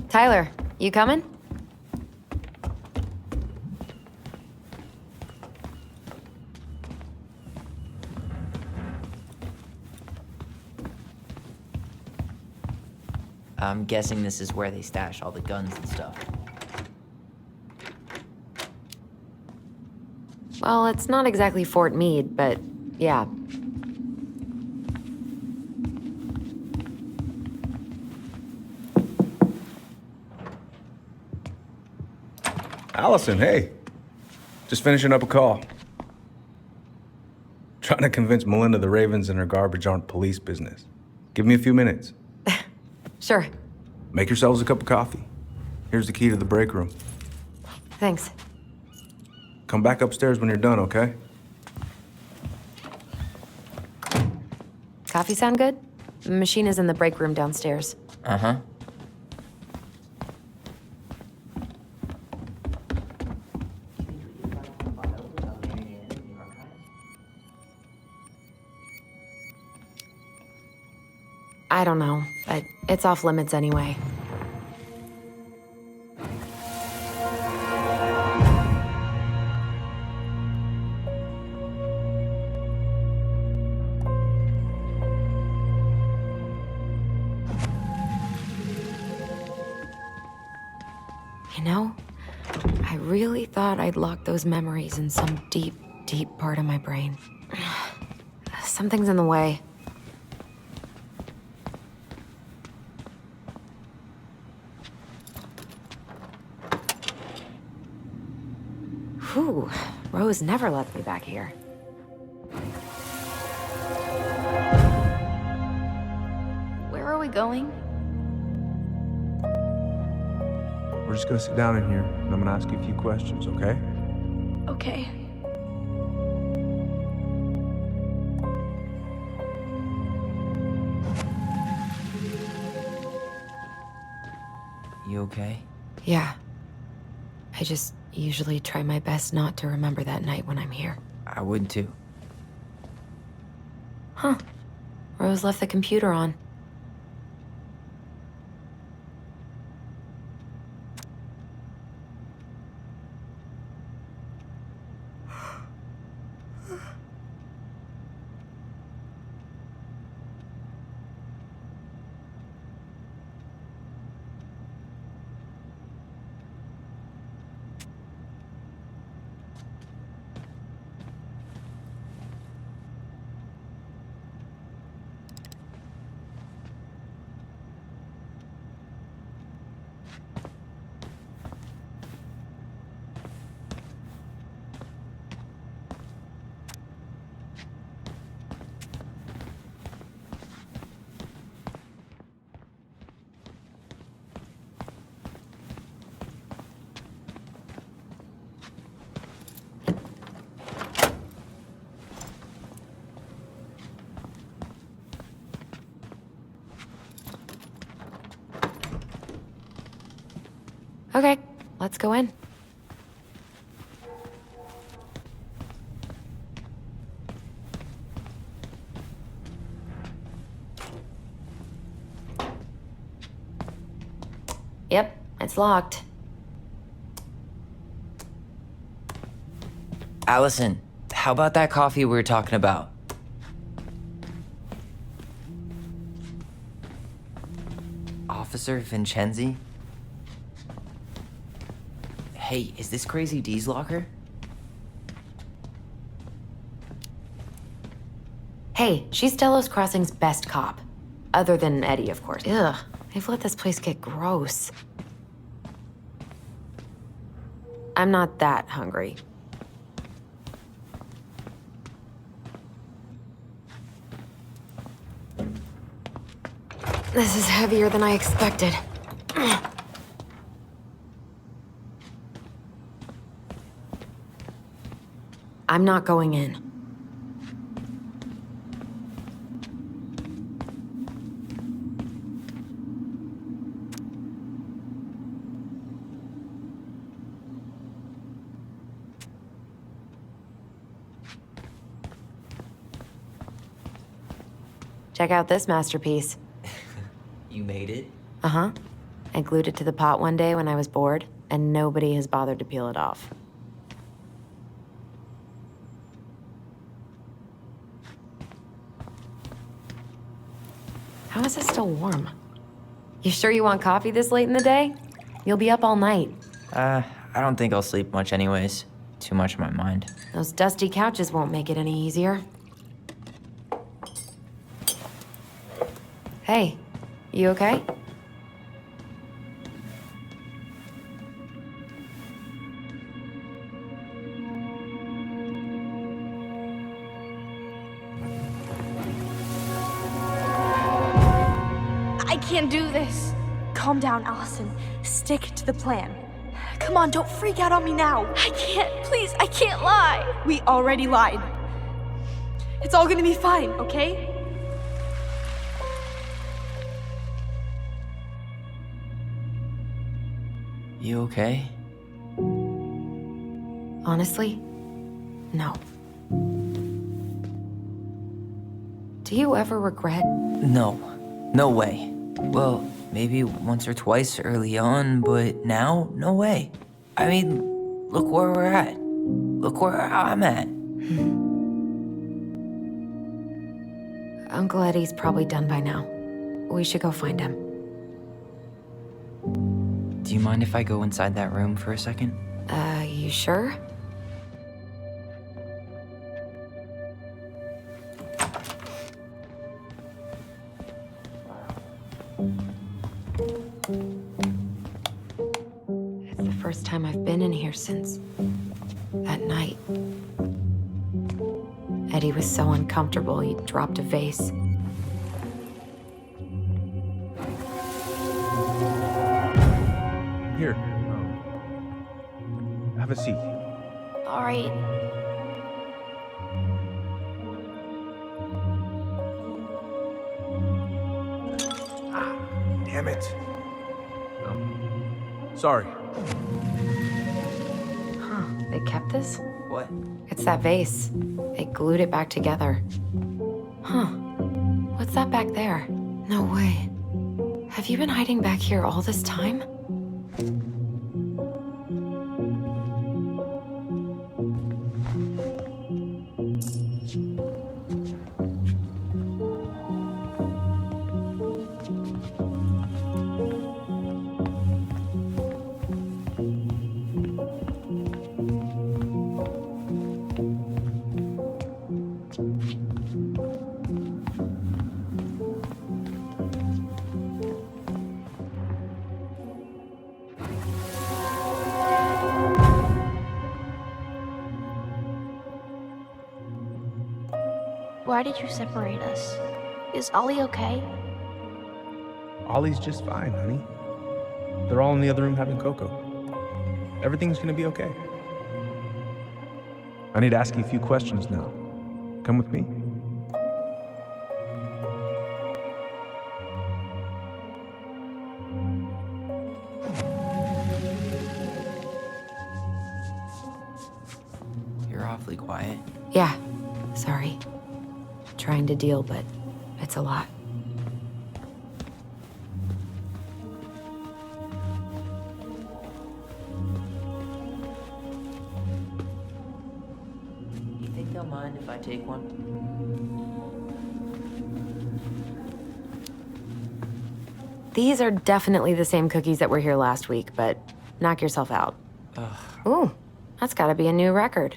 Tyler, you coming? I'm guessing this is where they stash all the guns and stuff. Well, it's not exactly Fort Meade, but yeah. Allison, hey. Just finishing up a call. Trying to convince Melinda the Ravens and her garbage aren't police business. Give me a few minutes. Sure. Make yourselves a cup of coffee. Here's the key to the break room. Thanks. Come back upstairs when you're done, okay? Coffee sound good? The machine is in the break room downstairs. Uh-huh. I don't know, but it's off limits anyway. You know, I really thought I'd locked those memories in some deep, deep part of my brain. Something's in the way. Whew, Rose never lets me back here. Where are we going? We're just gonna sit down in here, and I'm gonna ask you a few questions, okay? Okay. You okay? Yeah. I just usually try my best not to remember that night when I'm here. I would too. Huh. Rose left the computer on. Okay, let's go in. Yep, it's locked. Allison, how about that coffee we were talking about? Officer Vincenzi? Hey, is this Crazy D's locker? Hey, she's Delos Crossing's best cop. Other than Eddie, of course. Ugh, they've let this place get gross. I'm not that hungry. This is heavier than I expected. I'm not going in. Check out this masterpiece. You made it? Uh-huh. I glued it to the pot one day when I was bored, and nobody has bothered to peel it off. How is it still warm? You sure you want coffee this late in the day? You'll be up all night. I don't think I'll sleep much anyways. Too much on my mind. Those dusty couches won't make it any easier. Hey, you okay? I can't do this. Calm down, Allison. Stick to the plan. Come on, don't freak out on me now. I can't, please, I can't lie. We already lied. It's all gonna be fine, okay? You okay? Honestly, no. Do you ever regret? No. No way. Well, maybe once or twice early on, but now, no way. I mean, look where we're at. Look where I'm at. Uncle Eddie's probably done by now. We should go find him. Do you mind if I go inside that room for a second? You sure? It's the first time I've been in here since that night. Eddie was so uncomfortable, he dropped a vase. Here. Have a seat. All right. Damn it. Sorry. Huh, they kept this? What? It's that vase. They glued it back together. Huh. What's that back there? No way. Have you been hiding back here all this time? Why did you separate us? Is Ollie okay? Ollie's just fine, honey. They're all in the other room having cocoa. Everything's gonna be okay. I need to ask you a few questions now. Come with me. You're awfully quiet. Yeah, sorry. Trying to deal, but it's a lot. You think they'll mind if I take one? These are definitely the same cookies that were here last week, but knock yourself out. Ugh. Ooh, that's gotta be a new record.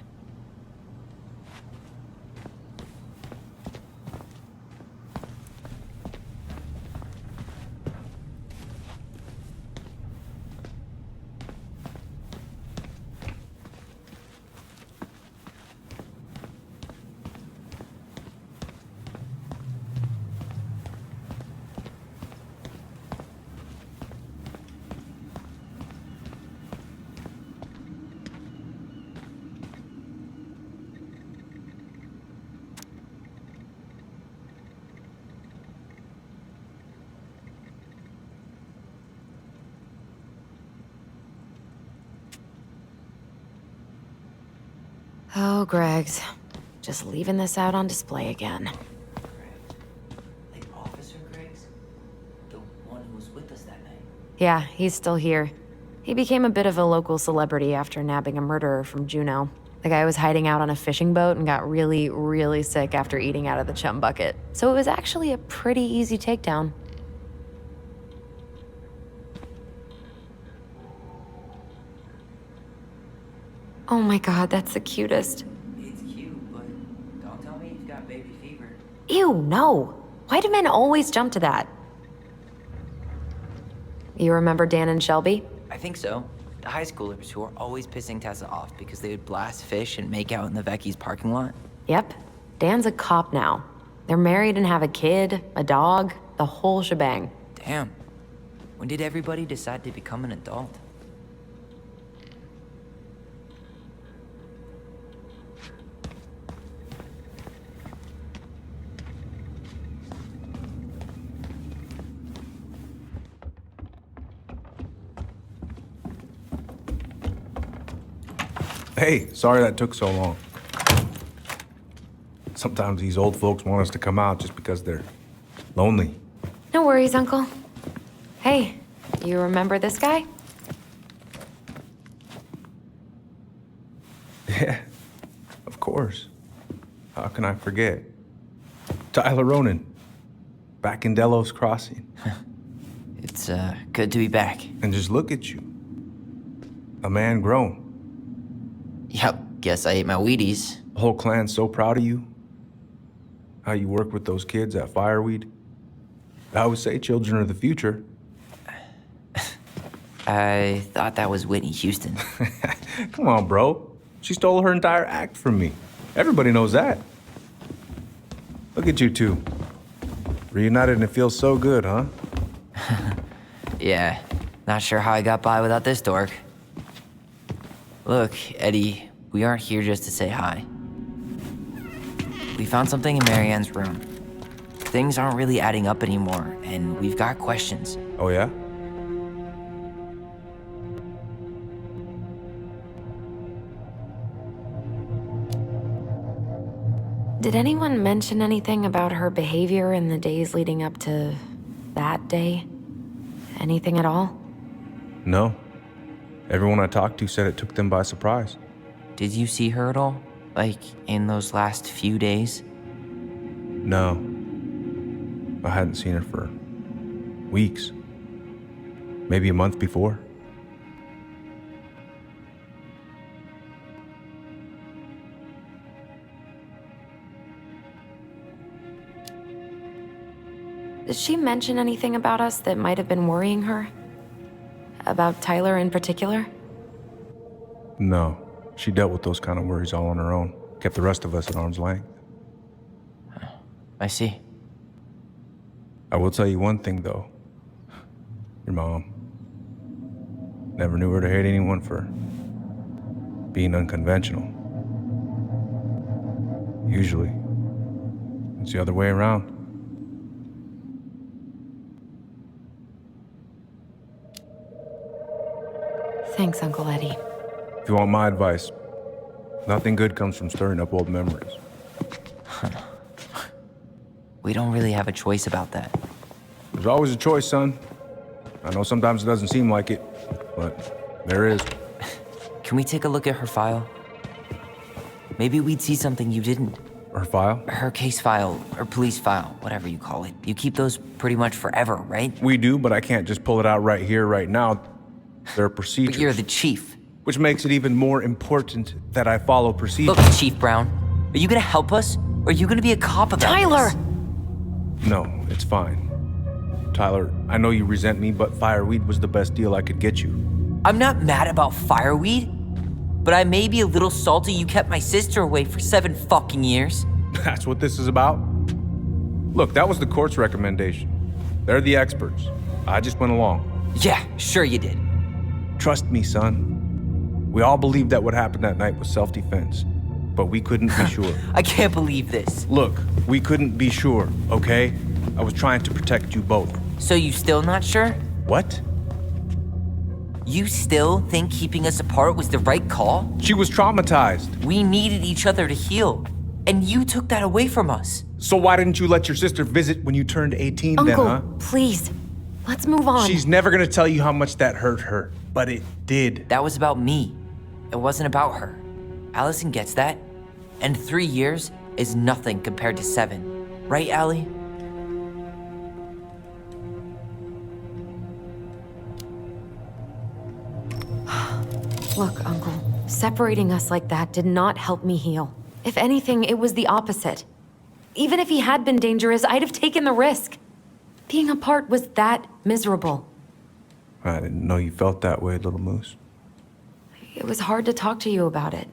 Oh, Greggs. Just leaving this out on display again. Like Officer Greggs? The one who was with us that night? Yeah, he's still here. He became a bit of a local celebrity after nabbing a murderer from Juneau. The guy was hiding out on a fishing boat and got really, really sick after eating out of the chum bucket. So it was actually a pretty easy takedown. Oh my god, that's the cutest. It's cute, but don't tell me you've got baby fever. Ew, no. Why do men always jump to that? You remember Dan and Shelby? I think so. The high schoolers who were always pissing Tessa off because they would blast fish and make out in the Vecchi's parking lot. Yep. Dan's a cop now. They're married and have a kid, a dog, the whole shebang. Damn. When did everybody decide to become an adult? Hey, sorry that took so long. Sometimes these old folks want us to come out just because they're lonely. No worries, Uncle. Hey, you remember this guy? Yeah, of course. How can I forget? Tyler Ronan, back in Delos Crossing. It's, good to be back. And just look at you. A man grown. Yep, guess I ate my Wheaties. The whole clan's so proud of you. How you work with those kids at Fireweed. I always say children are the future. I thought that was Whitney Houston. Come on, bro. She stole her entire act from me. Everybody knows that. Look at you two. Reunited and it feels so good, huh? Yeah, not sure how I got by without this dork. Look, Eddie, we aren't here just to say hi. We found something in Marianne's room. Things aren't really adding up anymore, and we've got questions. Oh, yeah? Did anyone mention anything about her behavior in the days leading up to that day? Anything at all? No. Everyone I talked to said it took them by surprise. Did you see her at all? Like, in those last few days? No. I hadn't seen her for weeks. Maybe a month before. Did she mention anything about us that might have been worrying her? About Tyler in particular? No. She dealt with those kind of worries all on her own. Kept the rest of us at arm's length. I see. I will tell you one thing, though. Your mom. Never knew her to hate anyone for being unconventional. Usually, it's the other way around. Thanks, Uncle Eddie. If you want my advice, nothing good comes from stirring up old memories. We don't really have a choice about that. There's always a choice, son. I know sometimes it doesn't seem like it, but there is. Can we take a look at her file? Maybe we'd see something you didn't. Her file? Her case file, or police file, whatever you call it. You keep those pretty much forever, right? We do, but I can't just pull it out right here, right now. There are procedures. But you're the chief. Which makes it even more important that I follow procedures. Look, Chief Brown, are you gonna help us? Or are you gonna be a cop about Tyler! this? No, it's fine. Tyler, I know you resent me, but fireweed was the best deal I could get you. I'm not mad about fireweed, but I may be a little salty you kept my sister away for 7 fucking years. That's what this is about? Look, that was the court's recommendation. They're the experts. I just went along. Yeah, sure you did. Trust me, son. We all believed that what happened that night was self-defense, but we couldn't be sure. I can't believe this. Look, we couldn't be sure, okay? I was trying to protect you both. So you still not sure? What? You still think keeping us apart was the right call? She was traumatized. We needed each other to heal, and you took that away from us. So why didn't you let your sister visit when you turned 18 Uncle, then, huh? please. Let's move on. She's never gonna tell you how much that hurt her, but it did. That was about me. It wasn't about her. Allison gets that, and 3 years is nothing compared to 7. Right, Allie? Look, Uncle, separating us like that did not help me heal. If anything, it was the opposite. Even if he had been dangerous, I'd have taken the risk. Being apart was that miserable. I didn't know you felt that way, little moose. It was hard to talk to you about it.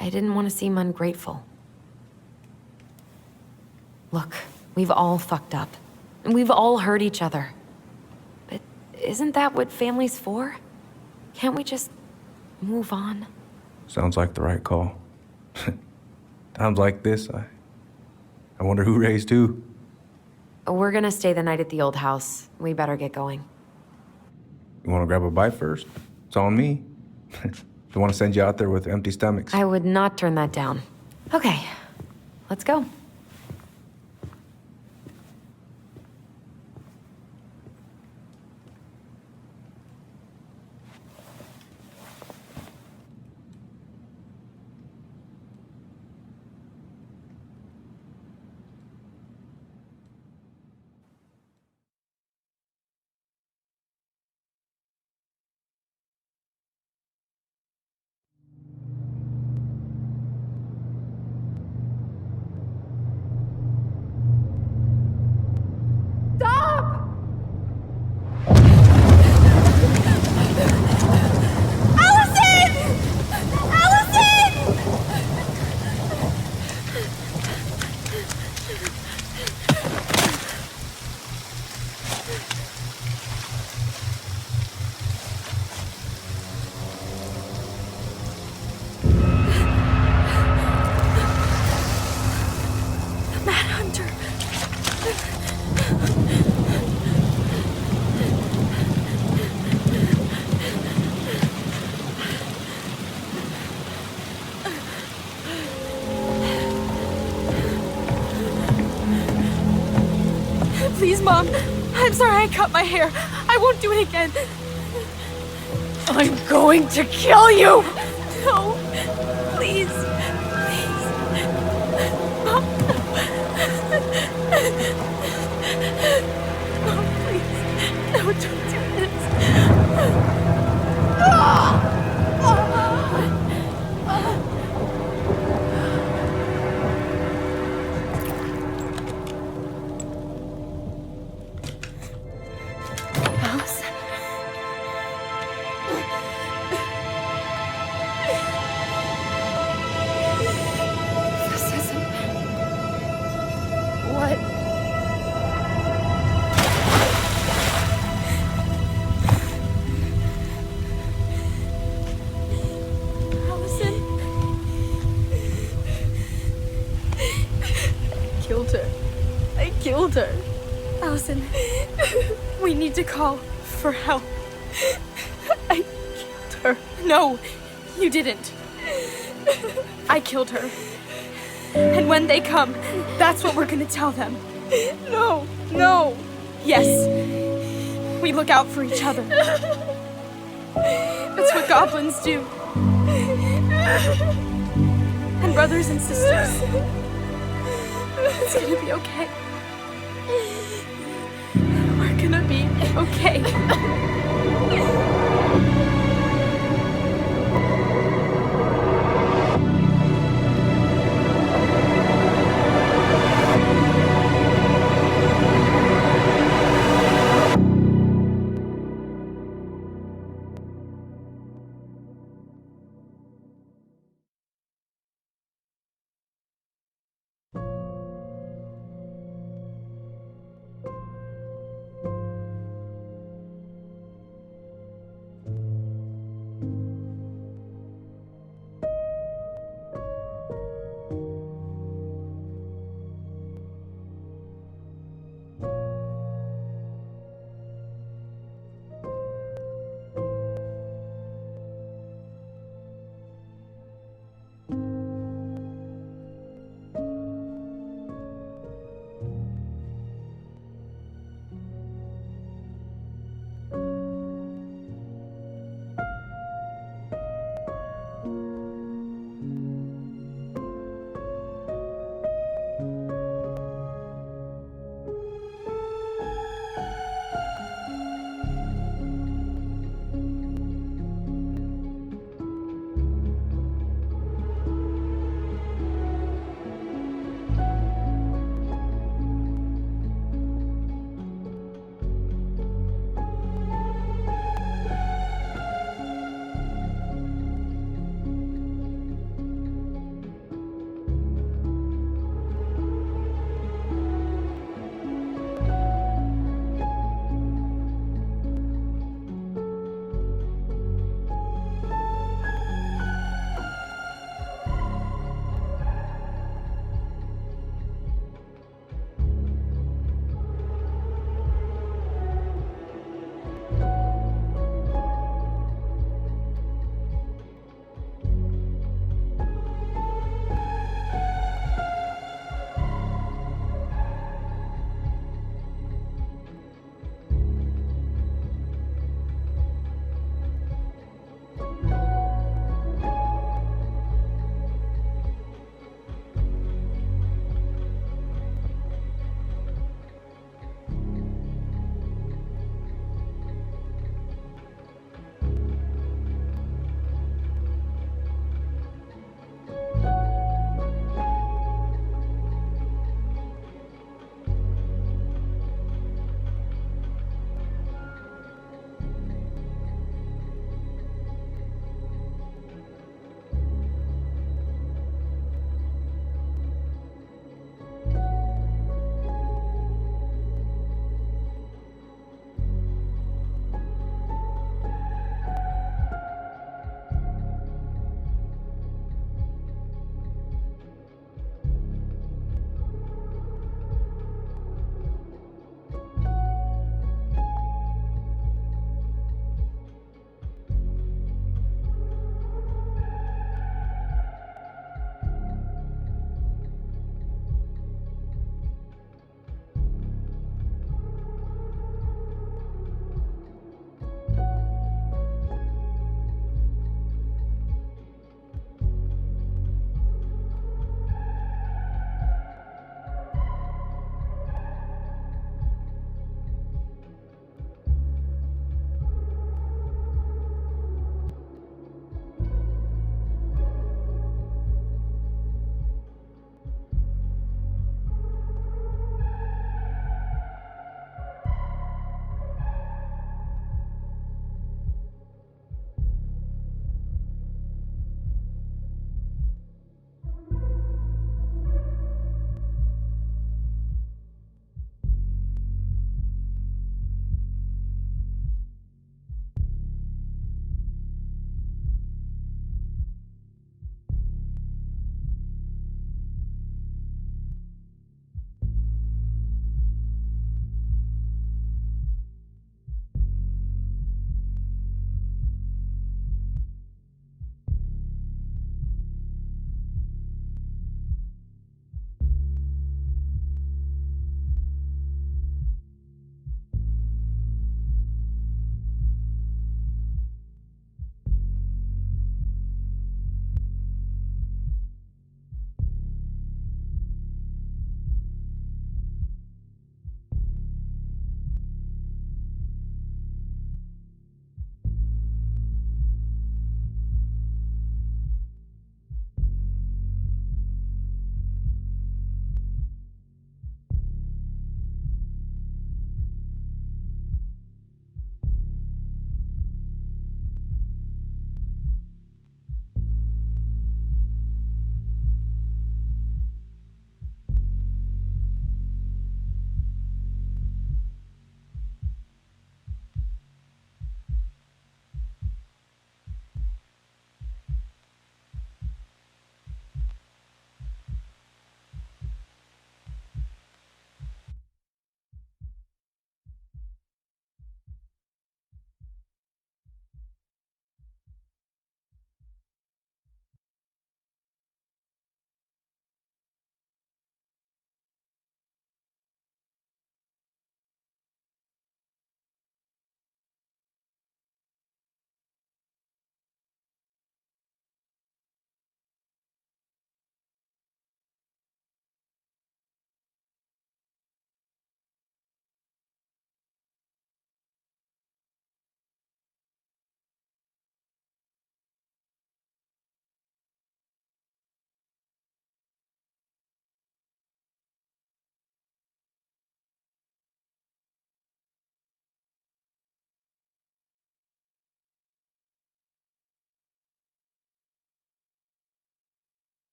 I didn't want to seem ungrateful. Look, we've all fucked up. And we've all hurt each other. But isn't that what family's for? Can't we just move on? Sounds like the right call. Times like this, I wonder who raised who. We're gonna stay the night at the old house. We better get going. You wanna grab a bite first? It's on me. Don't wanna send you out there with empty stomachs. I would not turn that down. Okay, let's go. Mom, I'm sorry I cut my hair. I won't do it again. I'm going to kill you! No, please. Please. Mom. Mom, please. No, don't do this. Allison. This isn't... What? Allison? Killed her. I killed her. Allison, we need to call for help. I killed her. No, you didn't. I killed her. And when they come, that's what we're gonna tell them. No, no. Yes. We look out for each other. That's what goblins do. And brothers and sisters. It's gonna be okay. We're gonna be okay.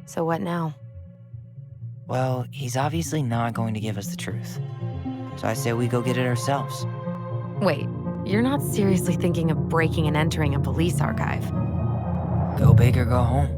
So what now? Well, he's obviously not going to give us the truth. So I say we go get it ourselves. Wait, you're not seriously thinking of breaking and entering a police archive? Go big or go home.